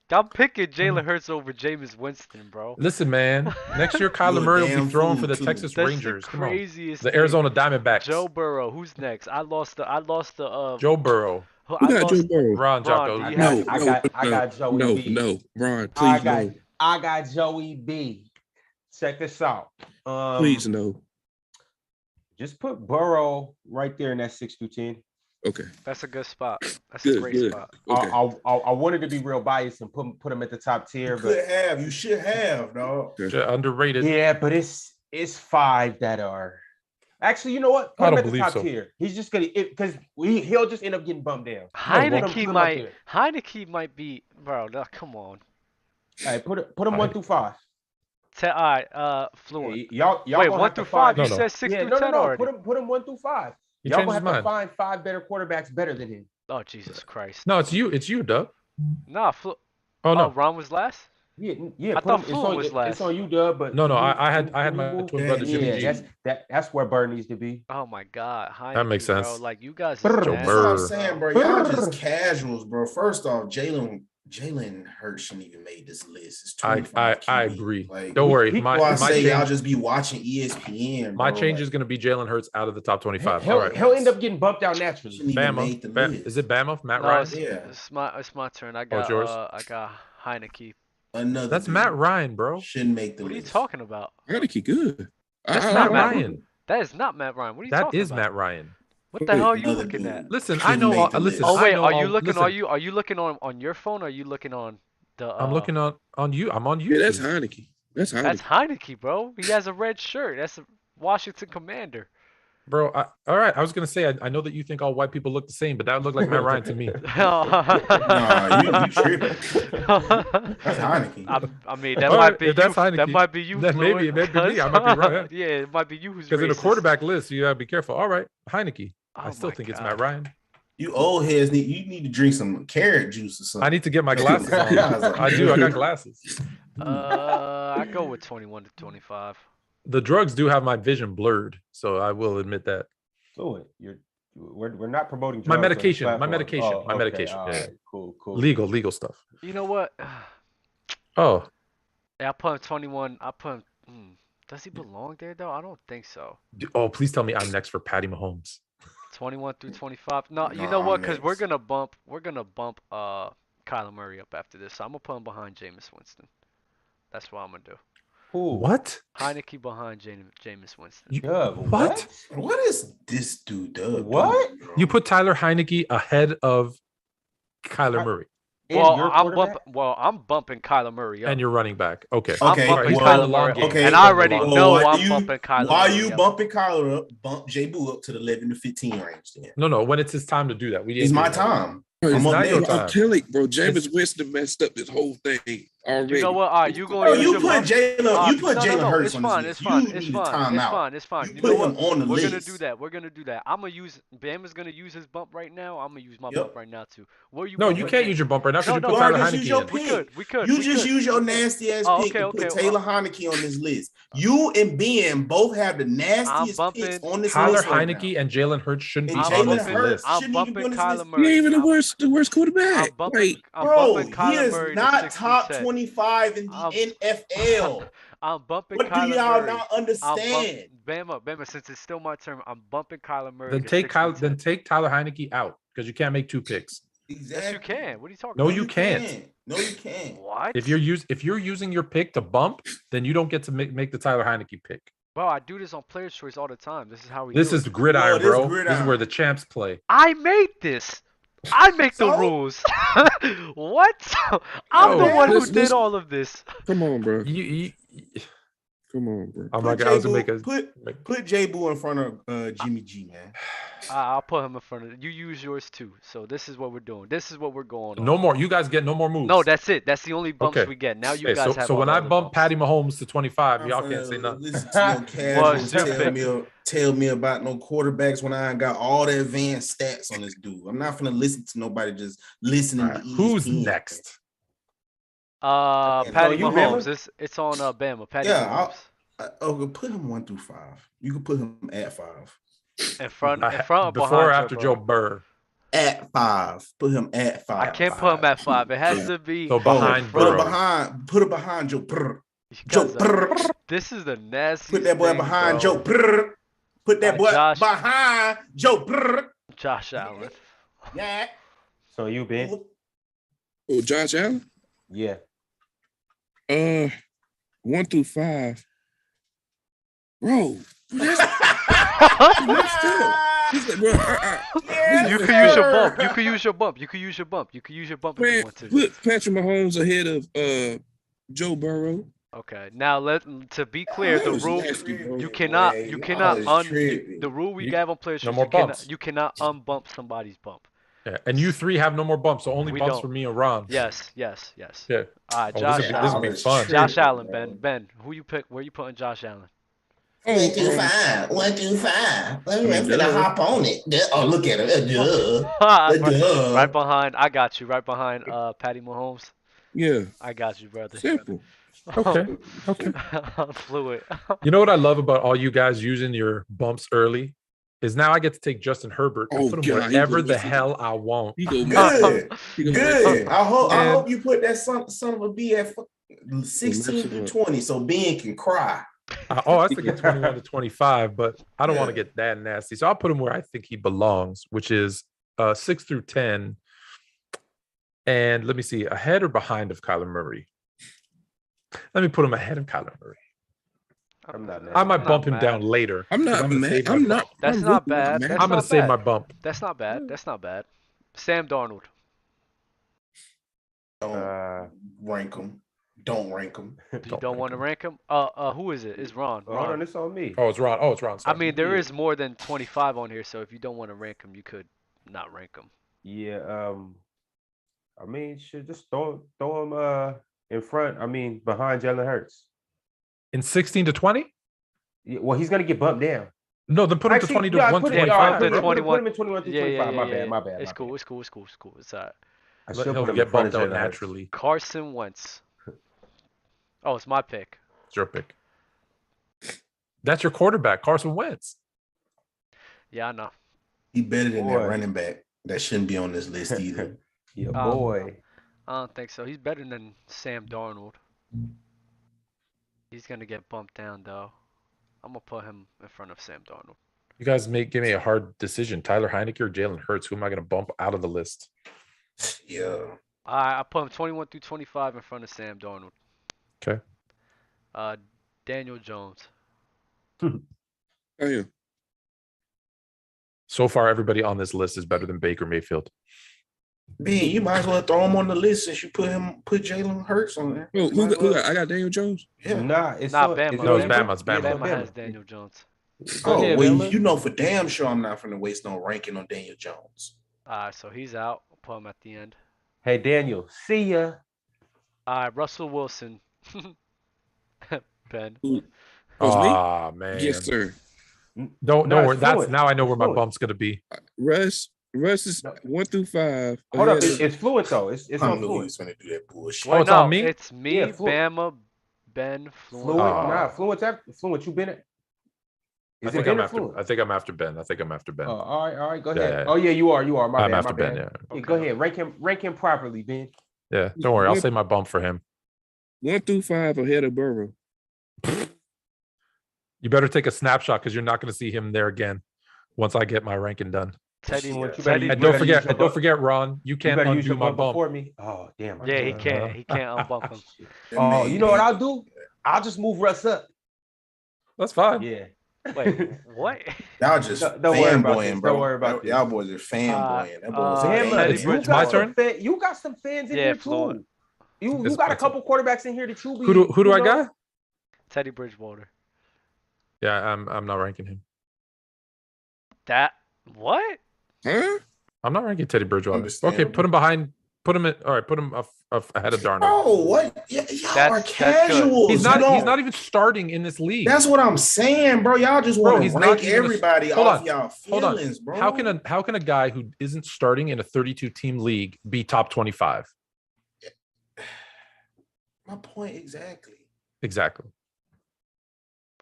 I'm picking Jalen Hurts over Jameis Winston, bro. Listen, man. Next year, Kyler Murray will be throwing for the Texas Rangers. The craziest. The Arizona Diamondbacks. Joe Burrow. Who's next? I lost the. Joe Burrow. Who got Joe Burrow? Ron Jocko. I got Joey B. No, Ron, please no. I got Joey B. Check this out. Please no. Just put Burrow right there in that 6 through 10. Okay. That's a good spot. That's a great spot. Okay. I wanted to be real biased and put him at the top tier. You should have, dog. Underrated. Yeah, but it's 5 that are. Actually, you know what? Put him at the top tier. He's just gonna because he'll just end up getting bumped down. Heineke might be, bro. Come on. All right, put him 1 through 5. All right, Fluent. Y'all wait, 1 through 5. You said 6 through 10 already. Put him 1 through 5. Y'all gonna have to find 5 better quarterbacks better than him. Oh Jesus Christ! No, it's you, Doug. Nah, Oh no, Ron was last. Yeah. I thought Fluent was last. It's on you, Doug. But no, I had my twin brother Jimmy G. That's where Bird needs to be. Oh my God, Heineke, that makes sense. Bro. Like you guys. That's what I'm saying, bro. Y'all just casuals, bro. First off, Jalen Hurts shouldn't even made this list. It's I agree. Like, don't worry. Y'all just be watching ESPN. Bro. My change is going to be Jalen Hurts out of the top 25. He'll end up getting bumped out naturally. Bama. Is it Bama? Matt Ryan? It's my turn. I got Heineke. That's Matt Ryan, bro. Shouldn't make the list. What are you talking about? Heineke good. That's Matt Ryan. That is not Matt Ryan. What are you talking about? That is Matt Ryan. What the hell are you looking at? Listen, I know. Listen. Oh wait, are you looking on your phone? Or are you looking on the? I'm looking on you. I'm on you. Yeah, that's Heineke. That's Heineke, bro. He has a red shirt. That's a Washington Commander. Bro, all right. I was gonna say I know that you think all white people look the same, but that would look like Matt Ryan to me. Nah, you tripping. That's Heineke. I mean, that might be you. Heineke, that might be you. Maybe me. I might be right. Yeah, it might be you who's because in the quarterback list, you gotta be careful. All right, Heineke. I still think it's Matt Ryan. You old heads you need to drink some carrot juice or something. I need to get my glasses on. I do. I got glasses. I go with 21 to 25. The drugs do have my vision blurred, so I will admit that. So we're not promoting drugs. My medication. Oh, my medication. All yeah. right, cool. Legal stuff. You know what? Oh. Yeah, I put him 21. I put him. Does he belong there though? I don't think so. Oh, please tell me I'm next for Patty Mahomes. 21 through 25. No, you know what? Because we're gonna bump Kyler Murray up after this. So I'm gonna put him behind Jameis Winston. That's what I'm gonna do. Who? What? Heineke behind Jameis Winston. What? What is this dude? What? You put Tyler Heineke ahead of Kyler Murray. Well, I'm bumping Kyler Murray up. And you're running back. Okay. I'm bumping Kyler Murray up. And I already know I'm bumping Kyler Murray up. Why are you bumping Kyler up? Bump J Boo up to the 11 to 15 range then. No. When it's his time to do that. It's my time. Bro, I'm not your time. I'm telling you, bro, Jameis Winston messed up this whole thing already. You know what? All right, you go. You put Jalen Hurts on this list. It's fine. You put him on the list. We're gonna do that. I'm gonna use. Bam is gonna use his bump right now. I'm gonna use my bump right now too. No, you can't use your bump right now because you put Tyler Heineke in. We could. You just use your nasty ass pick to put Taylor Heineke on this list. You and Ben both have the nastiest picks on this list. Tyler Heineke and Jalen Hurts shouldn't be on this list. I'm bumping Kyler Murray. He ain't even the worst quarterback. Bro, he is not top 25 in the NFL. I'm bumping Kyler Murray. What do y'all not understand? Bama, since it's still my turn, I'm bumping Kyler Murray. Then take Tyler Heineke out because you can't make two picks. Exactly. Yes, you can. What are you talking about? No, you can't. No, you can't. What? If you're using your pick to bump, then you don't get to make the Tyler Heineke pick. Bro, I do this on Player's Choice all the time. This is how we. This is gridiron, bro. This is where the champs play. I made this. I make the rules. What? I'm the one who did all of this. Come on, bro. Come on, bro. I was gonna make a put J Boo in front of Jimmy G, man. I'll put him in front of you. Use yours too. So this is what we're doing. This is what we're going on. No more. You guys get no more moves. No, that's it. That's the only bumps we get. Now you guys have. So when I bump Patty Mahomes to 25, y'all can't say nothing. Listen to no tell me about no quarterbacks when I ain't got all the advanced stats on this dude. I'm not gonna listen to nobody just listening to ESPN. Who's next? Patty Mahomes. It's on Bama. Patty Mahomes. Put him 1 through 5. You can put him at 5. In front or before behind or after Joe Burr? At 5. Put him at 5. I can't put him at 5. It has to be behind Burrow. Put it behind Joe Burr. Joe Burr. This is the nasty. Put that boy behind Joe Burr. Put that boy behind Joe Burr. Josh Allen. Yeah. So you, Ben? Oh, Josh Allen? Yeah. 1 through 5. Bro. You can use your bump. You can use your bump. You can use your bump. You can use your bump if you want to. Put Patrick Mahomes ahead of Joe Burrow. Okay. Now to be clear, the rule you cannot the rule we have on players. You cannot unbump somebody's bump. Yeah, and you three have no more bumps, so only bumps for me and Ron. Yes. Yeah. All right, Josh Allen. This will be fun. Josh Allen, Ben. Who you pick? Where you putting Josh Allen? 1 through 5. 1 through 5. I'm gonna hop on it. Oh, look at it. Right behind. I got you. Right behind Patty Mahomes. Yeah. I got you, brother. Simple. Okay. Fluid. You know what I love about all you guys using your bumps early is now I get to take Justin Herbert and put him wherever the hell I want. Good. I hope you put that son of a B at 16 through 20 so Ben can cry. I think it's 21 to 25, but I don't want to get that nasty. So I'll put him where I think he belongs, which is 6 through 10. And let me see, ahead or behind of Kyler Murray? Let me put him ahead of Kyler Murray. I might bump him down later. I'm not mad. That's not bad. I'm going to save my bump. That's not bad. Sam Darnold. Don't rank him. Don't rank him. You don't want to rank him? Who is it? It's Ron. Hold on, it's on me. Oh, it's Ron. Sorry. I mean, there is more than 25 on here, so if you don't want to rank him, you could not rank him. Yeah. I mean, should just throw him in front. I mean, behind Jalen Hurts. In 16 to 20? Yeah, well, he's gonna get bumped down. No, then put him to 20 to 125. Put him in 21 to 25. My bad. It's cool. It's all right. I should put him get bumped out naturally. Carson Wentz. Oh, it's my pick. It's your pick. That's your quarterback, Carson Wentz. Yeah, I know. He better than that running back. That shouldn't be on this list either. Yeah, boy. I don't think so. He's better than Sam Darnold. He's gonna get bumped down though. I'm gonna put him in front of Sam Darnold. You guys give me a hard decision. Tyler Heineke or Jalen Hurts? Who am I gonna bump out of the list? Yeah. I put him 21 through 25 in front of Sam Darnold. Okay. Daniel Jones. Oh yeah. So far, everybody on this list is better than Baker Mayfield. Ben, you might as well throw him on the list since you put Jalen Hurts on there. Oh, who got? I got Daniel Jones. Yeah. Nah, it's Nah, so, Bama. No, it's Bama. Bama. It's Bama. Bama has Daniel Jones. Go Oh, ahead, well, Bama. you know for damn sure I'm not finna waste no ranking on Daniel Jones. So he's out. Put him at the end. Hey, Daniel, see ya. Russell Wilson. Ben. Who? Oh, it's me? Ah, man. Yes, sir. Don't Nah, worry. it's That's fluent. now I know It's where my fluent. bump's gonna be. Russ is 1 through 5. Hold up, ahead of- it's fluent though. It's I on knew he fluent. was finna do that bullshit. Oh, it's on me? It's me, Yeah, Fluent. Bama, Ben, Fluent. Fluent. Oh. Nah, fluent. You been it? I Is think it I'm Ben or after. fluent? I think I'm after Ben. Oh, all right. Go Yeah, ahead. yeah. Oh yeah, you are. My I'm bad. after My Ben. bad. Yeah. Yeah, go ahead. Rank him properly, Ben. Yeah. Don't worry. I'll say my bump for him. 1 through 5 ahead of Burrow. You better take a snapshot because you're not going to see him there again once I get my ranking done. Teddy. You better- Teddy. you And better don't forget, use your bump. Ron. You can't better use undo your my bump bump. before me. Oh damn. I Yeah, he can't. can't. He can't unbump him. Oh, you know what I'll do? I'll just move Russ up. That's fine. Yeah. Wait, what? Y'all just Don't worry about this. fanboying, bro. Don't worry about this. Y'all boys are fanboying. That boy was a Bama, game. Teddy you Bridgewater. got My some you got some fans in Yeah, here Fluent. too. You It's got a my couple quarterbacks in here that you be. Who do you I know- got? Teddy Bridgewater. Yeah, I'm not ranking him. That what? Huh? I'm not ranking Teddy Bridgewater. Okay, Understandable. put him behind. Put him in. All right, put him ahead of Darnold. Oh, what? Y'all are That's good. casuals. He's You not. He's don't- not even starting in this league. That's what I'm saying, bro. Y'all just Bro, want he's to not rank even a- everybody Hold off on. y'all Hold on. feelings, bro. How can a guy who isn't starting in a 32 team league be top 25? My point exactly. Exactly.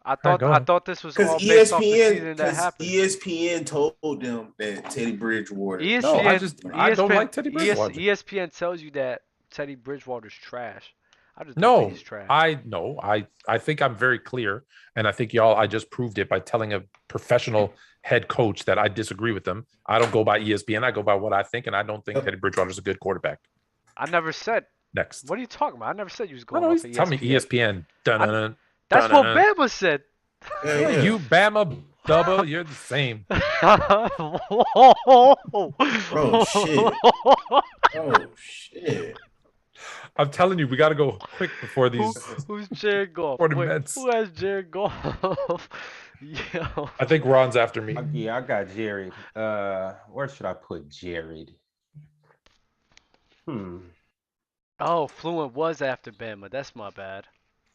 I Alright, go ahead. thought this was Because all based off the ESPN, season that happened. ESPN told them that Teddy Bridgewater. ESPN, I don't like Teddy ES Bridgewater. ESPN tells you that Teddy Bridgewater's trash. I just No, don't think he's trash. I think I'm very clear, and I think I just proved it by telling a professional head coach that I disagree with them. I don't go by ESPN. I go by what I think, and I don't think Teddy Bridgewater's a good quarterback. I never said. Next. What are you talking about? I never said you was going No, off he's of tell me ESPN. Dun-dun-dun, That's what dun-dun-dun. Bama said. Yeah. You Bama double, you're the same. Bro, shit. Oh shit. I'm telling you, we got to go quick before these. Who's Jared Goff? For the Wait, Mets. who has Jared Goff? Yo. I think Ron's after me. Yeah, I got Jared. Where should I put Jared? Oh, Fluent was after Bama. That's my bad.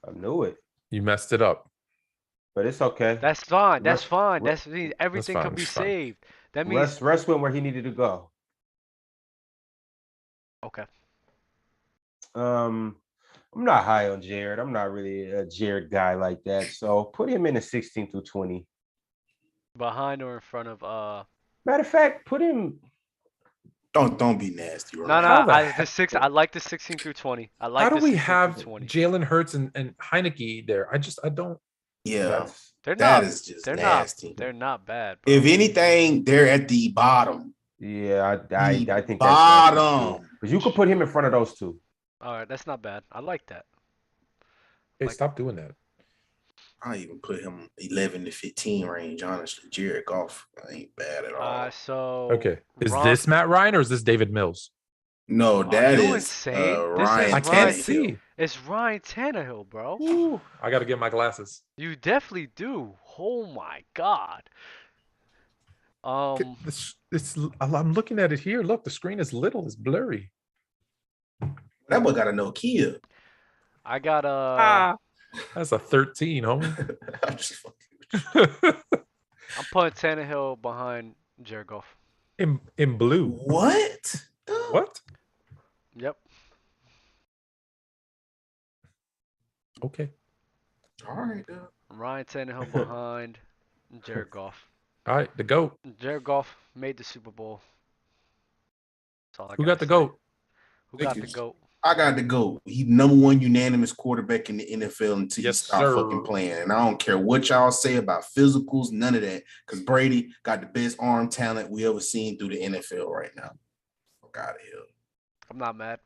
I knew it, You messed it up. but it's okay. That's fine. That's Russ- fine. Russ- That's everything fine, can be it's fine. saved. That means Russ went where he needed to go. okay. I'm not high on Jared. I'm not really a Jared guy like that. So put him in the 16 through 20. Behind or in front of Matter of fact, put him. Don't be nasty, bro. No, How the I heck- I like the 16 through 20. I like How do the we 16 have through 20. Jalen Hurts and Heineke there? I don't. Yeah, That's, They're that not is just they're nasty. not they're not bad, bro. If anything, they're at the bottom. yeah, I think Bottom. because you could put him in front of those two. All right, that's not bad. I like that. Hey, Like- stop doing that. I even put him 11 to 15 range. Honestly, Jared Goff ain't bad at all. So Okay, is Ron- this Matt Ryan or is this David Mills? No, that you is insane? This Ryan. is I can't Ryan. see. It's Ryan Tannehill, bro. Ooh, I got to get my glasses. You definitely do. Oh my god. I'm looking at it here. Look, the screen is little. It's blurry. That boy got a Nokia. I got That's a 13, homie. I'm just fucking. I'm putting Tannehill behind Jared Goff. in blue. What? What? Yep. Okay. All right, dude. Ryan Tannehill behind Jared Goff. All right, the GOAT. Jared Goff made the Super Bowl. That's all I Who gotta got the say. GOAT? Who Thank got you. the GOAT? I got to go. He's #1 unanimous quarterback in the NFL until Yes, you stop sir. fucking playing. And I don't care what y'all say about physicals, none of that. Because Brady got the best arm talent we ever seen through the NFL right now. Fuck out of here. I'm not mad.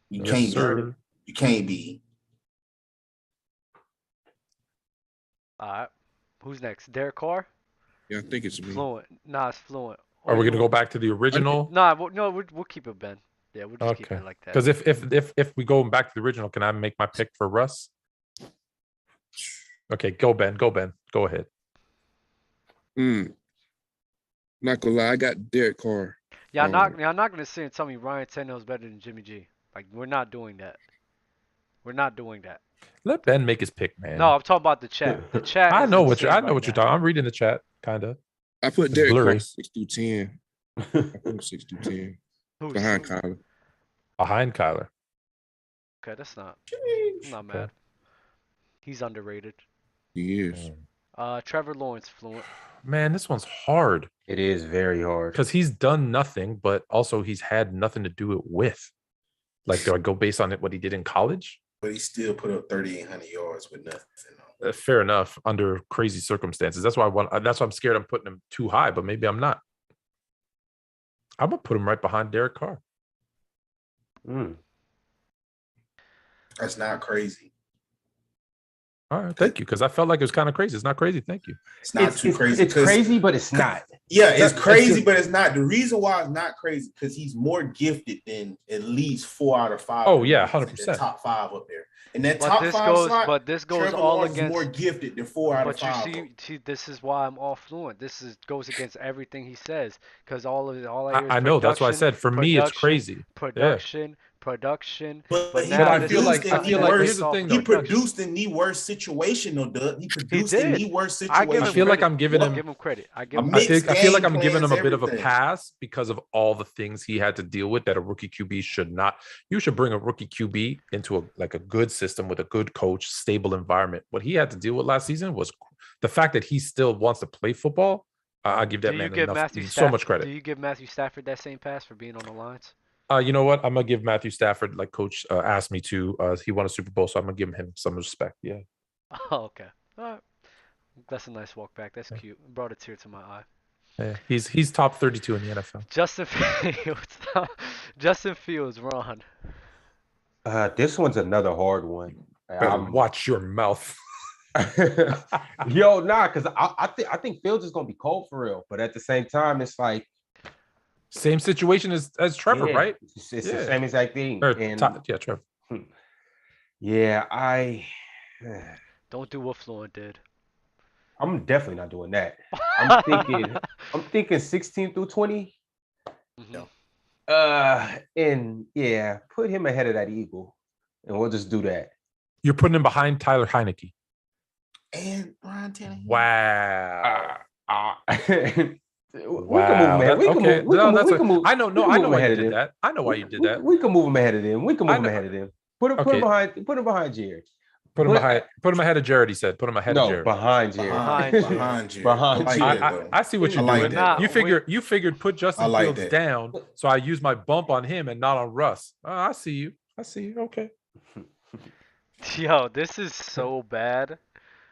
You Yes, can't sir. be. You can't be. All right. Who's next? Derek Carr? Yeah, I think it's me. Fluent. Nah, it's Fluent. Are we gonna go back to the original? Nah, no, we'll keep it, Ben. Yeah, we'll just keep Okay. it like that. Because if we go back to the original, can I make my pick for Russ? Okay, go Ben. Go Ben. Go ahead. Not gonna lie, I got Derek Carr. Y'all not gonna sit and tell me Ryan Tannehill's better than Jimmy G. Like, we're not doing that. We're not doing that. Let Ben make his pick, man. No, I'm talking about the chat. The chat. I is know what insane you're right talking. I'm reading the chat, kind of. I put It's Derek blurry. Carr 6 through 10. I put him 6 through 10 Who's behind Kyler. Behind Kyler. Okay, that's not. I'm not mad. He's underrated. He is. Trevor Lawrence, Fluent. Man, this one's hard. It is very hard. Because he's done nothing, but also he's had nothing to do it with. Like, do I go based on what he did in college? But he still put up 3,800 yards with nothing. Fair enough, under crazy circumstances. That's why I'm scared I'm putting him too high, but maybe I'm not. I'm gonna put him right behind Derek Carr. That's not crazy. All right, thank you. Because I felt like it was kind of crazy. It's not crazy. Thank you. It's not too crazy. It's crazy, but it's not. Yeah, it's crazy, but it's not. The reason why it's not crazy because he's more gifted than at least 4 out of 5. Oh yeah, 100%. Top 5 up there, and that But top this 5 goes, slot. but this goes Trevor all Lawrence is against. more gifted than 4 out of But 5. you see, this is why I'm all Fluent. This goes against everything he says because all I hear is I know. That's why I said for me it's crazy. Production. But now I feel like here's the thing. He produced in the worst situation, though, Doug. He produced in the worst situation. I feel like I'm giving him. Give him credit. I feel like I'm giving him a bit of a everything. pass because of all the things he had to deal with that a rookie QB should not. You should bring a rookie QB into a good system with a good coach, stable environment. What he had to deal with last season was the fact that he still wants to play football. I give that man so much credit. Do you give Matthew Stafford that same pass for being on the lines? You know what? I'm gonna give Matthew Stafford, like Coach asked me to. He won a Super Bowl, so I'm gonna give him some respect. Yeah. Oh, okay. All right. That's a nice walk back. That's cute. Brought a tear to my eye. Yeah. He's top 32 in the NFL. Justin Fields, Ron. This one's another hard one. Watch your mouth. Yo, because I think Fields is gonna be cold for real, but at the same time, it's like same situation as Trevor, right? It's the same exact thing. Trevor. Yeah, I don't do what Fluent did. I'm definitely not doing that. I'm thinking 16 through 20. And yeah, put him ahead of that Eagle, and we'll just do that. You're putting him behind Tyler Heineke and Ryan Tannehill. Wow. We can move. I know why you did that. I know why you did that. We can move him ahead of them. Put him behind Jared. Put him ahead of Jared. He said, "Put him ahead of Jared." Behind Jared. Behind Jared. I see what you're doing. You figured put Justin Fields down, so I use my bump on him and not on Russ. I see you. Okay. Yo, this is so bad.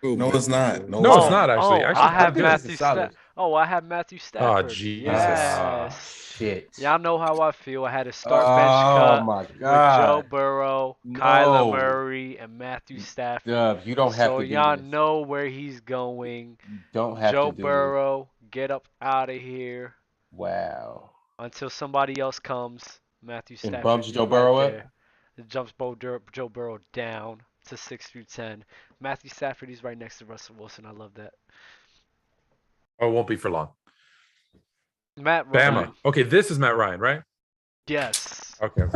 No, it's not. No, it's not actually. I have Matthew Stafford. I have Matthew Stafford. Oh, Jesus. Yes. Shit. Y'all know how I feel. I had to start bench cut with Joe Burrow, Kyler Murray, and Matthew Stafford. You don't have to. So y'all know where he's going. You don't have Joe to. Burrow, get up out of here. Wow. Until somebody else comes. Matthew Stafford. And bumps Joe Burrow up? It jumps Joe Burrow down to 6 through 10. Matthew Stafford, he's right next to Russell Wilson. I love that. Oh, it won't be for long. Matt Ryan. Bama. Okay, this is Matt Ryan, right? Yes. Okay.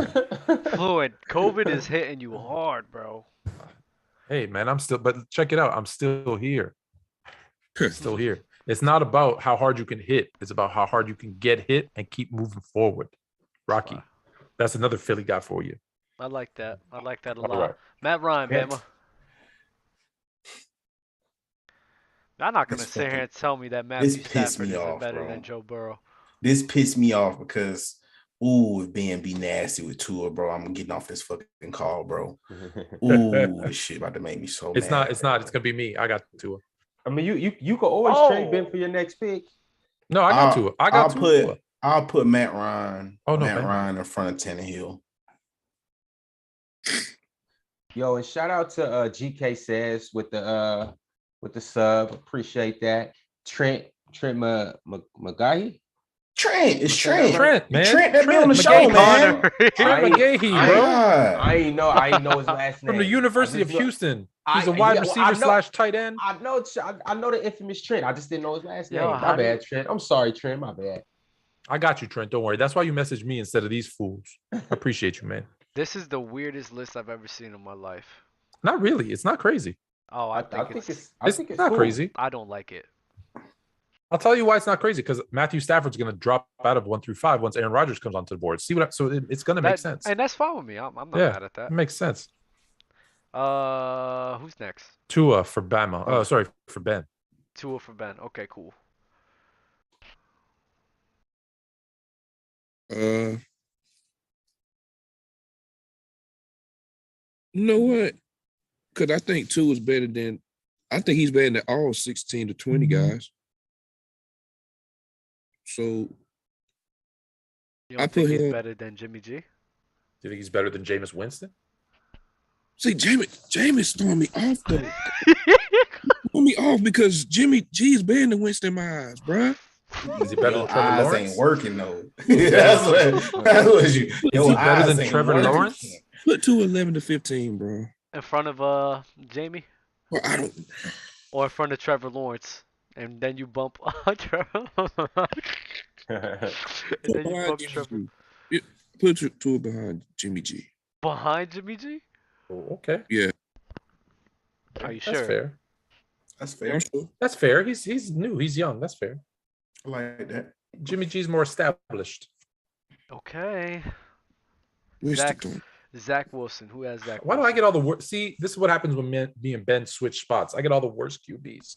Fluent. COVID is hitting you hard, bro. Hey, man, but check it out. I'm still here. Still here. It's not about how hard you can hit. It's about how hard you can get hit and keep moving forward. Rocky. Wow. That's another Philly guy for you. I like that. A lot. Right. Matt Ryan, Bama. I'm not going to sit here and tell me that Matthew Stafford is better than Joe Burrow. This pissed me off because, if Ben be nasty with Tua, bro, I'm getting off this fucking call, bro. This shit about to make me so mad. It's not. It's going to be me. I got Tua. I mean, you can always trade Ben for your next pick. No, I got Tua. I'll put Matt Ryan. Ryan in front of Tannehill. Yo, and shout out to GK Says with the with the sub. Appreciate that. Trent McGahee. It's Trent. Trent, man. Trent that be Trent on the McGahee, show, man. Trent McGahee, bro. I ain't know his last name. From the University of Houston. He's a wide receiver slash tight end. I know the infamous Trent. I just didn't know his last name. Yo, My bad, Trent. I'm sorry, Trent. My bad. I got you, Trent. Don't worry. That's why you messaged me instead of these fools. I appreciate you, man. This is the weirdest list I've ever seen in my life. Not really. It's not crazy. Oh, I think it's not cool. crazy. I don't like it. I'll tell you why it's not crazy, because Matthew Stafford's going to drop out of 1 through 5 once Aaron Rodgers comes onto the board. It's going to make sense. And that's fine with me. I'm not mad at that. It makes sense. Who's next? Tua for Bama. Oh, sorry, for Ben. Tua for Ben. Okay, cool. You know what? Because I think Tua is better than. I think he's better than all 16 to 20 guys. So You don't I think put he's him better than Jimmy G? Do you think he's better than Jameis Winston? See, Jameis throwing me off though. Throwing me off because Jimmy G is better than Winston in my eyes, bruh. Is he better Your than Trevor eyes Lawrence? ain't working though. that's what you. Is he better than Trevor Lawrence? Put 11 to 15, bro. In front of Jamie? Well, I don't. Or in front of Trevor Lawrence? And then you bump Trevor. And then you bump Trevor. Put Tua behind Jimmy G. Behind Jimmy G? Oh, okay. Yeah. Are you sure? That's fair. That's fair. That's fair. He's new. He's young. That's fair. I like that. Jimmy G's more established. Okay. Winston Zach Wilson. Who has Zach Why do Wilson? I get all the worst? See, this is what happens when me and Ben switch spots. I get all the worst QBs.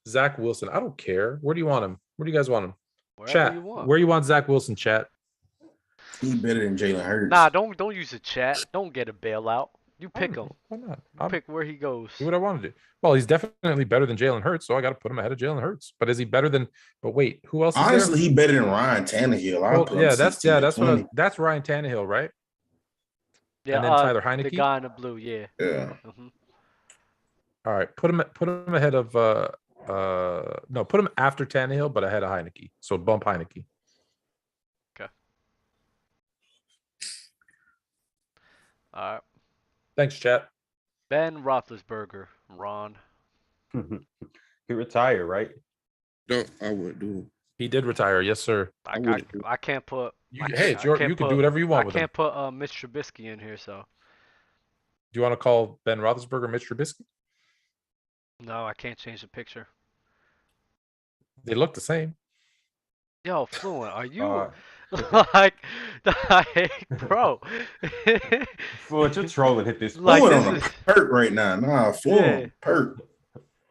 Zach Wilson. I don't care. Where do you want him? Where do you guys want him? Wherever Chat. you want. Where you want Zach Wilson? Chat. He's better than Jalen Hurts. Nah, don't use the chat. Don't get a bailout. You pick him. Why not? You pick where he goes. Do what I want to do. Well, he's definitely better than Jalen Hurts, so I got to put him ahead of Jalen Hurts. But is he better than? But wait, who else? Honestly, is there? he better than Ryan Tannehill. That's Ryan Tannehill, right? Yeah, and then Tyler Heineke. the guy in the blue. Yeah. Yeah. Mhm. All right, put him ahead of no, put him after Tannehill, but ahead of Heineke. So bump Heineke. Okay. All right. Thanks, chat. Ben Roethlisberger. Ron. He retired, right? No, I wouldn't do it. He did retire, yes, sir. I can't put. You can do whatever you want with him. I can't put Mitch Trubisky in here, so. Do you want to call Ben Roethlisberger Mitch Trubisky? No, I can't change the picture. They look the same. Yo, Fluent, are you like, bro? Fluent, you're trolling. Hit this. Like, Fluent this on is- a perk right now. Nah, Fluent perk.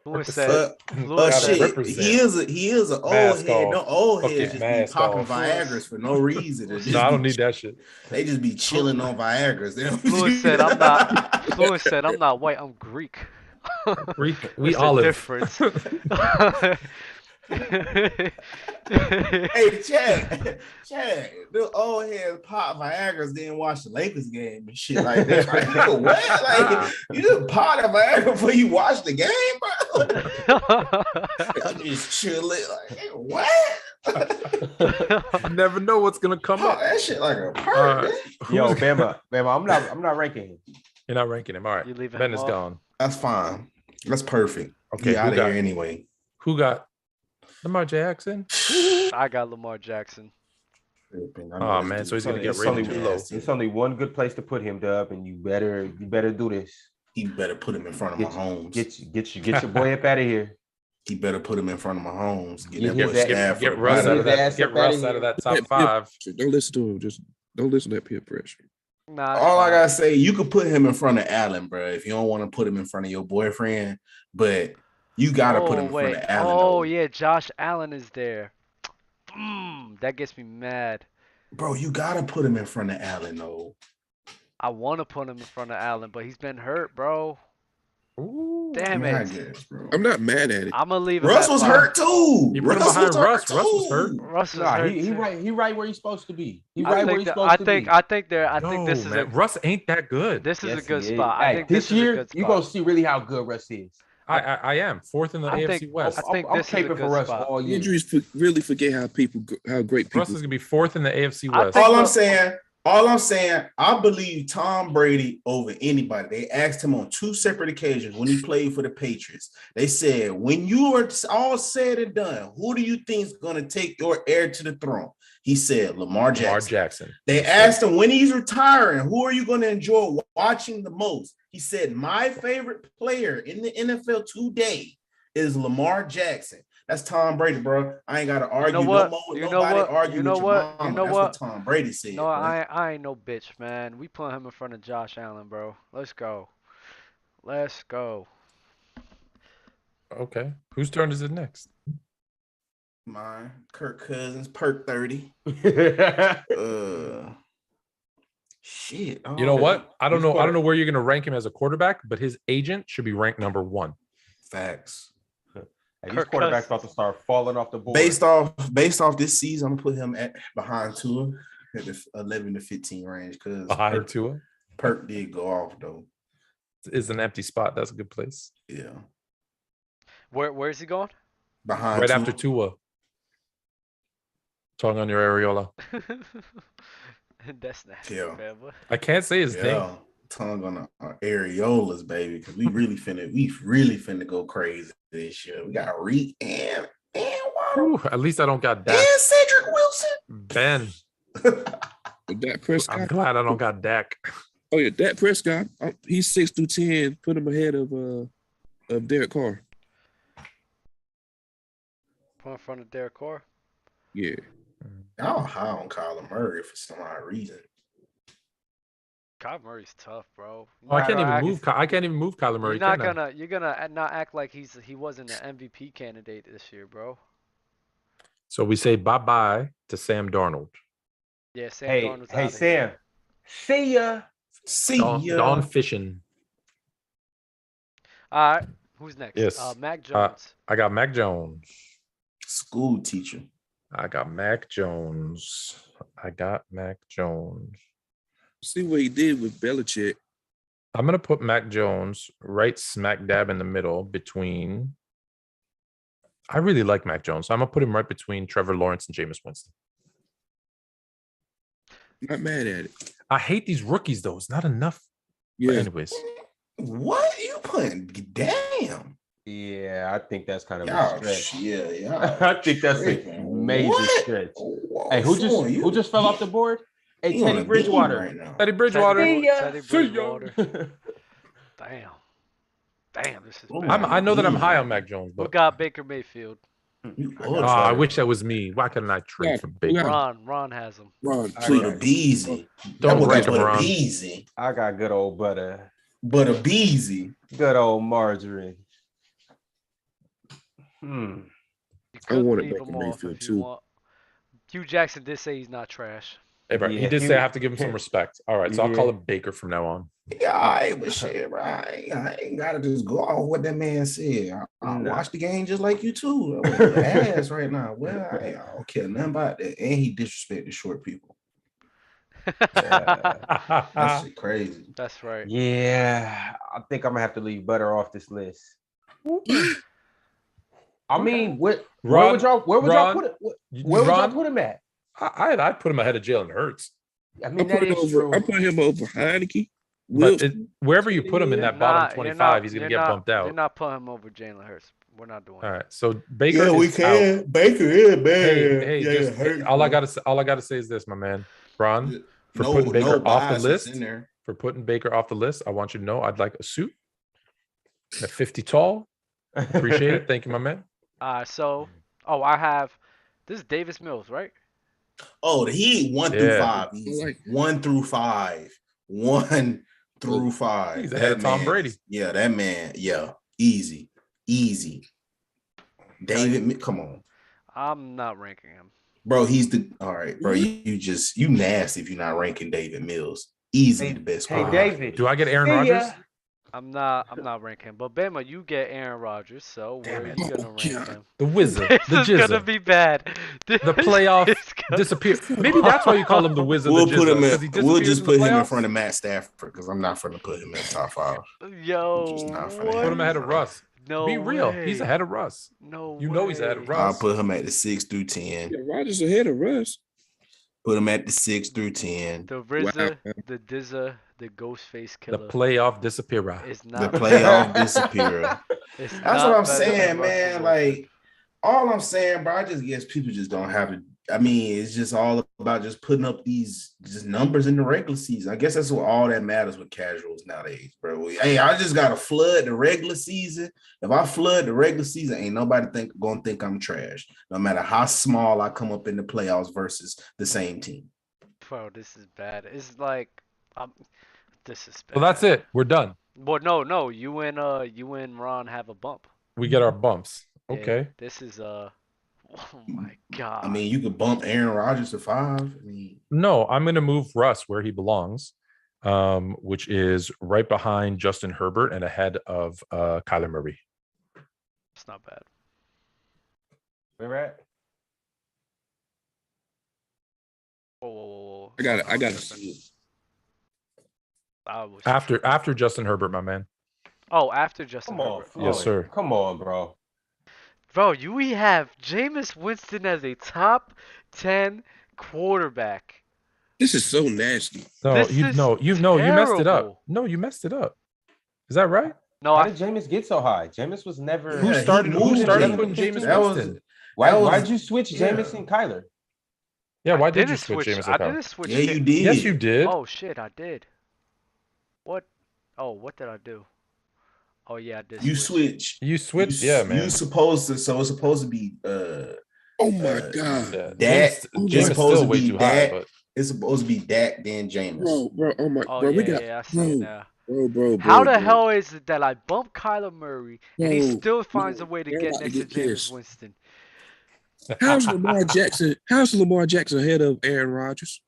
Fluent said, Shit, represent. he is an old Mask head. off. No old Fucking heads just be mask popping off. Viagra's for no reason. No, I don't need that shit. They just be chilling on Viagra's. They don't Fluent said, I'm not. Fluent said, I'm not white. I'm Greek. We What's the olive. difference? Hey, Chad, the old heads pop Viagra's, didn't watch the Lakers game and shit like that. Like, nigga, what? Like, you just pop a Viagra before you watch the game, bro? I'm just chilling. Like, nigga, what? You never know what's gonna come Pop up. that shit like a perk. Man. Yo, Bama, I'm not ranking him. You're not ranking him. All right. You leaving Ben him is off? gone. That's fine. That's perfect. Okay, Get out who of got- here anyway. Who got Lamar Jackson? I got Lamar Jackson. Oh man, so he's gonna get It's rated only- too low. It's only one good place to put him, Dub, and you better do this. He better put him in front of Mahomes. Get your boy up out of here. He better put him in front of Mahomes. Get Get that boy his ass- Stafford. Get Russ Get out his of that. ass Get up Russ outta out of here. that top five. Don't listen to him. Just don't listen to that peer pressure. Nah, it's All I fine. gotta say, you could put him in front of Allen, bro. If you don't want to put him in front of your boyfriend, but you gotta put him in front of Allen. Oh though. yeah, Josh Allen is there. That gets me mad. Bro, you gotta put him in front of Allen, though. I want to put him in front of Allen, but he's been hurt, bro. Ooh. Damn I it. guess, bro. I'm not mad at it. I'm gonna leave him. Russ at was 5. hurt too. You put him behind Russ. Russ was hurt. Russ was Nah, hurt. he too. right where he's supposed to be. He I right where think he's that- supposed to be. I think this Man, is Russ ain't that good. this is Yes, a good he is. spot. I Hey, think this this is a year good you spot. gonna see really how good Russ is. I am fourth in the AFC West. I think I'm this is a caping good for Russ spot. all year. Injuries really forget how great people. Russ is gonna be fourth in the AFC I West. think All I'm saying, I believe Tom Brady over anybody. They asked him on 2 separate occasions when he played for the Patriots. They said, when you are all said and done, who do you think is going to take your heir to the throne? He said, Lamar Jackson. They asked him when he's retiring, who are you going to enjoy watching the most? He said, my favorite player in the NFL today is Lamar Jackson. That's Tom Brady, bro. I ain't got to argue no more. Nobody argue with your mama. That's what Tom Brady said. No, I ain't no bitch, man. We put him in front of Josh Allen, bro. Let's go. Let's go. Okay. Whose turn is it next? Mine. Kirk Cousins, perk 30. Shit. You know what? I don't know where you're gonna rank him as a quarterback, but his agent should be ranked number 1. Facts. Hey, these quarterbacks about to start falling off the board. Based off this season, I'm gonna put him behind Tua at the 11 to 15 range because behind Tua. Perk did go off though. It's an empty spot. That's a good place. Yeah. Where is he going? Behind right Tua. after Tua. Tongue on your areola. That's nasty, Yeah. man. I can't say his name. Tongue on our areolas, baby, because we really finna go crazy this year. We got Reek and Ooh, at least I don't got Dak. And Cedric Wilson. Ben. Dak Prescott. I'm glad I don't got Dak. Oh yeah, Dak Prescott. He's 6 through 10. Put him ahead of Derek Carr. Put in front of Derek Carr. Yeah. Y'all high on Kyler Murray for some odd reason. Kyler Murray's tough, bro. I can't even move Kyler Murray. You're gonna not act like he wasn't an MVP candidate this year, bro. So we say bye-bye to Sam Darnold. Yeah, Sam Darnold's Hey, out Sam. See ya. See ya. Dawn fishing. All right. Who's next? Yes. Mac Jones. I got Mac Jones. School teacher. I got Mac Jones. See what he did with Belichick. I'm going to put Mac Jones right smack dab in the middle between. I really like Mac Jones. I'm going to put him right between Trevor Lawrence and Jameis Winston. Not mad at it. I hate these rookies, though. It's not enough. Yeah. But anyways. What you putting? Damn. Yeah, I think that's kind of a stretch. Yeah. I think that's a major stretch. Hey, who just fell off the board? Hey, Teddy Bridgewater. Right now. Teddy Bridgewater. Teddy Bridgewater. Damn, this is bad. I know that I'm high on Mac Jones, Who but got Baker Mayfield? I wish that was me. Why couldn't I trade for Baker? Ron has him. Ron, Butter Beezy. Don't rank him, Ron. Beezy. I got good old butter. Butter Beezy. Good old margarine. I want it Baker Mayfield too. Hugh Jackson did say he's not trash. Hey, bro, he did say I have to give him some respect. All right, so I'll call him Baker from now on. Yeah, I but shit, bro. I ain't gotta just go off what that man said. I watch the game just like you too. Ass right now. Well, I don't care nothing about that. And he disrespected short people. Yeah, that shit crazy. That's right. Yeah, I think I'm gonna have to leave butter off this list. I mean, where would y'all put it? Where would y'all put him at? I'd put him ahead of Jalen Hurts. I mean, that is true. I'm putting him over Heineke. But wherever you put him in that bottom 25, he's going to get bumped out. You're not putting him over Jalen Hurts. We're not doing All right, so Baker. Yeah, we can. Out. Baker is bad. Hey, all I gotta say is this, my man, Ron, for putting Baker off the list. For putting Baker off the list, I want you to know I'd like a suit at 50 tall. Appreciate it. Thank you, my man. I have this is Davis Mills, right? Oh, he 1 through 5. He's 1 through 5. 1 through 5. He's ahead of Tom Brady. Yeah, that man. Yeah, easy. David, come on. I'm not ranking him. Bro, he's the all right, bro. You nasty if you're not ranking David Mills. Easily the best. Hey, David. Do I get Aaron Rodgers? I'm not ranking him. But Bama, you get Aaron Rodgers, so where are you gonna rank him? The wizard. This is gonna be bad. The playoff disappear. Maybe that's why you call him the wizard. We'll just put him in front of Matt Stafford because I'm not going to put him in the top 5. Yo, put him ahead of Russ. No Be real. way. He's ahead of Russ. No You way. know he's ahead of I'll Russ. put him at the 6 through 10. Yeah, Rodgers ahead of Russ. Put him at the 6 through 10. The RZA, the Dizza, the Ghostface The Killer playoff disappearer. is The not playoff disappearer. It's That's not what I'm better than saying, Russell man. Wilson. Like, all I'm saying, bro, I just guess people just don't have to. I mean, it's just all about just putting up these just numbers in the regular season. I guess that's what all that matters with casuals nowadays, bro. Hey, I just gotta flood the regular season. If I flood the regular season, ain't nobody gonna think I'm trash, no matter how small I come up in the playoffs versus the same team. Bro, this is bad. It's like this is bad. Well, that's it. We're done. But no, you and Ron have a bump. We get our bumps. Yeah, Okay. this is oh my god. I mean, you could bump Aaron Rodgers to 5. I mean, No, I'm gonna move Russ where he belongs, which is right behind Justin Herbert and ahead of Kyler Murray. It's not bad. Where we're at? Whoa. I got it. After Justin Herbert, my man. Oh, after Justin Come on, Herbert. Floyd. Yes, sir. Come on, bro. Bro, we have Jameis Winston as a top 10 quarterback. This is so nasty. No, This you is messed it up. terrible. No, you messed it up. Is that right? No, How did Jameis get so high? Jameis was never. Who Yeah, started he moved putting Jameis. Jameis That was- Winston? Why'd you switch yeah. Jameis and Kyler? Yeah, why I did you didn't switch Jameis I and Kyler? didn't switch. yeah, you did. Yes, you did. Oh shit, I did. What? Oh, what did I do? Oh yeah, I did. You switch. switch. You switched, yeah, man. You supposed to. So it's supposed to be. Oh my god, Yeah. Dak. Jameis Jameis It's supposed still to way be too high, Dak. but It's supposed to be Dak, then Jameis. bro. Oh my, Oh bro. yeah, We got, I see it now. bro. How the hell is it that I bump Kyler Murray and he Bro, still finds a way to you're get about to next to get Jameis pissed. Winston? How's Lamar Jackson? How's Lamar Jackson ahead of Aaron Rodgers?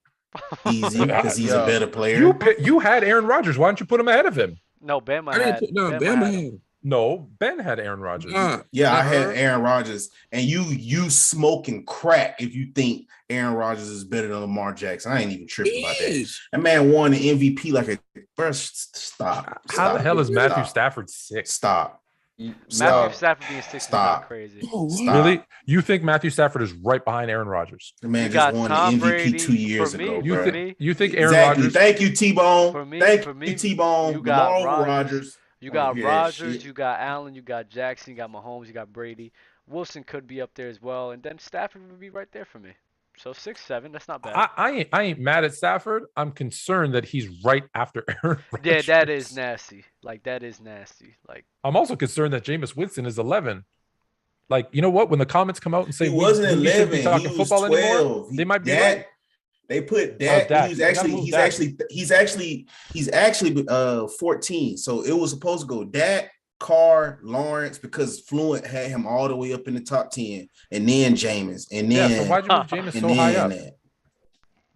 Easy, because he's a better player. you had Aaron Rodgers. Why don't you put him ahead of him? No, Bama I didn't had. put no. Bama Bama had had him. him. No, Ben had Aaron Rodgers. Yeah, I Never. had Aaron Rodgers, and you smoking crack if you think Aaron Rodgers is better than Lamar Jackson. I ain't even tripping about that. is. That man won the MVP like a first. Stop. How the hell is Matthew Stop. Stafford 6? Stop. Matthew Stop. Stafford being 6 is Stop. not crazy. Oh, what? Stop. Really? You think Matthew Stafford is right behind Aaron Rodgers? The man You just got won Tom the MVP Brady. 2 years For me, ago, You bro. for think me, you think Aaron Exactly. Rodgers? Thank you, T-Bone. For me, Thank for me, you, T-Bone. you got Lamar Rodgers. You got hear that Rodgers, shit. you got Allen, you got Jackson, you got Mahomes, you got Brady. Wilson could be up there as well, and then Stafford would be right there for me. So 6, 7, that's not bad. I ain't mad at Stafford. I'm concerned that he's right after Aaron Yeah, Rodgers. that is nasty. Like that is nasty. Like I'm also concerned that Jameis Winston is 11. Like, you know what? When the comments come out and say He wasn't we shouldn't 11. be talking He was football 12. anymore, they might be right. They put Dak. Dak. He's You gotta move Dak. he's actually 14. So it was supposed to go Dak, Carr, Lawrence, because Fluent had him all the way up in the top 10, and then Jameis, and then Yeah, so why'd you move Jameis and so high then up? that.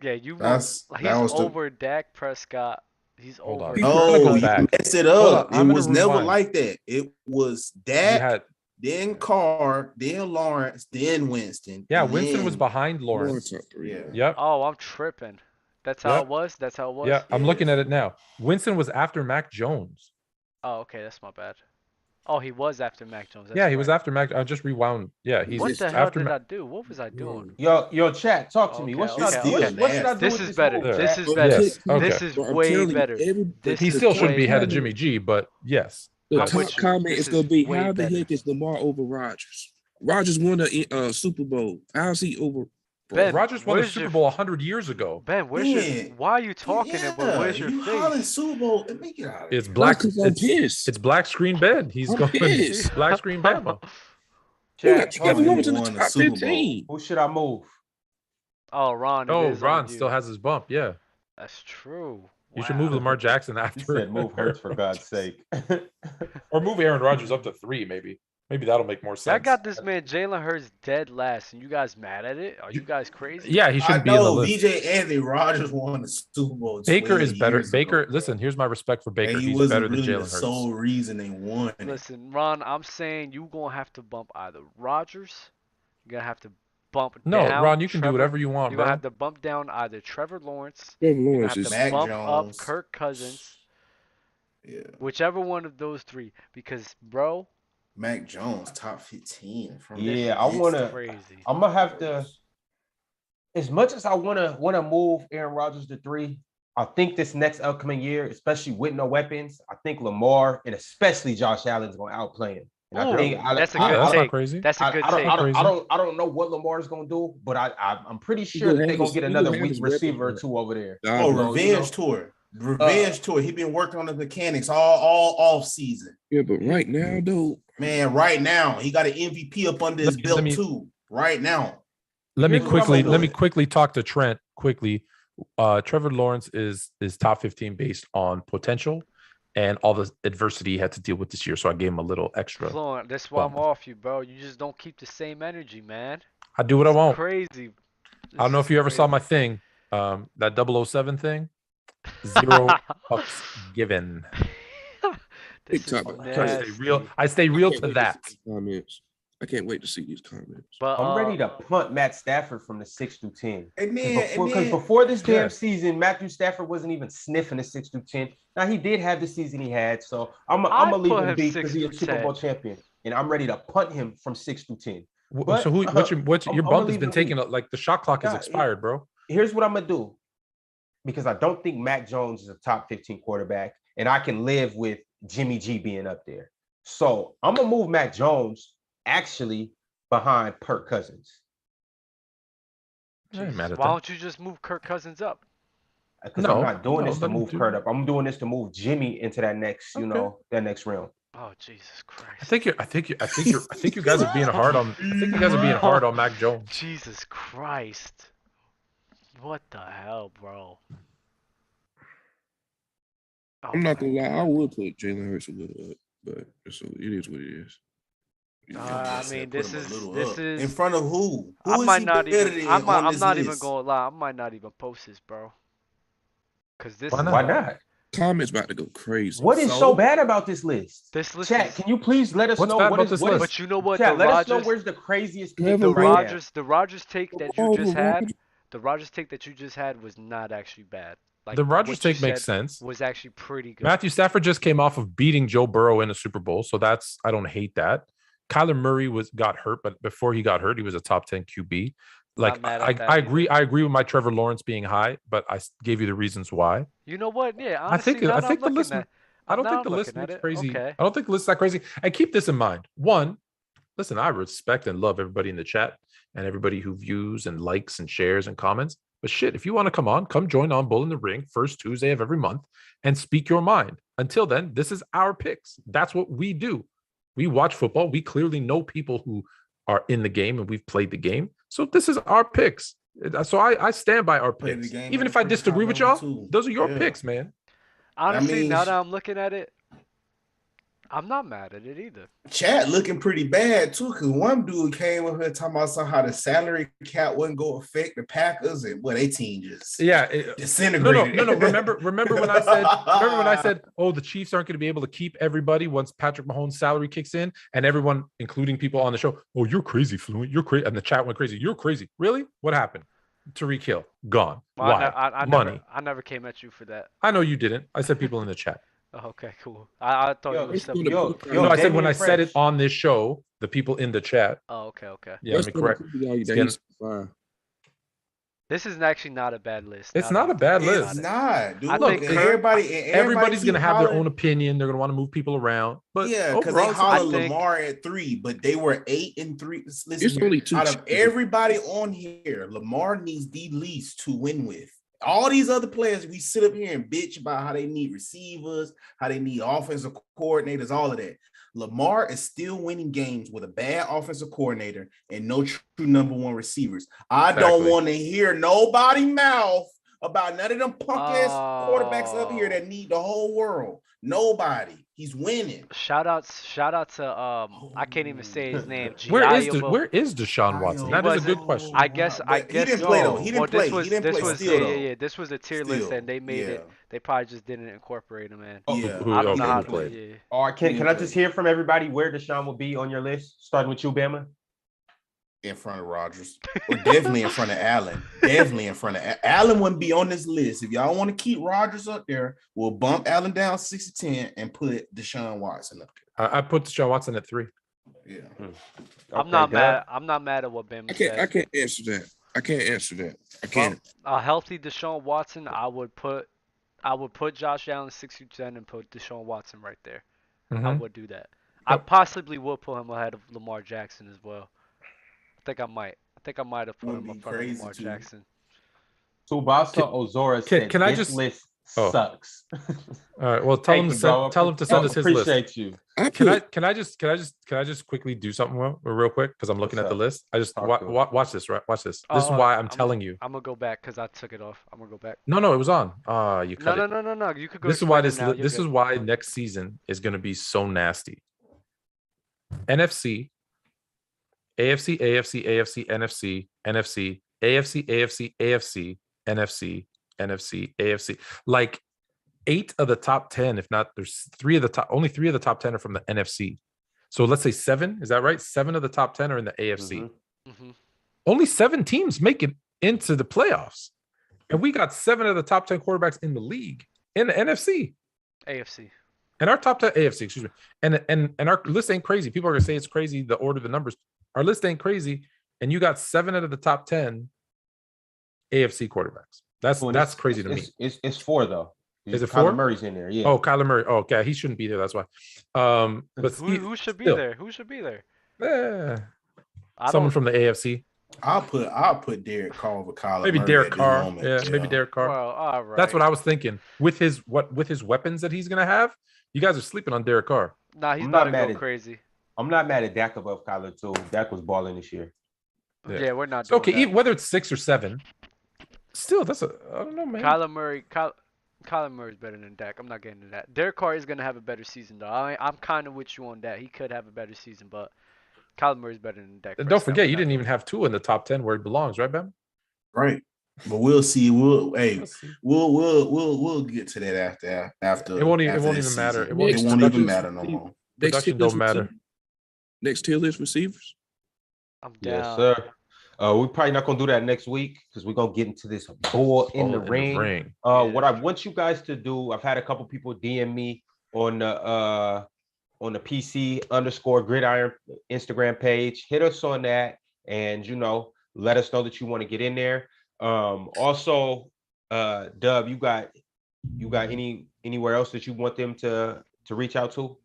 yeah, you That's he's that was the over Dak Prescott. He's Hold over. on. no, go you back. messed it Hold up. on, I'm It gonna was never rewind. like that. It was You Dak, had then Carr, then Lawrence, then Winston. yeah, and Winston then- was behind Lawrence Lawrence. top 3. Yeah. Yep. Oh, I'm tripping. That's how Yep. it was. That's how it was. Yeah, I'm Yeah. looking at it now. Winston was after Mac Jones. Oh, okay, that's my bad. Oh, he was after Mac Jones. That's Yeah, he was right. after Mac. I just rewound. Yeah, he's What the hell after did Mac. I do? What was I doing? Yo, chat, talk to me. Okay, What should okay, I okay. what should I do This with is this better. move, This chat? is better. Yes. Okay. This is Bro, I'm way telling you, better. This He is still shouldn't be way ahead of better. Jimmy G, but yes. The I'm top with you. comment This is going to be, is way how the better. heck is Lamar over Rodgers? Rodgers won a Super Bowl. How's he over? Ben, Rodgers won the where's Super your- Bowl 100 years ago. Ben, where's Yeah. your? Why are you talking? Yeah, But where's your you hollering face? Super Bowl. Make it out. It's Here. black. Because I'm pissed. It's black screen Ben. He's I'm going pissed. black screen Bama. Chat, He talk got to me me. over to the won the top Super Bowl. 15. Who should I move? Oh, Ron. it Oh, is on Ron you. still has his bump. Yeah, That's true. you should move Wow. Lamar Jackson He after. said move Hurts for God's sake. Or move Aaron Rodgers up to 3, maybe. Maybe that'll make more I sense. got this man Jalen Hurts dead last, and you guys mad at it? Are you guys crazy? Yeah, he I shouldn't be in the know list. VJ Anthony Rogers won the Super Bowl. Baker 12 is better. years Baker, ago. listen, here's my respect for Baker. And he He's wasn't better than really Jalen the Hurts. sole reason they won. it. Listen, Ron, I'm saying you gonna have to bump either Rodgers. You're gonna have to bump No, down. Ron, you can do Trevor- whatever you want, You're bro. gonna have to bump down either Trevor Lawrence. Trevor You're gonna Lawrence have is to Mac bump Jones. up Kirk Cousins. Yeah. Whichever one of those three, because bro, Mac Jones, top 15. Yeah, I'm gonna have to. As much as I wanna move Aaron Rodgers to 3, I think this next upcoming year, especially with no weapons, I think Lamar and especially Josh Allen is gonna outplay him. And Ooh, I think that's a Yeah, good that's not take. crazy. That's a good take. I don't know what Lamar is gonna do, but I'm pretty sure that they're gonna get another weak receiver or two over there. Oh, revenge tour. Revenge tour. He been working on the mechanics all off season. Yeah, but right now, though, man, right now he got an MVP up under his belt too. Right now. Let me quickly talk to Trent quickly. Trevor Lawrence is top 15 based on potential and all the adversity he had to deal with this year. So I gave him a little extra. Florent, that's why I'm off you, bro. You just don't keep the same energy, man. I do what I want. Crazy. I don't know if you ever saw my thing, that 007 thing. 0 fucks given. I stay real to that. Comments. I can't wait to see these comments. But I'm ready to punt Matt Stafford from the 6 through 10. Because before this damn season, Matthew Stafford wasn't even sniffing the 6 through 10. Now he did have the season he had, so I'm gonna leave him be because he's a Super Bowl champion, and I'm ready to punt him from 6 through 10. But, so what's your bump has been taking? Like the shot clock is expired, bro. Here's what I'm gonna do, because I don't think Mac Jones is a top 15 quarterback, and I can live with Jimmy G being up there. So I'm gonna move Mac Jones actually behind Kirk Cousins. Why don't you just move Kirk Cousins up? Because I'm not doing this to move Kurt up. I'm doing this to move Jimmy into that next, that next round. Oh Jesus Christ! I think you guys are being hard on. I think you guys are being hard on Mac Jones. Jesus Christ! What the hell, bro? I'm not gonna lie. I would put Jalen Hurts a little up, but so it is what it is. I mean, this is in front of who? I'm not even gonna lie. I might not even post this, bro. Cause this. Why not? Comments about to go crazy. What is so bad about this list? This list. Chat, can you please let us know what is? But you know what? Chat, let us know where's the craziest pick. The Rodgers take that you just had. The Rodgers take that you just had was not actually bad. Like, the Rodgers take makes sense. Was actually pretty good. Matthew Stafford just came off of beating Joe Burrow in a Super Bowl, so I don't hate that. Kyler Murray got hurt, but before he got hurt, he was a top 10 QB. Like I agree with my Trevor Lawrence being high, but I gave you the reasons why. You know what? Yeah, honestly, I think the list. I don't think the list is crazy. Okay. I don't think the list is that crazy. And keep this in mind. One, listen, I respect and love everybody in the chat and everybody who views and likes and shares and comments. But shit, if you want to come join on Bull in the Ring first Tuesday of every month and speak your mind. Until then, this is our picks. That's what we do. We watch football. We clearly know people who are in the game and we've played the game. So this is our picks. So I stand by our picks. Even if I disagree with y'all, those are your picks, man. Honestly, now that I'm looking at it, I'm not mad at it either. Chat looking pretty bad too, because one dude came up here talking about how the salary cap wouldn't go affect the Packers and they team just disintegrated. No. Remember when I said, oh, the Chiefs aren't going to be able to keep everybody once Patrick Mahomes' salary kicks in, and everyone, including people on the show, oh, you're crazy, Fluent, you're crazy, and the chat went crazy. You're crazy, really? What happened? Tyreek Hill gone. Why? Money. I never came at you for that. I know you didn't. I said people in the chat. Oh, okay, cool. I thought it was something. No, I said when I said it on this show, the people in the chat. Oh, okay. Yeah, let me correct. This is actually not a bad list. It's not a bad list. It's not. Dude, look, everybody's going to have their own opinion. They're going to want to move people around. But yeah, because they hollered Lamar at 3, but they were 8 and 3. Listen, it's only 2 out of everybody on here, Lamar needs the least to win with. All these other players, we sit up here and bitch about how they need receivers, how they need offensive coordinators, all of that. Lamar is still winning games with a bad offensive coordinator and no true number one receivers. I don't want to hear nobody mouth about none of them punk-ass quarterbacks up here that need the whole world. Nobody. He's winning. Shout out to I can't even say his name. Where is Deshaun Watson? That is a good question. I guess he didn't play though. He didn't play. This was a tier list and they made it. They probably just didn't incorporate him in. Yeah. I don't know how to play. Yeah. All right, can I just hear from everybody where Deshaun will be on your list? Starting with you, Bama. In front of Rodgers, or definitely in front of Allen. Definitely in front of Allen wouldn't be on this list. If y'all want to keep Rodgers up there, we'll bump Allen down 6 to 10 and put Deshaun Watson up there. I put Deshaun Watson at 3. Yeah. I'm not mad. I'm not mad at what Bama said. I can't answer that. I can't. Well, a healthy Deshaun Watson, I would put Josh Allen 6-10 and put Deshaun Watson right there. I would do that. I possibly would put him ahead of Lamar Jackson as well. I think I might have put him up front of Lamar Jackson. Tsubasa Ozora said this list sucks. All right. Well, tell him to send us his list. Appreciate you. Can I just quickly do something real quick because I'm looking at the list. I just watch this. Right, watch this. This is why I'm telling you. I'm gonna go back because I took it off. I'm gonna go back. No, it was on. You cut it. No. You could go. This is why this is why next season is gonna be so nasty. NFC, AFC, NFC, NFC, AFC, NFC, AFC. Like 8 of the top 10, if not, there's only 3 of the top 10 are from the NFC. So let's say 7. Is that right? 7 of the top 10 are in the AFC. Only 7 teams make it into the playoffs, and we got 7 of the top 10 quarterbacks in the league in the NFC, AFC. And our top 10 AFC, excuse me. And our list ain't crazy. People are gonna say it's crazy, the order, the numbers. Our list ain't crazy, and you got 7 out of the top 10 AFC quarterbacks. That's crazy to me. It's 4 though. Is it 4? Kyler Murray's in there. Yeah. Oh, Kyler Murray. Oh, okay, he shouldn't be there. That's why. But who should be there? Who should be there? Someone from the AFC. I'll put Derek Carr over Kyler. Maybe Murray Derek Carr. Maybe Derek Carr. Well, all right. That's what I was thinking. With his weapons that he's gonna have, you guys are sleeping on Derek Carr. Nah, he's about to go crazy. I'm not mad at Dak above Kyler too. Dak was balling this year. Yeah, we're not. Okay, even whether it's 6 or 7, still I don't know, man. Kyler Murray's better than Dak. I'm not getting into that. Derek Carr is gonna have a better season though. I'm kind of with you on that. He could have a better season, but Kyler Murray's better than Dak. And don't forget, you didn't even have Tua in the top 10 where he belongs, right, Ben? Right. But we'll see. We'll get to that after. It won't even matter. It won't even matter no more. Production don't matter. Next tier list receivers. I'm down. Yes, sir. We're probably not gonna do that next week because we're gonna get into this bull in the ring. What I want you guys to do, I've had a couple people DM me on the PC_gridiron Instagram page. Hit us on that, and let us know that you want to get in there. Also, Dub, you got anywhere else that you want them to reach out to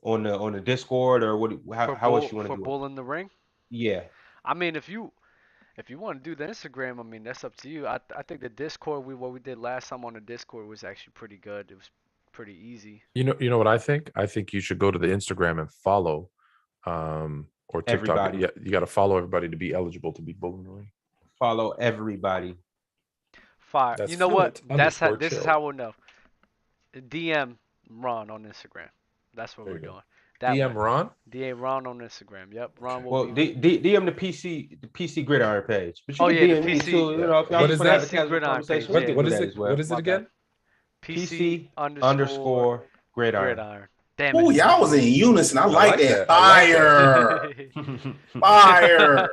on the Discord, or how else you want to do for Bull in the Ring? Yeah, I mean, if you want to do the Instagram, I mean, that's up to you. I think the Discord, what we did last time on the Discord was actually pretty good. It was pretty easy. You know what I think? I think you should go to the Instagram and follow, or TikTok. Everybody. Yeah, you got to follow everybody to be eligible to be Bull in the Ring. Follow everybody. Fire. That's you know what? This chill. is how we'll know. DM Ron on Instagram. That's what we're doing. DM Ron? DM Ron on Instagram. Yep. Ron will Well, DM the PC Gridiron page. But you can the DM me PC. too. If y'all What is that? just wanna have a casual conversation, What we can What do is that it? as well. What is it again? PC_Gridiron. Damn it. Oh, y'all was in unison. I like that. Fire. Fire.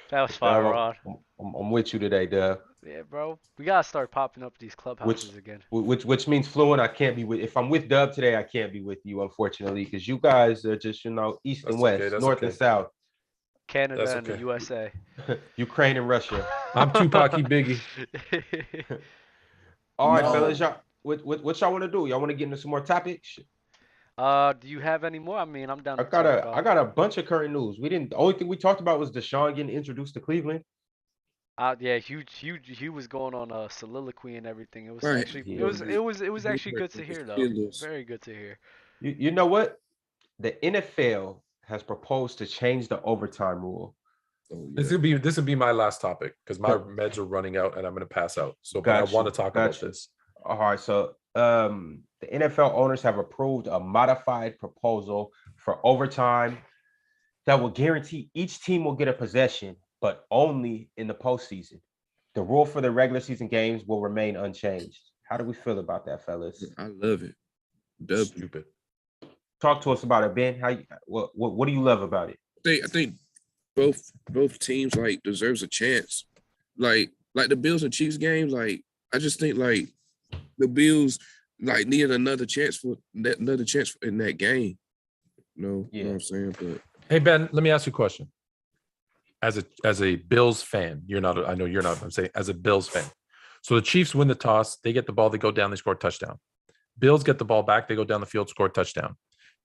That was fire, Ron. I'm with you today, Dub. Yeah, bro. We gotta start popping up these clubhouses again. Which means fluent. I can't be with. If I'm with Dub today, I can't be with you, unfortunately, because you guys are just east and west, north and south, Canada and the USA, Ukraine and Russia. I'm Tupac, he Biggie. All right, fellas, y'all. What y'all want to do? Y'all want to get into some more topics? Do you have any more? I mean, I'm down. I got a bunch of current news. The only thing we talked about was Deshaun getting introduced to Cleveland. Yeah, he was going on a soliloquy and everything. It was Right. actually it was actually good to hear though. Very good to hear. You know what? The NFL has proposed to change the overtime rule. This would be my last topic because my meds are running out and I'm going to pass out. So, but I want to talk about this. All right. So, the NFL owners have approved a modified proposal for overtime that will guarantee each team will get a possession, but only in the postseason. The rule for the regular season games will remain unchanged. How do we feel about that, fellas? I love it. Stupid. Talk to us about it, Ben. What do you love about it? I think both teams deserves a chance. Like the Bills and Chiefs games. I just think the Bills needed another chance in that game. know what I'm saying? But hey Ben, let me ask you a question. As a Bills fan, I know you're not. I'm saying as a Bills fan. So the Chiefs win the toss, they get the ball, they go down, they score a touchdown. Bills get the ball back, they go down the field, score a touchdown.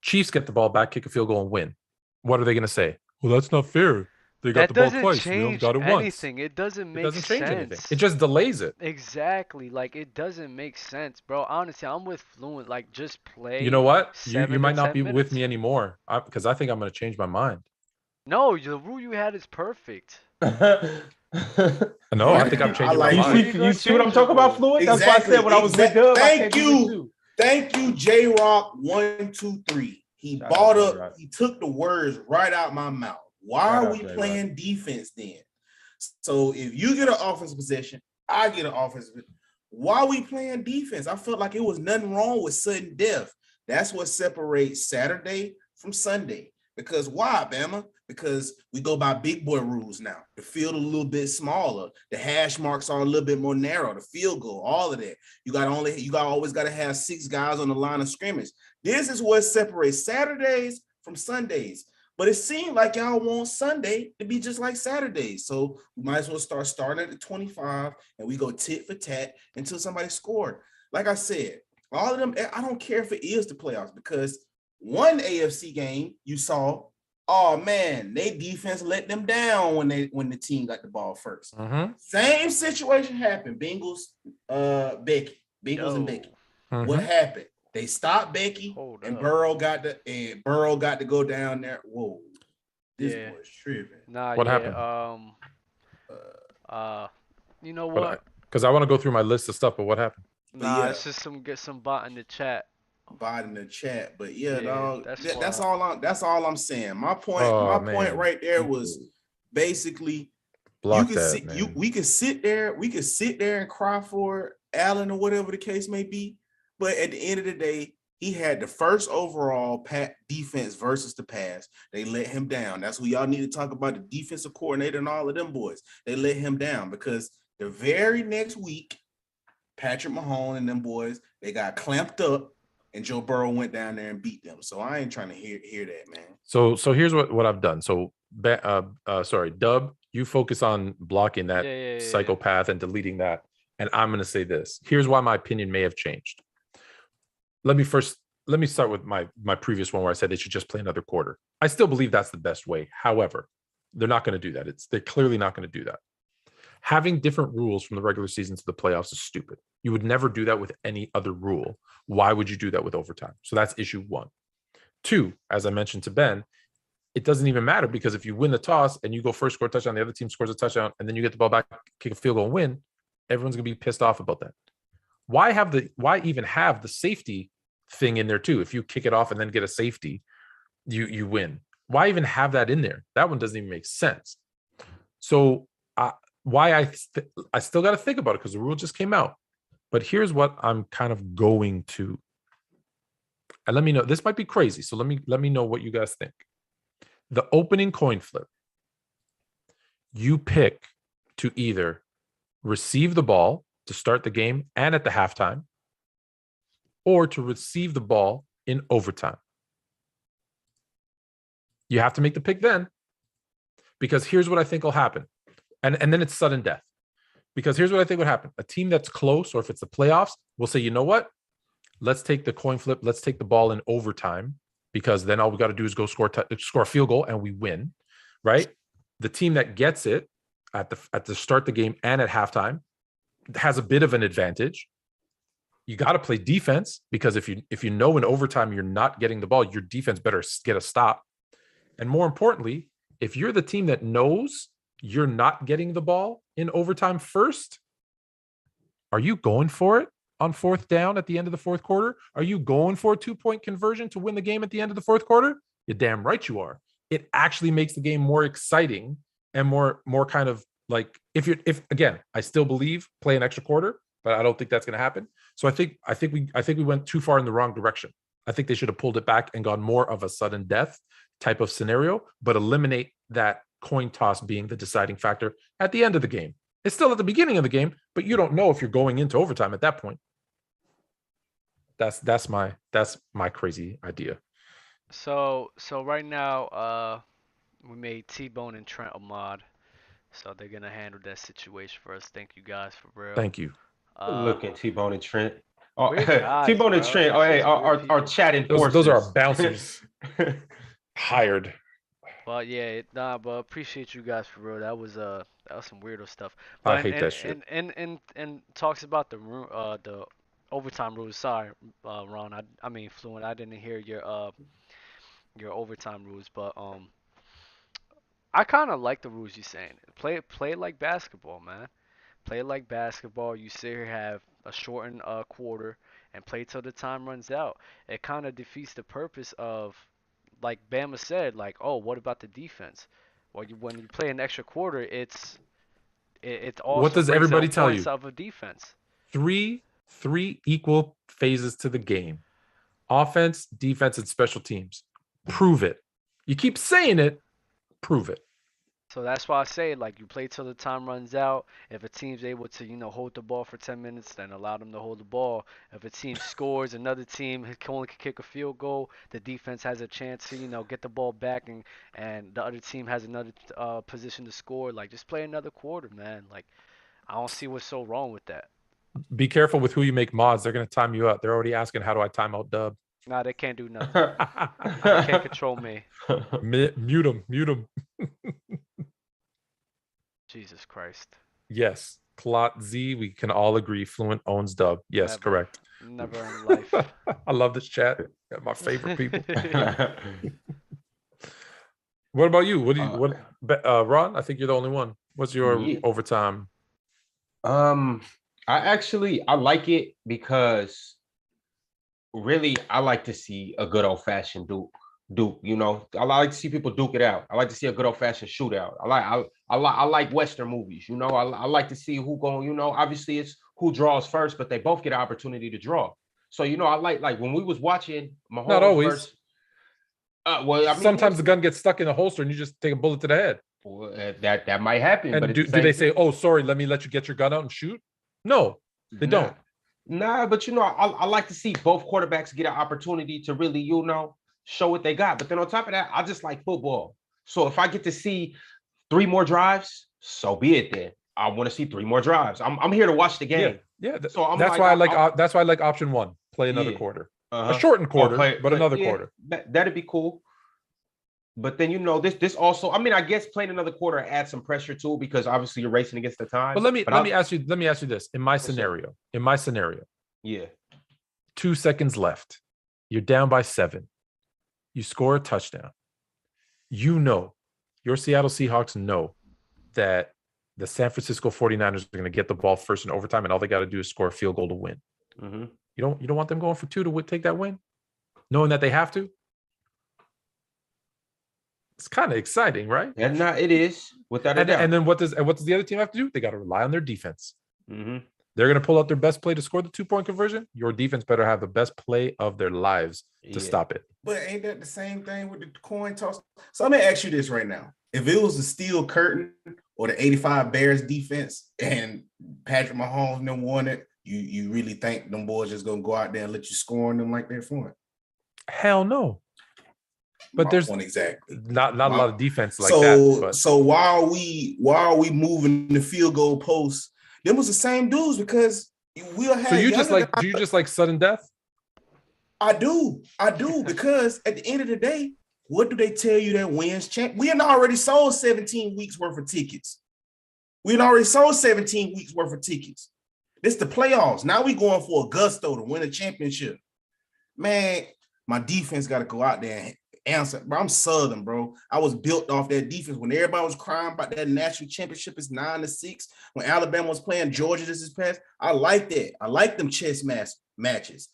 Chiefs get the ball back, kick a field goal, and win. What are they going to say? Well, that's not fair. They got That the ball doesn't twice. We only change got it once. anything. It doesn't It make doesn't change sense. anything. It just delays it. Exactly. Like it doesn't make sense, bro. Honestly, I'm with Fluent. Like just play. You know what? You 7 might to not 10 be with minutes. me anymore because I think I'm going to change my mind. No, the rule you had is perfect. No, I think I'm changing my mind. You see what I'm talking about, Fluid? That's why I said when I was with Dub, Thank you, J Rock 123. He bought up, he took the words right out my mouth. Why are we playing defense then? So if you get an offensive possession, I get an offensive. Why are we playing defense? I felt like it was nothing wrong with sudden death. That's what separates Saturday from Sunday. Because why, Bama? Because we go by big boy rules now. The field a little bit smaller. The hash marks are a little bit more narrow. The field goal, all of that. You always got to have 6 guys on the line of scrimmage. This is what separates Saturdays from Sundays. But it seemed like y'all want Sunday to be just like Saturday. So we might as well start starting at the 25 and we go tit for tat until somebody scored. Like I said, all of them, I don't care if it is the playoffs because one AFC game you saw, oh man, they defense let them down when the team got the ball first. Same situation happened. Bengals, Becky. Bengals and Becky. What happened? They stopped Becky and Burrow got to go down there. Whoa, this boy's tripping. What happened? You know what? Because I want to go through my list of stuff, but what happened? Nah, it's just some bot in the chat. But dog, that's all I'm saying. My point right there was basically we can sit there and cry for Allen or whatever the case may be, but at the end of the day, he had the first overall defense versus the pass. They let him down. That's who y'all need to talk about, the defensive coordinator and all of them boys. They let him down because the very next week, Patrick Mahomes and them boys, they got clamped up. And Joe Burrow went down there and beat them. So I ain't trying to hear that, man. So here's what I've done. So Dub, you focus on blocking that psychopath and deleting that. And I'm going to say this. Here's why my opinion may have changed. Let me start with my previous one where I said they should just play another quarter. I still believe that's the best way. However, they're not going to do that. They're clearly not going to do that. Having different rules from the regular season to the playoffs is stupid. You would never do that with any other rule. Why would you do that with overtime? So that's issue 1. 2, as I mentioned to Ben, it doesn't even matter because if you win the toss and you go first, score a touchdown, the other team scores a touchdown, and then you get the ball back, kick a field goal and win, everyone's going to be pissed off about that. Why even have the safety thing in there too? If you kick it off and then get a safety, you win. Why even have that in there? That one doesn't even make sense. So I still got to think about it because the rule just came out. But here's what I'm kind of going to. And let me know. This might be crazy. So let me know what you guys think. The opening coin flip. You pick to either receive the ball to start the game and at the halftime, or to receive the ball in overtime. You have to make the pick then, because here's what I think will happen. And then it's sudden death. Because here's what I think would happen. A team that's close, or if it's the playoffs, will say, you know what? Let's take the coin flip. Let's take the ball in overtime, because then all we got to do is go score a field goal and we win, right? The team that gets it at the start of the game and at halftime has a bit of an advantage. You got to play defense, because if you know in overtime you're not getting the ball, your defense better get a stop. And more importantly, if you're the team that knows you're not getting the ball in overtime first, are you going for it on 4th down at the end of the 4th quarter? Are you going for a 2-point conversion to win the game at the end of the 4th quarter? You're damn right you are. It actually makes the game more exciting and more kind of like, if again, I still believe play an extra quarter, but I don't think that's going to happen. So I think we went too far in the wrong direction. I think they should have pulled it back and gone more of a sudden death type of scenario, but eliminate that coin toss being the deciding factor at the end of the game. It's still at the beginning of the game, but you don't know if you're going into overtime at that point. That's my crazy idea. So right now, we made T-Bone and Trent a mod, so they're gonna handle that situation for us. Thank you guys for real. Thank you. Uh, Look at T-Bone and Trent. Oh, we're guys, T-Bone and bro. Trent. Oh, That's hey, just weird our people. chat Those are enforcers. bouncers hired. But yeah, nah, but appreciate you guys for real. That was some weirdo stuff. I But hate that shit. and talks about the overtime rules. Sorry, Ron. I mean Fluent. I didn't hear your overtime rules, but I kind of like the rules you're saying. Play it like basketball, man. Play it like basketball. You sit here, have a shortened quarter, and play till the time runs out. It kind of defeats the purpose of, like Bama said, like, oh, what about the defense? Well, when you play an extra quarter, it What also does brings the everybody tell importance you? of a defense. Three equal phases to the game: offense, defense, and special teams. Prove it. You keep saying it. Prove it. So that's why I say, like, you play till the time runs out. If a team's able to, hold the ball for 10 minutes, then allow them to hold the ball. If a team scores, another team only can kick a field goal. The defense has a chance to, get the ball back, and the other team has another position to score. Like, just play another quarter, man. Like, I don't see what's so wrong with that. Be careful with who you make mods. They're going to time you out. They're already asking, how do I time out Dub? Nah, they can't do nothing. They can't control me. Mute them. Mute them. Jesus Christ. Yes. Plot Z, we can all agree Fluent owns Dub. Yes, Never. correct. Never in life. I love this chat. Got my favorite people. What about you? Ron? I think you're the only one. What's your overtime? I like it because really I like to see a good old fashioned Duke. I like to see people duke it out. I like to see a good old fashioned shootout. I like Western movies. I like to see who going. Obviously it's who draws first, but they both get an opportunity to draw. So I like when we was watching Mahomes. Not always. Versus, well, I mean, sometimes the gun gets stuck in a holster and you just take a bullet to the head. Well, that might happen. And but do they say, "Oh, sorry, let me let you get your gun out and shoot"? No, they don't. Nah, but I like to see both quarterbacks get an opportunity to really, show what they got. But then on top of that, I just like football. So if I get to see 3 more drives, so be it then. I want to see 3 more drives. I'm here to watch the game. Yeah. So that's why I like option 1. Play another quarter. A shortened quarter, but another quarter. That'd be cool. But then this also, I mean, I guess playing another quarter adds some pressure too, because obviously you're racing against the time. But let me ask you this. In my scenario, yeah, 2 seconds left. You're down by 7. You score a touchdown. Your Seattle Seahawks know that the San Francisco 49ers are going to get the ball first in overtime, and all they got to do is score a field goal to win. Mm-hmm. You don't want them going for 2 to take that win, knowing that they have to. It's kind of exciting, right? And it is, without a doubt. And then what does the other team have to do? They got to rely on their defense. Mm-hmm. They're going to pull out their best play to score the 2-point conversion. Your defense better have the best play of their lives to stop it. But ain't that the same thing with the coin toss? So I'm going to ask you this right now. If it was the Steel Curtain or the 85 Bears defense and Patrick Mahomes and them won it, you really think them boys just going to go out there and let you score on them like they're for it? Hell no. But there's exactly not a lot of defense like that. But. So while we moving the field goal posts, them was the same dudes because we'll have. So do you just like sudden death? I do because at the end of the day, what do they tell you that wins champ? We had already sold 17 weeks worth of tickets. This the playoffs. Now we going for a gusto to win a championship. Man, my defense got to go out there and answer. Bro, I'm Southern, bro. I was built off that defense. When everybody was crying about that national championship is 9-6, when Alabama was playing Georgia this past, I like that. I like them chess matches.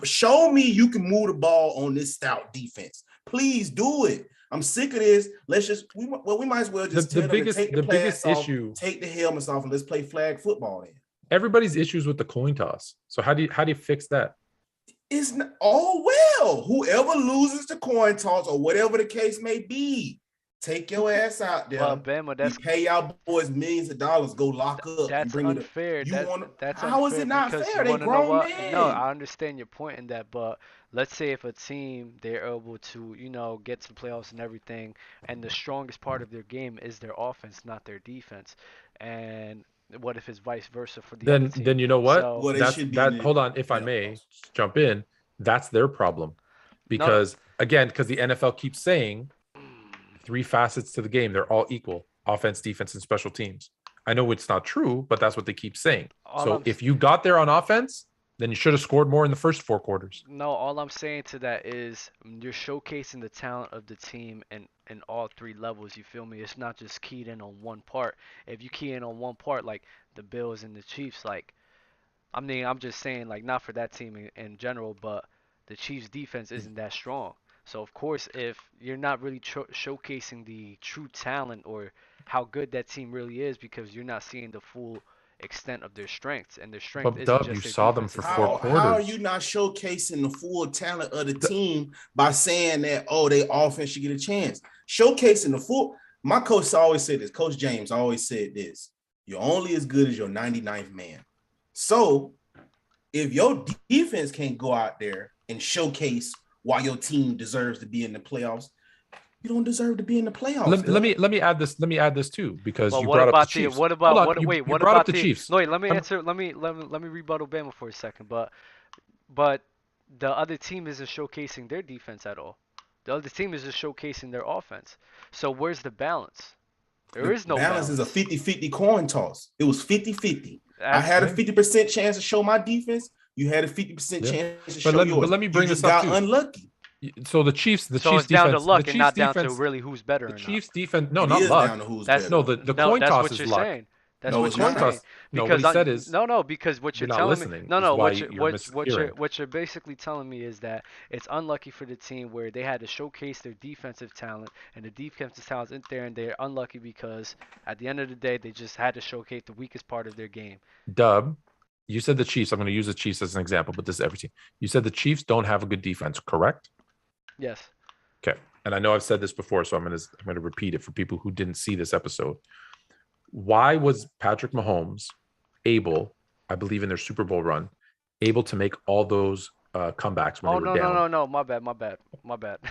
Show me you can move the ball on this stout defense. Please do it. I'm sick of this. We might as well just take the biggest issue, take the helmets off, and let's play flag football then. Everybody's issues with the coin toss. So how do you fix that? It's not, whoever loses the coin toss or whatever the case may be, Take your ass out there. But Bama, We pay y'all boys millions of dollars. Go lock up. that's and bring unfair. You want? That's How is unfair it not because fair? you They want to know grown what? No, men. I understand your point in that, but let's say if a team they're able to, get to the playoffs and everything, and the strongest part of their game is their offense, not their defense, and what if it's vice versa for the other team? Then you know what? So, Well, they That's should be. that. Hold on, if I may jump in, that's their problem, because because the NFL keeps saying 3 facets to the game. They're all equal: offense, defense, and special teams. I know it's not true, but that's what they keep saying. So if you got there on offense, then you should have scored more in the first 4 quarters. No, all I'm saying to that is you're showcasing the talent of the team in all 3 levels. You feel me? It's not just keyed in on one part. If you key in on one part, like the Bills and the Chiefs, like, I mean, I'm just saying, like, not for that team in general, but the Chiefs' defense isn't that strong. So, of course, if you're not really showcasing the true talent or how good that team really is because you're not seeing the full extent of their strengths, and their strength But isn't Dub, just you their saw them defensive for talent. 4 quarters. How are you not showcasing the full talent of the team by saying that, they offense should get a chance? Showcasing the full. My coach always said this. Coach James always said this. You're only as good as your 99th man. So if your defense can't go out there and showcase why your team deserves to be in the playoffs, you don't deserve to be in the playoffs. Let me add this. Let me add this too, because But you what brought up the about Chiefs. what about Hold on, what? you Wait, what brought about up the Chiefs. No, wait, let me answer. Let me rebuttal Bama for a second. But the other team isn't showcasing their defense at all. The other team is just showcasing their offense. So where's the balance? There is no balance. Is a 50-50 coin toss. It was 50-50. I had a 50% chance to show my defense. You had a 50% chance to show yours. But let me bring this up up too. too. Unlucky. So the Chiefs it's defense, down to luck the and Chiefs not down defense, to really who's better. The or Chiefs not. defense, no, It not is luck. down to who's That's better. No, the coin that's toss what is you're luck. saying. That's No, what it's you're not. saying. No, Because what he said is no, because what you're not telling listening. me, no, Why what you're basically telling me is that it's unlucky for the team where they had to showcase their defensive talent, and the defensive talent isn't there, and they're unlucky because at the end of the day they just had to showcase the weakest part of their game. Dub, you said the Chiefs. I'm going to use the Chiefs as an example, but this is every team. You said the Chiefs don't have a good defense, correct? Yes. Okay. And I know I've said this before, so I'm going to repeat it for people who didn't see this episode. Why was Patrick Mahomes able, I believe in their Super Bowl run, able to make all those comebacks when they were down? No, my bad.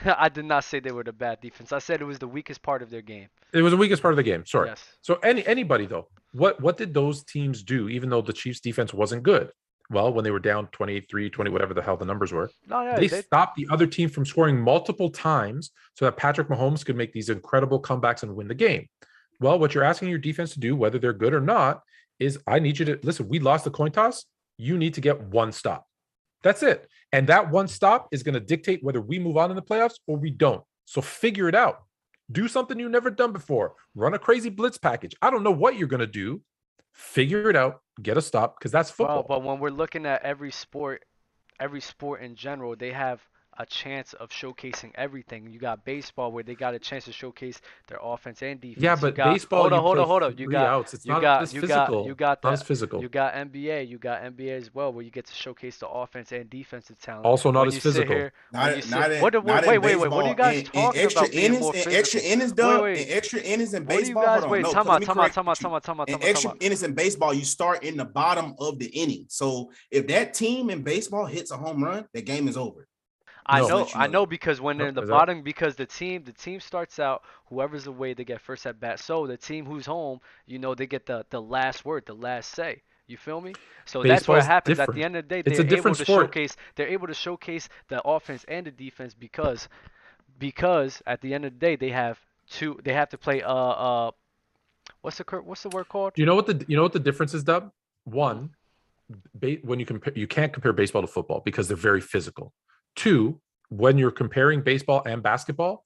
I did not say they were the bad defense. I said it was the weakest part of their game. It was the weakest part of the game. Sorry. Yes. So anybody though, what did those teams do, even though the Chiefs defense wasn't good? Well, when they were down 23, 20, whatever the hell the numbers were, they stopped the other team from scoring multiple times so that Patrick Mahomes could make these incredible comebacks and win the game. Well, what you're asking your defense to do, whether they're good or not, is I need you to listen. We lost the coin toss. You need to get one stop. That's it. And that one stop is going to dictate whether we move on in the playoffs or we don't. So figure it out. Do something you've never done before. Run a crazy blitz package. I don't know what you're going to do. Figure it out. Get a stop, because that's football. Well, but when we're looking at every sport in general, they have a chance of showcasing everything. You got baseball where they got a chance to showcase their offense and defense. Yeah, but baseball, hold on. You got outs. It's not as physical. You got not as physical. You got NBA. You got NBA as well, where you get to showcase the offense and defensive talent. Also not as physical. Wait. What are you guys talking about? Extra innings, done. In extra innings in baseball. Time out. In extra innings in baseball, you start in the bottom of the inning. So if that team in baseball hits a home run, the game is over. I know because when they're in the bottom, because the team starts out, whoever's away, they get first at bat. So the team who's home, they get the last word, the last say. You feel me? So that's what happens at the end of the day. They're able to showcase the offense and the defense because at the end of the day they have to play what's the word called? Do you know what the difference is, Dub? One, when you can't compare baseball to football because they're very physical. Two, when you're comparing baseball and basketball,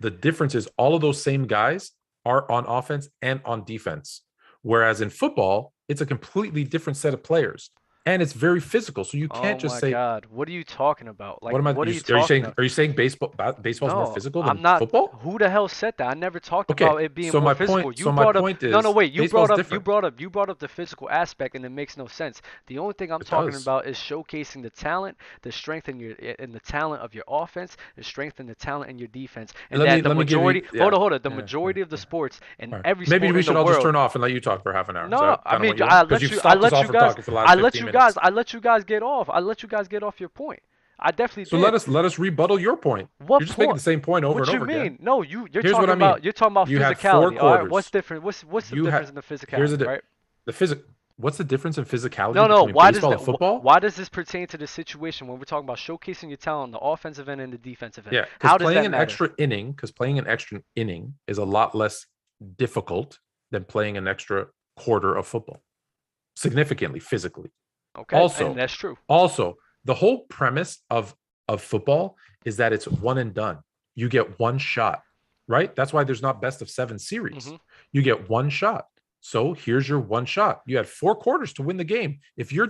the difference is all of those same guys are on offense and on defense. Whereas in football, it's a completely different set of players. and it's very physical. So you can't just say, God, what are you talking about? Like, what am I? what are Are you you talking saying? about? Are you saying baseball's more physical than I'm not. football? Who the hell said that? I never talked Okay, about it being so more my physical. point. You So my brought up. point No, is, wait. baseball's different. You brought up the physical aspect, and it makes no sense. The only thing I'm It talking does. about is showcasing the talent, the strength in the talent of your offense, the strength and the talent in your defense, and that the majority. Hold on. The majority of the sports and every sport Maybe we in should the all just world. turn off and let you talk for half an hour. Is No, that I kind of mean, what you want? Because you've stopped us all from talking for the last 15 minutes. I let you guys get off. I let you guys get off your point. I definitely So did. let us rebuttal your point. What You're just point? making the same point over and over again. What you mean? No, you're Here's talking what I mean. about. You're talking about You had 4 physicality. All right, quarters. what's different? What's the difference in the physicality? Right? What's the difference in physicality No. between Why baseball and football? Why does this pertain to the situation when we're talking about showcasing your talent on the offensive end and the defensive end? Yeah, how because does that matter? playing an extra inning is a lot less difficult than playing an extra quarter of football, significantly physically. Okay, also, and that's true. Also, the whole premise of football is that it's one and done. You get one shot, right? That's why there's not best of 7 series. Mm-hmm. You get one shot. So here's your one shot. You had 4 quarters to win the game. If your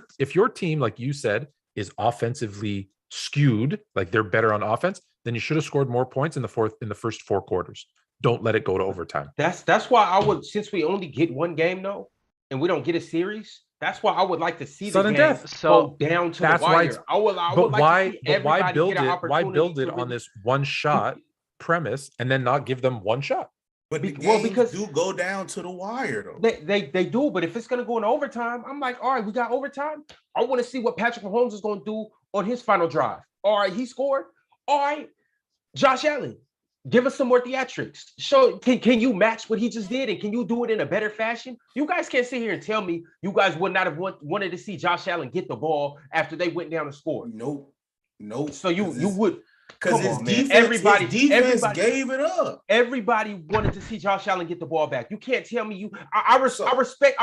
team, like you said, is offensively skewed, like they're better on offense, then you should have scored more points in the first 4 quarters. Don't let it go to overtime. That's why I would, since we only get one game though, and we don't get a series. That's why I would like to see the game go down to the wire. I would like to see everybody get an opportunity. Why build it on this one shot premise and then not give them one shot? But the games do go down to the wire, though. They do, but if it's going to go in overtime, I'm like, all right, we got overtime. I want to see what Patrick Mahomes is going to do on his final drive. All right, he scored. All right, Josh Allen, give us some more theatrics. Can you match what he just did, and can you do it in a better fashion? You guys can't sit here and tell me you guys would not have wanted to see Josh Allen get the ball after they went down and scored. Nope. So you would. Because his defense gave it up. Everybody wanted to see Josh Allen get the ball back. You can't tell me you. I respect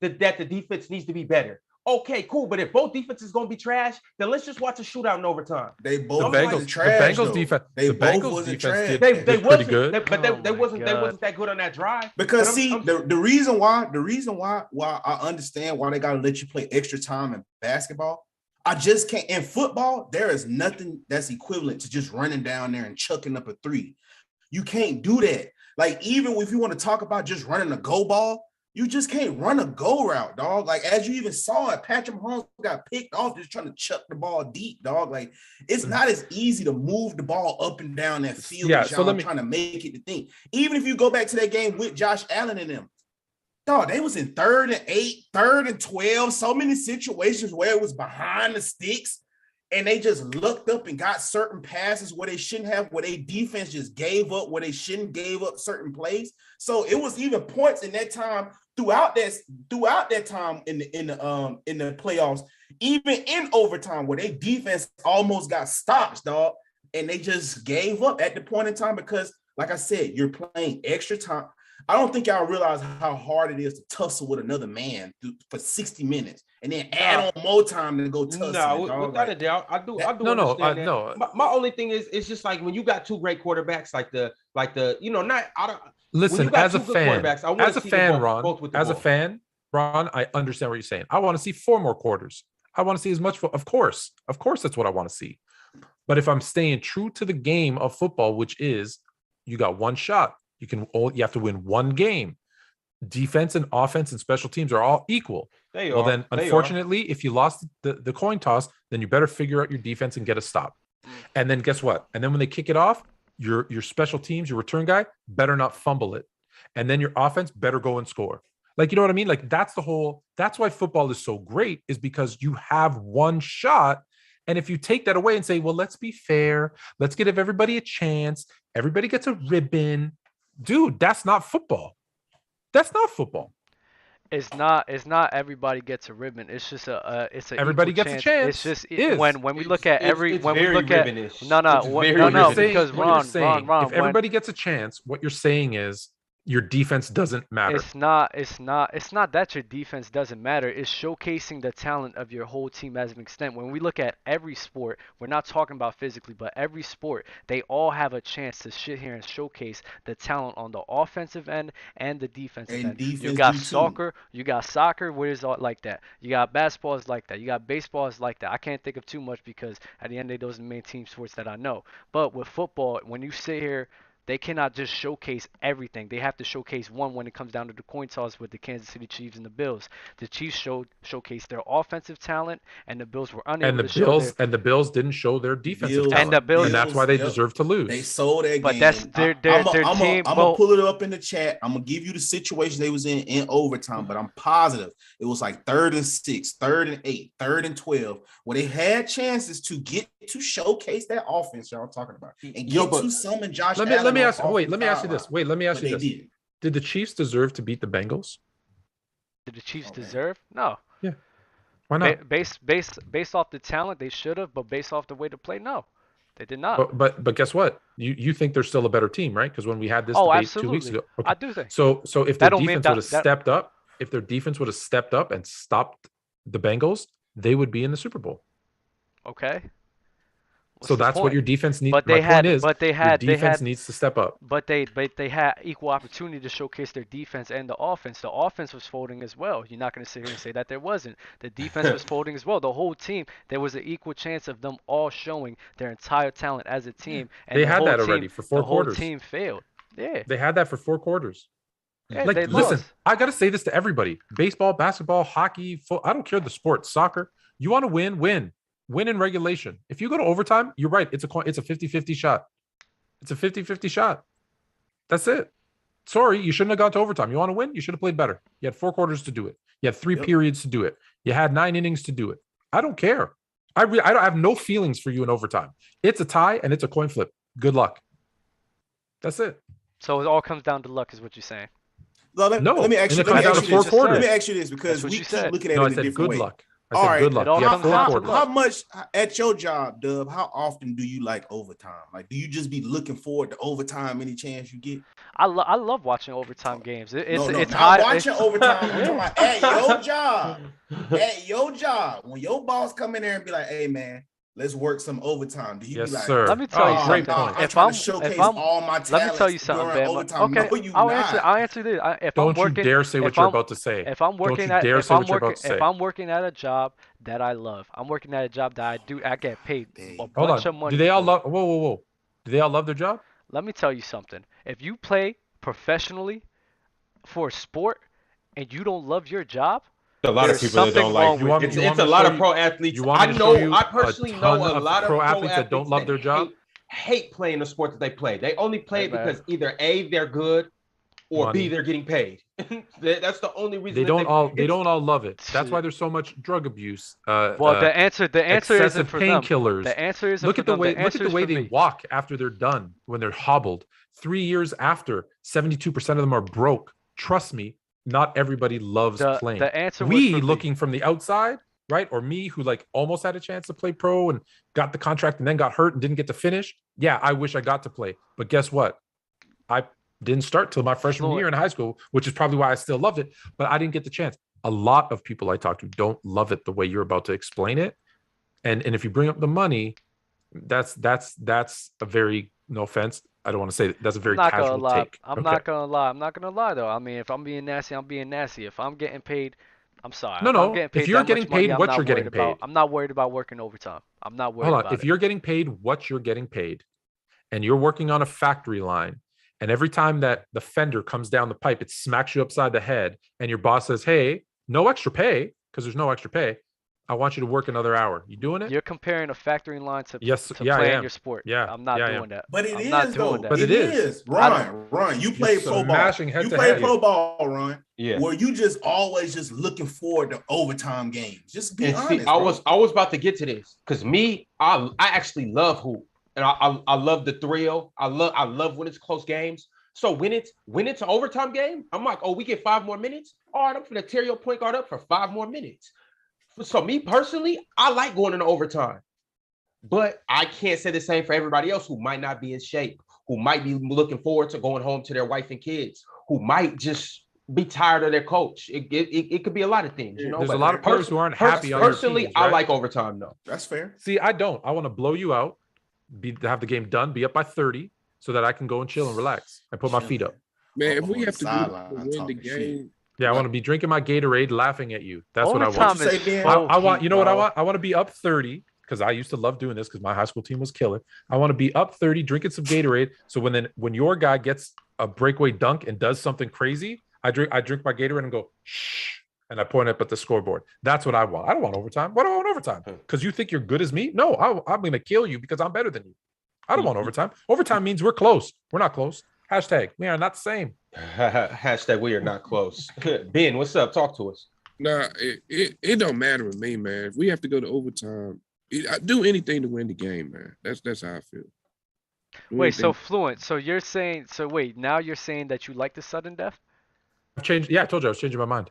that the defense needs to be better. Okay, cool. But if both defenses going to be trash, then let's just watch a shootout in overtime. They both the Bengals defense. They the both Bengals wasn't defense trash. did pretty good. They wasn't that good on that drive. Because the reason why I understand why they got to let you play extra time in basketball. I just can't. In football, there is nothing that's equivalent to just running down there and chucking up a 3. You can't do that. Like, even if you want to talk about just running a go ball, you just can't run a go route, dog. Like, as you even saw it, Patrick Mahomes got picked off just trying to chuck the ball deep, dog. Like, it's not as easy to move the ball up and down that field as y'all trying to make it the thing. Even if you go back to that game with Josh Allen and them, dog, they was in 3rd and 8, 3rd and 12, so many situations where it was behind the sticks, and they just looked up and got certain passes where they shouldn't have, where they defense just gave up, where they shouldn't gave up certain plays. So it was even points in that time throughout that time in the playoffs, even in overtime, where they defense almost got stops, dog, and they just gave up at the point in time because, like I said, you're playing extra time. I don't think y'all realize how hard it is to tussle with another man for 60 minutes and then add on more time to go tussle. No, without a doubt, I do. Understand that. No. My only thing is, it's just like when you got 2 great quarterbacks, like the not. I don't listen. As a fan, Ron, I understand what you're saying. I want to see 4 more quarters. I want to see as much. Of course, that's what I want to see. But if I'm staying true to the game of football, which is you got one shot. You have to win one game. Defense and offense and special teams are all equal. Then unfortunately, if you lost the coin toss, then you better figure out your defense and get a stop. And then guess what? And then when they kick it off, your special teams, your return guy, better not fumble it. And then your offense better go and score. Like, you know what I mean? Like, that's why football is so great, is because you have one shot. And if you take that away and say, well, let's be fair, let's give everybody a chance, everybody gets a ribbon. Dude, that's not football. That's not football. It's not everybody gets a ribbon. It's just it's a everybody gets chance. A chance. It's just when we look at because Ron, if everybody gets a chance, what you're saying is your defense doesn't matter. It's not that your defense doesn't matter. It's showcasing the talent of your whole team as an extent. When we look at every sport, we're not talking about physically, but every sport, they all have a chance to sit here and showcase the talent on the offensive end and the defensive And end. defense You got do too. soccer where it's all like that. You got basketball is like that. You got baseball is like that. I can't think of too much because at the end of the day, those are the main team sports that I know. But with football, when you sit here, they cannot just showcase everything. They have to showcase one when it comes down to the coin toss with the Kansas City Chiefs and the Bills. The Chiefs showcased their offensive talent, and the Bills were unable to show their. And the Bills didn't show their defensive Bills- talent, And the Bills- and that's why they deserve to lose. They sold that game. But that's their team. I'm gonna pull it up in the chat. I'm gonna give you the situation they was in overtime, but I'm positive it was like 3rd and 6, 3rd and 8, 3rd and 12, where they had chances to get to showcase that offense y'all talking about and get to summon Josh Allen. Let me ask you this. Did. Did the Chiefs deserve to beat the Bengals? Did the Chiefs deserve? No. Yeah. Why not? Based off the talent, they should have, but based off the way to play, no, they did not. But guess what? You think they're still a better team, right? Because when we had this Oh, debate absolutely. 2 weeks ago, I do think. So if their That don't mean defense would have that- stepped up, if their defense would have stepped up and stopped the Bengals, they would be in the Super Bowl. Okay. What's So the that's what point? your defense needs. But My they point had, is, but they your had, defense needs to step up. But they had equal opportunity to showcase their defense and the offense. The offense was folding as well. You're not going to sit here and say that there wasn't. The defense was folding as well. The whole team, there was an equal chance of them all showing their entire talent as a team. And They the had whole that team, already for 4 quarters. The whole team failed. Yeah. They had that for 4 quarters. Yeah, Like, they listen, lost. I got to say this to everybody: baseball, basketball, hockey, I don't care the sport, soccer. You want to win in regulation. If you go to overtime, you're right. It's a 50-50 shot. It's a 50-50 shot. That's it. Sorry, you shouldn't have gone to overtime. You want to win? You should have played better. You had 4 quarters to do it. You had 3 periods to do it. You had 9 innings to do it. I don't care. I don't have no feelings for you in overtime. It's a tie and it's a coin flip. Good luck. That's it. So it all comes down to luck, is what you're saying. Let me ask you this because we keep looking at it in a different way. Good luck. All right. Good luck. How much at your job, Dub? How often do you like overtime? Like, do you just be looking forward to overtime any chance you get? I love watching overtime games. It's not high. Watching overtime. I'm talking about at your job. At your job, when your boss come in there and be like, "Hey, man, let's work some overtime." Do you yes, be like, sir. Let me tell you something. If I'm showcase all my talents, let me tell you something, Ben. Overtime. Okay, No, I'll answer this. Don't you dare say what you're about to say. If I'm working if I'm working at a job that I love, I'm working at a job that I get paid a bunch of money. Do they all love? Whoa. Do they all love their job? Let me tell you something. If you play professionally for a sport and you don't love your job, a lot of people that don't like it. It's a lot of pro athletes. I personally know a lot of pro athletes that don't love their job. Hate playing the sport that they play. They only play it because either A, they're good, or B, they're getting paid. That's the only reason. They don't all love it. That's why there's so much drug abuse. Well, the answer isn't for them. Painkillers. The answer isn't look for at the them. way look at the way they walk after they're done when they're hobbled. 3 years after, 72% of them are broke. Trust me, not everybody loves playing. The answer we looking from the outside, right? Or me who like almost had a chance to play pro and got the contract and then got hurt and didn't get to finish. Yeah, I wish I got to play. But guess what? I didn't start till my freshman year in high school, which is probably why I still loved it, but I didn't get the chance. A lot of people I talk to don't love it the way you're about to explain it. And if you bring up the money, that's a very, no offense, I don't want to say that, that's a very casual take. I'm not gonna lie though. I mean, if I'm being nasty, I'm being nasty. If I'm getting paid, I'm sorry. If you're getting paid what you're getting paid, I'm not worried about working overtime. I'm not worried about it. If you're getting paid what you're getting paid, and you're working on a factory line, and every time that the fender comes down the pipe, it smacks you upside the head, and your boss says, "Hey, no extra pay," because there's no extra pay. I want you to work another hour. You doing it? You're comparing a factory line to playing your sport. Yeah, I'm not doing that. But it I'm is not though. doing that. But it is. Ron, you played pro ball. You played pro ball, Ron. Yeah. Were you just always just looking forward to overtime games? Just be honest. I was about to get to this because I actually love hoop, and I love the thrill. I love when it's close games. So when it's an overtime game, I'm like, oh, we get 5 more minutes. All right, I'm gonna tear your point guard up for 5 more minutes. So me personally, I like going into overtime, but I can't say the same for everybody else who might not be in shape, who might be looking forward to going home to their wife and kids, who might just be tired of their coach. It could be a lot of things, you know. There's but a lot of players who aren't happy on their personally, teams, I right? like overtime though. That's fair. See, I don't. I want to blow you out, have the game done, be up by 30, so that I can go and chill and relax and put my feet up. Man, if I'm we on have the to do that sideline to win the talking game, shit. Yeah, I want to be drinking my Gatorade, laughing at you. That's what I Overtime want. is say, Ben? so I want, heat, you know what I bro. want? I want to be up 30 because I used to love doing this because my high school team was killer. I want to be up 30, drinking some Gatorade. So when your guy gets a breakaway dunk and does something crazy, I drink my Gatorade and go, shh, and I point up at the scoreboard. That's what I want. I don't want overtime. Why do I want overtime? Because you think you're good as me? No, I'm going to kill you because I'm better than you. I don't want overtime. Overtime means we're close. We're not close. Hashtag, we are not the same. Hashtag, we are not close. Ben, what's up? Talk to us. nah, it don't matter with me, man. If we have to go to overtime, I do anything to win the game, man. That's how I feel. Do Wait, so anything. Fluent. So you're saying, so wait, now you're saying that you like the sudden death? I've changed. Yeah, I told you I was changing my mind.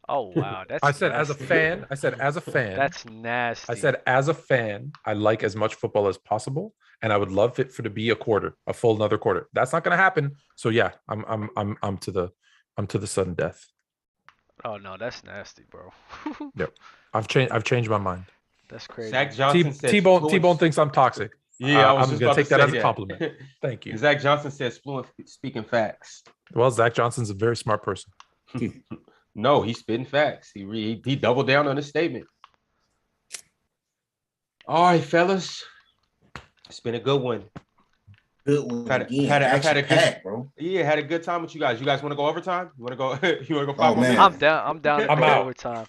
Oh wow, that's I said as a nasty. fan. I said as a fan. That's nasty. I said as a fan, I like as much football as possible, and I would love it for to be a full another quarter. That's not going to happen. So yeah, I'm to the sudden death. Oh no, that's nasty, bro. Yep, I've changed my mind. That's crazy. Zach Johnson said T-Bone thinks I'm toxic. Yeah, I was I'm just going about to take to that say as a compliment. Thank you. Zach Johnson says Fluent speaking facts. Well, Zach Johnson's a very smart person. No, he's spitting facts. He doubled down on his statement. All right, fellas. It's been a good one. Good one I've again. had a good Packed, bro. Yeah, had a good time with you guys. You guys want to go overtime? You want to go? You want to go? Oh, 5 more man. minutes? I'm down to I'm go out. overtime.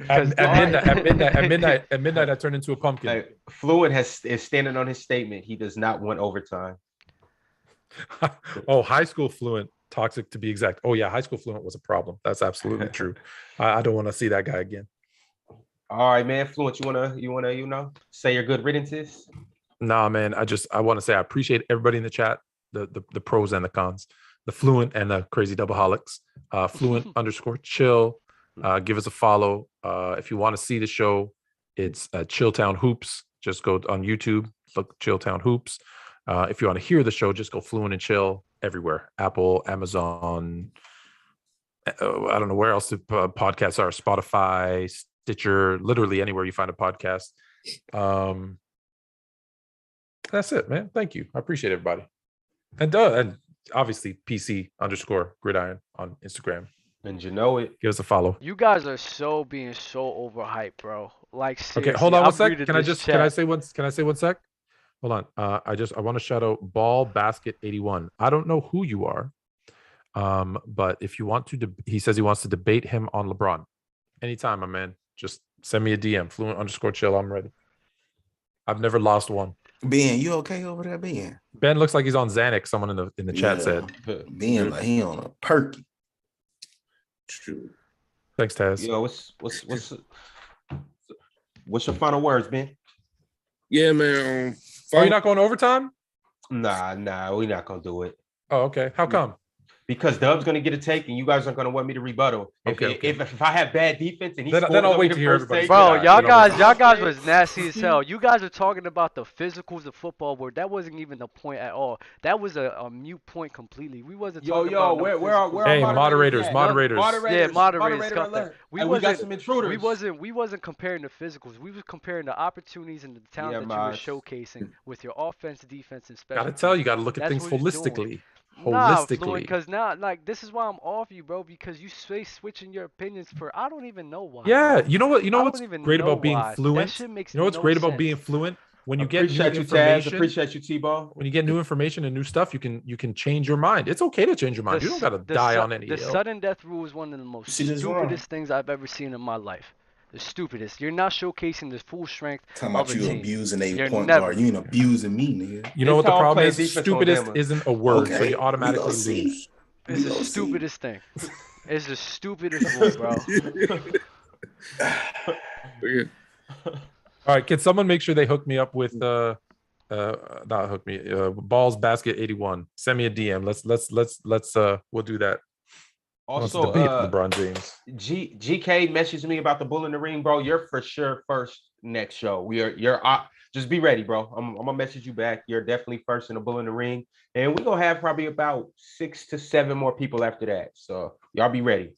At midnight, I turn into a pumpkin. Hey, Fluent is standing on his statement. He does not want overtime. Oh, high school Fluent, toxic to be exact. Oh yeah, high school Fluent was a problem. That's absolutely true. I don't want to see that guy again. All right, man. Fluent, you wanna say your good riddances? Nah, man. I want to say I appreciate everybody in the chat, the pros and the cons, the Fluent and the crazy doubleholics. Fluent _ chill. Give us a follow. If you want to see the show, it's Chilltown Hoops. Just go on YouTube, look Chilltown Hoops. If you want to hear the show, just go Fluent and Chill everywhere. Apple, Amazon. I don't know where else the podcasts are. Spotify, Stitcher, literally anywhere you find a podcast. That's it, man. Thank you. I appreciate everybody. And obviously PC _ gridiron on Instagram. And you know it. Give us a follow. You guys are being so overhyped, bro. Like seriously. Okay, hold on one I've sec. read Can I this say one sec? Hold on. I want to shout out Ball Basket 81. I don't know who you are. But if you want to, he says he wants to debate him on LeBron. Anytime, my man. Just send me a DM. Fluent _ chill. I'm ready. I've never lost one. Ben, you okay over there, Ben? Ben looks like he's on Xanax. Someone in the chat said. Ben, like he on a perky. True. Thanks, Taz. Yo, what's your final words, Ben? Yeah, man. Oh, you're not going to overtime? Nah, we're not gonna do it. Oh, okay. How come? Because Dub's gonna get a take, and you guys aren't gonna want me to rebuttal. Okay. If I have bad defense and Then I'll wait to hear everybody. Bro, Yeah, y'all guys was nasty as hell. You guys are talking about the physicals of football, where that wasn't even the point at all. That was a mute point completely. We wasn't talking about no where are Hey, moderators. Yeah, moderators. Moderator alert. We got some intruders. We wasn't comparing the physicals. We was comparing the opportunities and the talent that you were showcasing with your offense, defense, and special. Gotta tell you, gotta look at things holistically. Holistically. Because now, like, this is why I'm off you, bro. Because you switching your opinions for I don't even know why. Yeah, bro. you know what? You know I what's don't even great know about being why. fluent? That shit makes You know what's no great about sense. being fluent? When you get new Appreciate you, Taz. information, Appreciate you, T-Ball. when you get new information and new stuff, you can change your mind. It's okay to change your mind. You don't gotta die on any The hill. sudden death rule is one of the most stupidest things I've ever seen in my life. The stupidest. You're not showcasing the full strength Talking of about a you team. abusing You're a point never- guard. You ain't abusing me, nigga. You know what the This how I problem play is? defense on Stupidest Bama. isn't a word, so Okay, you automatically we gonna see. lose. It's the stupidest thing. It's the stupidest rule, bro. Yeah. All right, can someone make sure they hook me up with not hook me, Balls Basket 81. Send me a DM. Let's we'll do that. Let's Also, debate LeBron James. GK messaged me about the bull in the ring, bro. You're for sure first next show. Just be ready, bro. I'm gonna message you back. You're definitely first in the Bull in the Ring, and we're gonna have probably about 6 to 7 more people after that. So y'all be ready.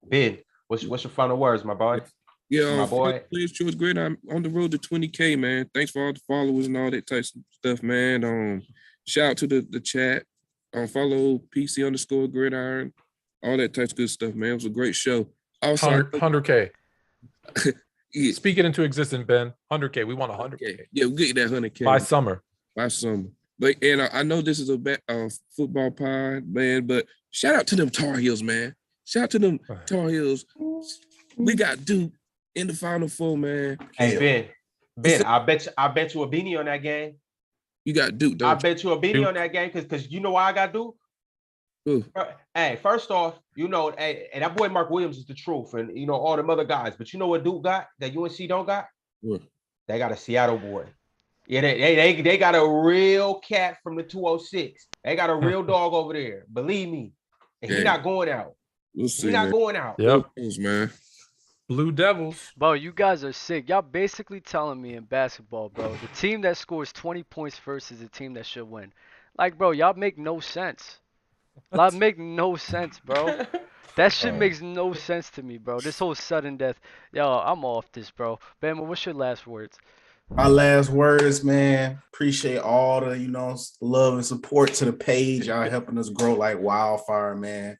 Ben, what's your final words, my boy? Yeah, my boy. Players Choice Grid. I'm on the road to 20K, man. Thanks for all the followers and all that type of stuff, man. Shout out to the chat. Follow PC_Gridiron. All that type of good stuff, man. It was a great show. Also, 100K. Yeah. Speak it into existence, Ben. 100K. We want 100K. Yeah, we'll get that 100K by summer. But I know this is a football pod, man. But shout out to them Tar Heels, man. Shout out to them Tar Heels. We got Duke in the Final Four, man. Hey Ben, I bet you a beanie on that game. You got Duke, though. I bet you a beanie on that game because you know why I got Duke. Ooh. Hey, first off, and that boy Mark Williams is the truth, and all them other guys. But you know what Duke got that UNC don't got? What? They got a Seattle boy. Yeah, they got a real cat from the 206. They got a real dog over there. Believe me, and he's not going out. We'll see, he's not going out. Yep, man. Blue Devils. Bro, you guys are sick. Y'all basically telling me in basketball, bro, the team that scores 20 points first is the team that should win. Like, bro, y'all make no sense. Y'all make no sense, bro. That shit makes no sense to me, bro. This whole sudden death. Yo, I'm off this, bro. Bama, what's your last words? My last words, man. Appreciate all the, love and support to the page. Y'all helping us grow like wildfire, man.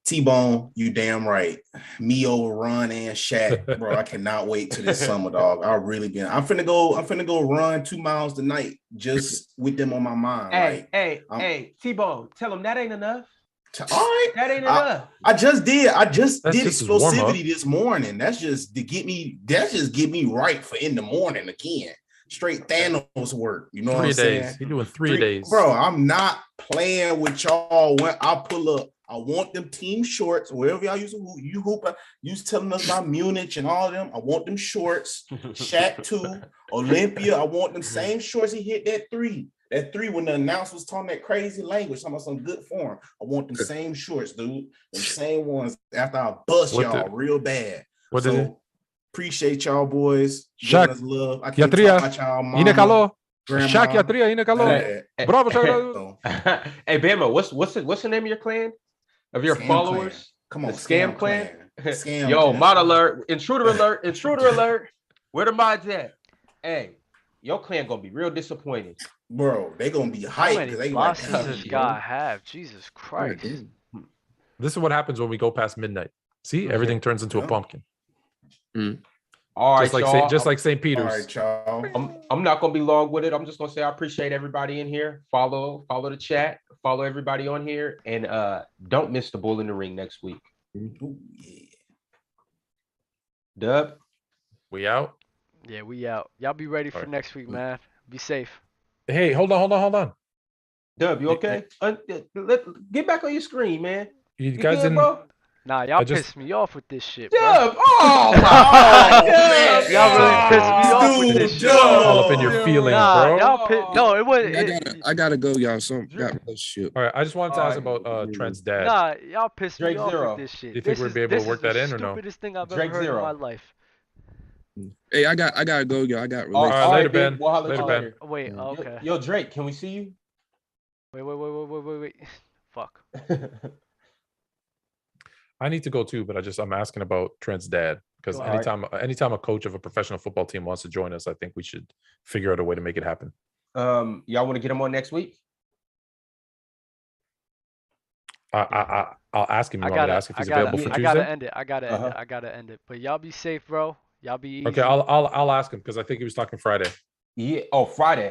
T-Bone, you damn right. Me over Ron and Shaq, bro. I cannot wait till this summer, dog. I'm finna go run 2 miles tonight just with them on my mind. Hey, T-Bone, tell them that ain't enough. All right. That ain't enough. I just did explosivity this morning. That's just to get me right for in the morning again. Straight Thanos work. You know what I'm saying? You're doing 3 days. Bro, I'm not playing with y'all when I pull up. I want them team shorts, wherever y'all use you hoop. You telling us about Munich and all of them. I want them shorts. Shaq 2, Olympia. I want them same shorts. He hit that 3. That 3 when the announcer was talking that crazy language, talking about some good form. I want them same shorts, dude. Them same ones after I bust y'all real bad. Appreciate y'all boys. Shaq, love. I can't talk about y'all mama. Shaq Yatria, Inekalo. Bravo, Shaq. Hey, Bama, what's the name of your clan? Of your followers? Clan. Come on, Scam clan. Scam Yo, clan. mod alert, intruder alert. Where the mods at? Hey, your clan gonna be real disappointed. Bro, they gonna be hyped. How many bosses does this guy have? Jesus Christ. This is what happens when we go past midnight. See, everything turns into a pumpkin. All right, just like St. Peter's. All right, y'all. I'm not gonna be long with it. I'm just gonna say I appreciate everybody in here. Follow the chat. Follow everybody on here, and don't miss the Bull in the Ring next week. Ooh, yeah. Dub, we out. Yeah, we out. Y'all be ready for next week, man. Be safe. Hey, hold on. Dub, you okay? Get back on your screen, man. You guys good, didn't. Bro? Nah, y'all pissed me off with this shit, bro. Dub, oh my God. Y'all really pissed me off with this shit. All up in your feelings, bro. No, it wasn't. I gotta go, y'all. Got this shit. All right, I just wanted to ask about Trent's dad. Nah, y'all pissed me Drake off Zero. with this shit. Do you think we'll be able to work that in or no? Stupidest thing I've Drake ever heard Zero. in my life. Hey, I gotta go, y'all. I got all right, later, Ben. We'll holler at you Ben. later. Wait, okay. Yo, Drake, can we see you? Wait. Fuck. I need to go too, but I'm asking about Trent's dad because anytime a coach of a professional football team wants to join us, I think we should figure out a way to make it happen. Y'all want to get him on next week? I'll ask him. You want me to ask if he's available for Tuesday? I gotta end it. But y'all be safe, bro. Y'all be easy. Okay, I'll ask him because I think he was talking Friday. Yeah. Oh, Friday.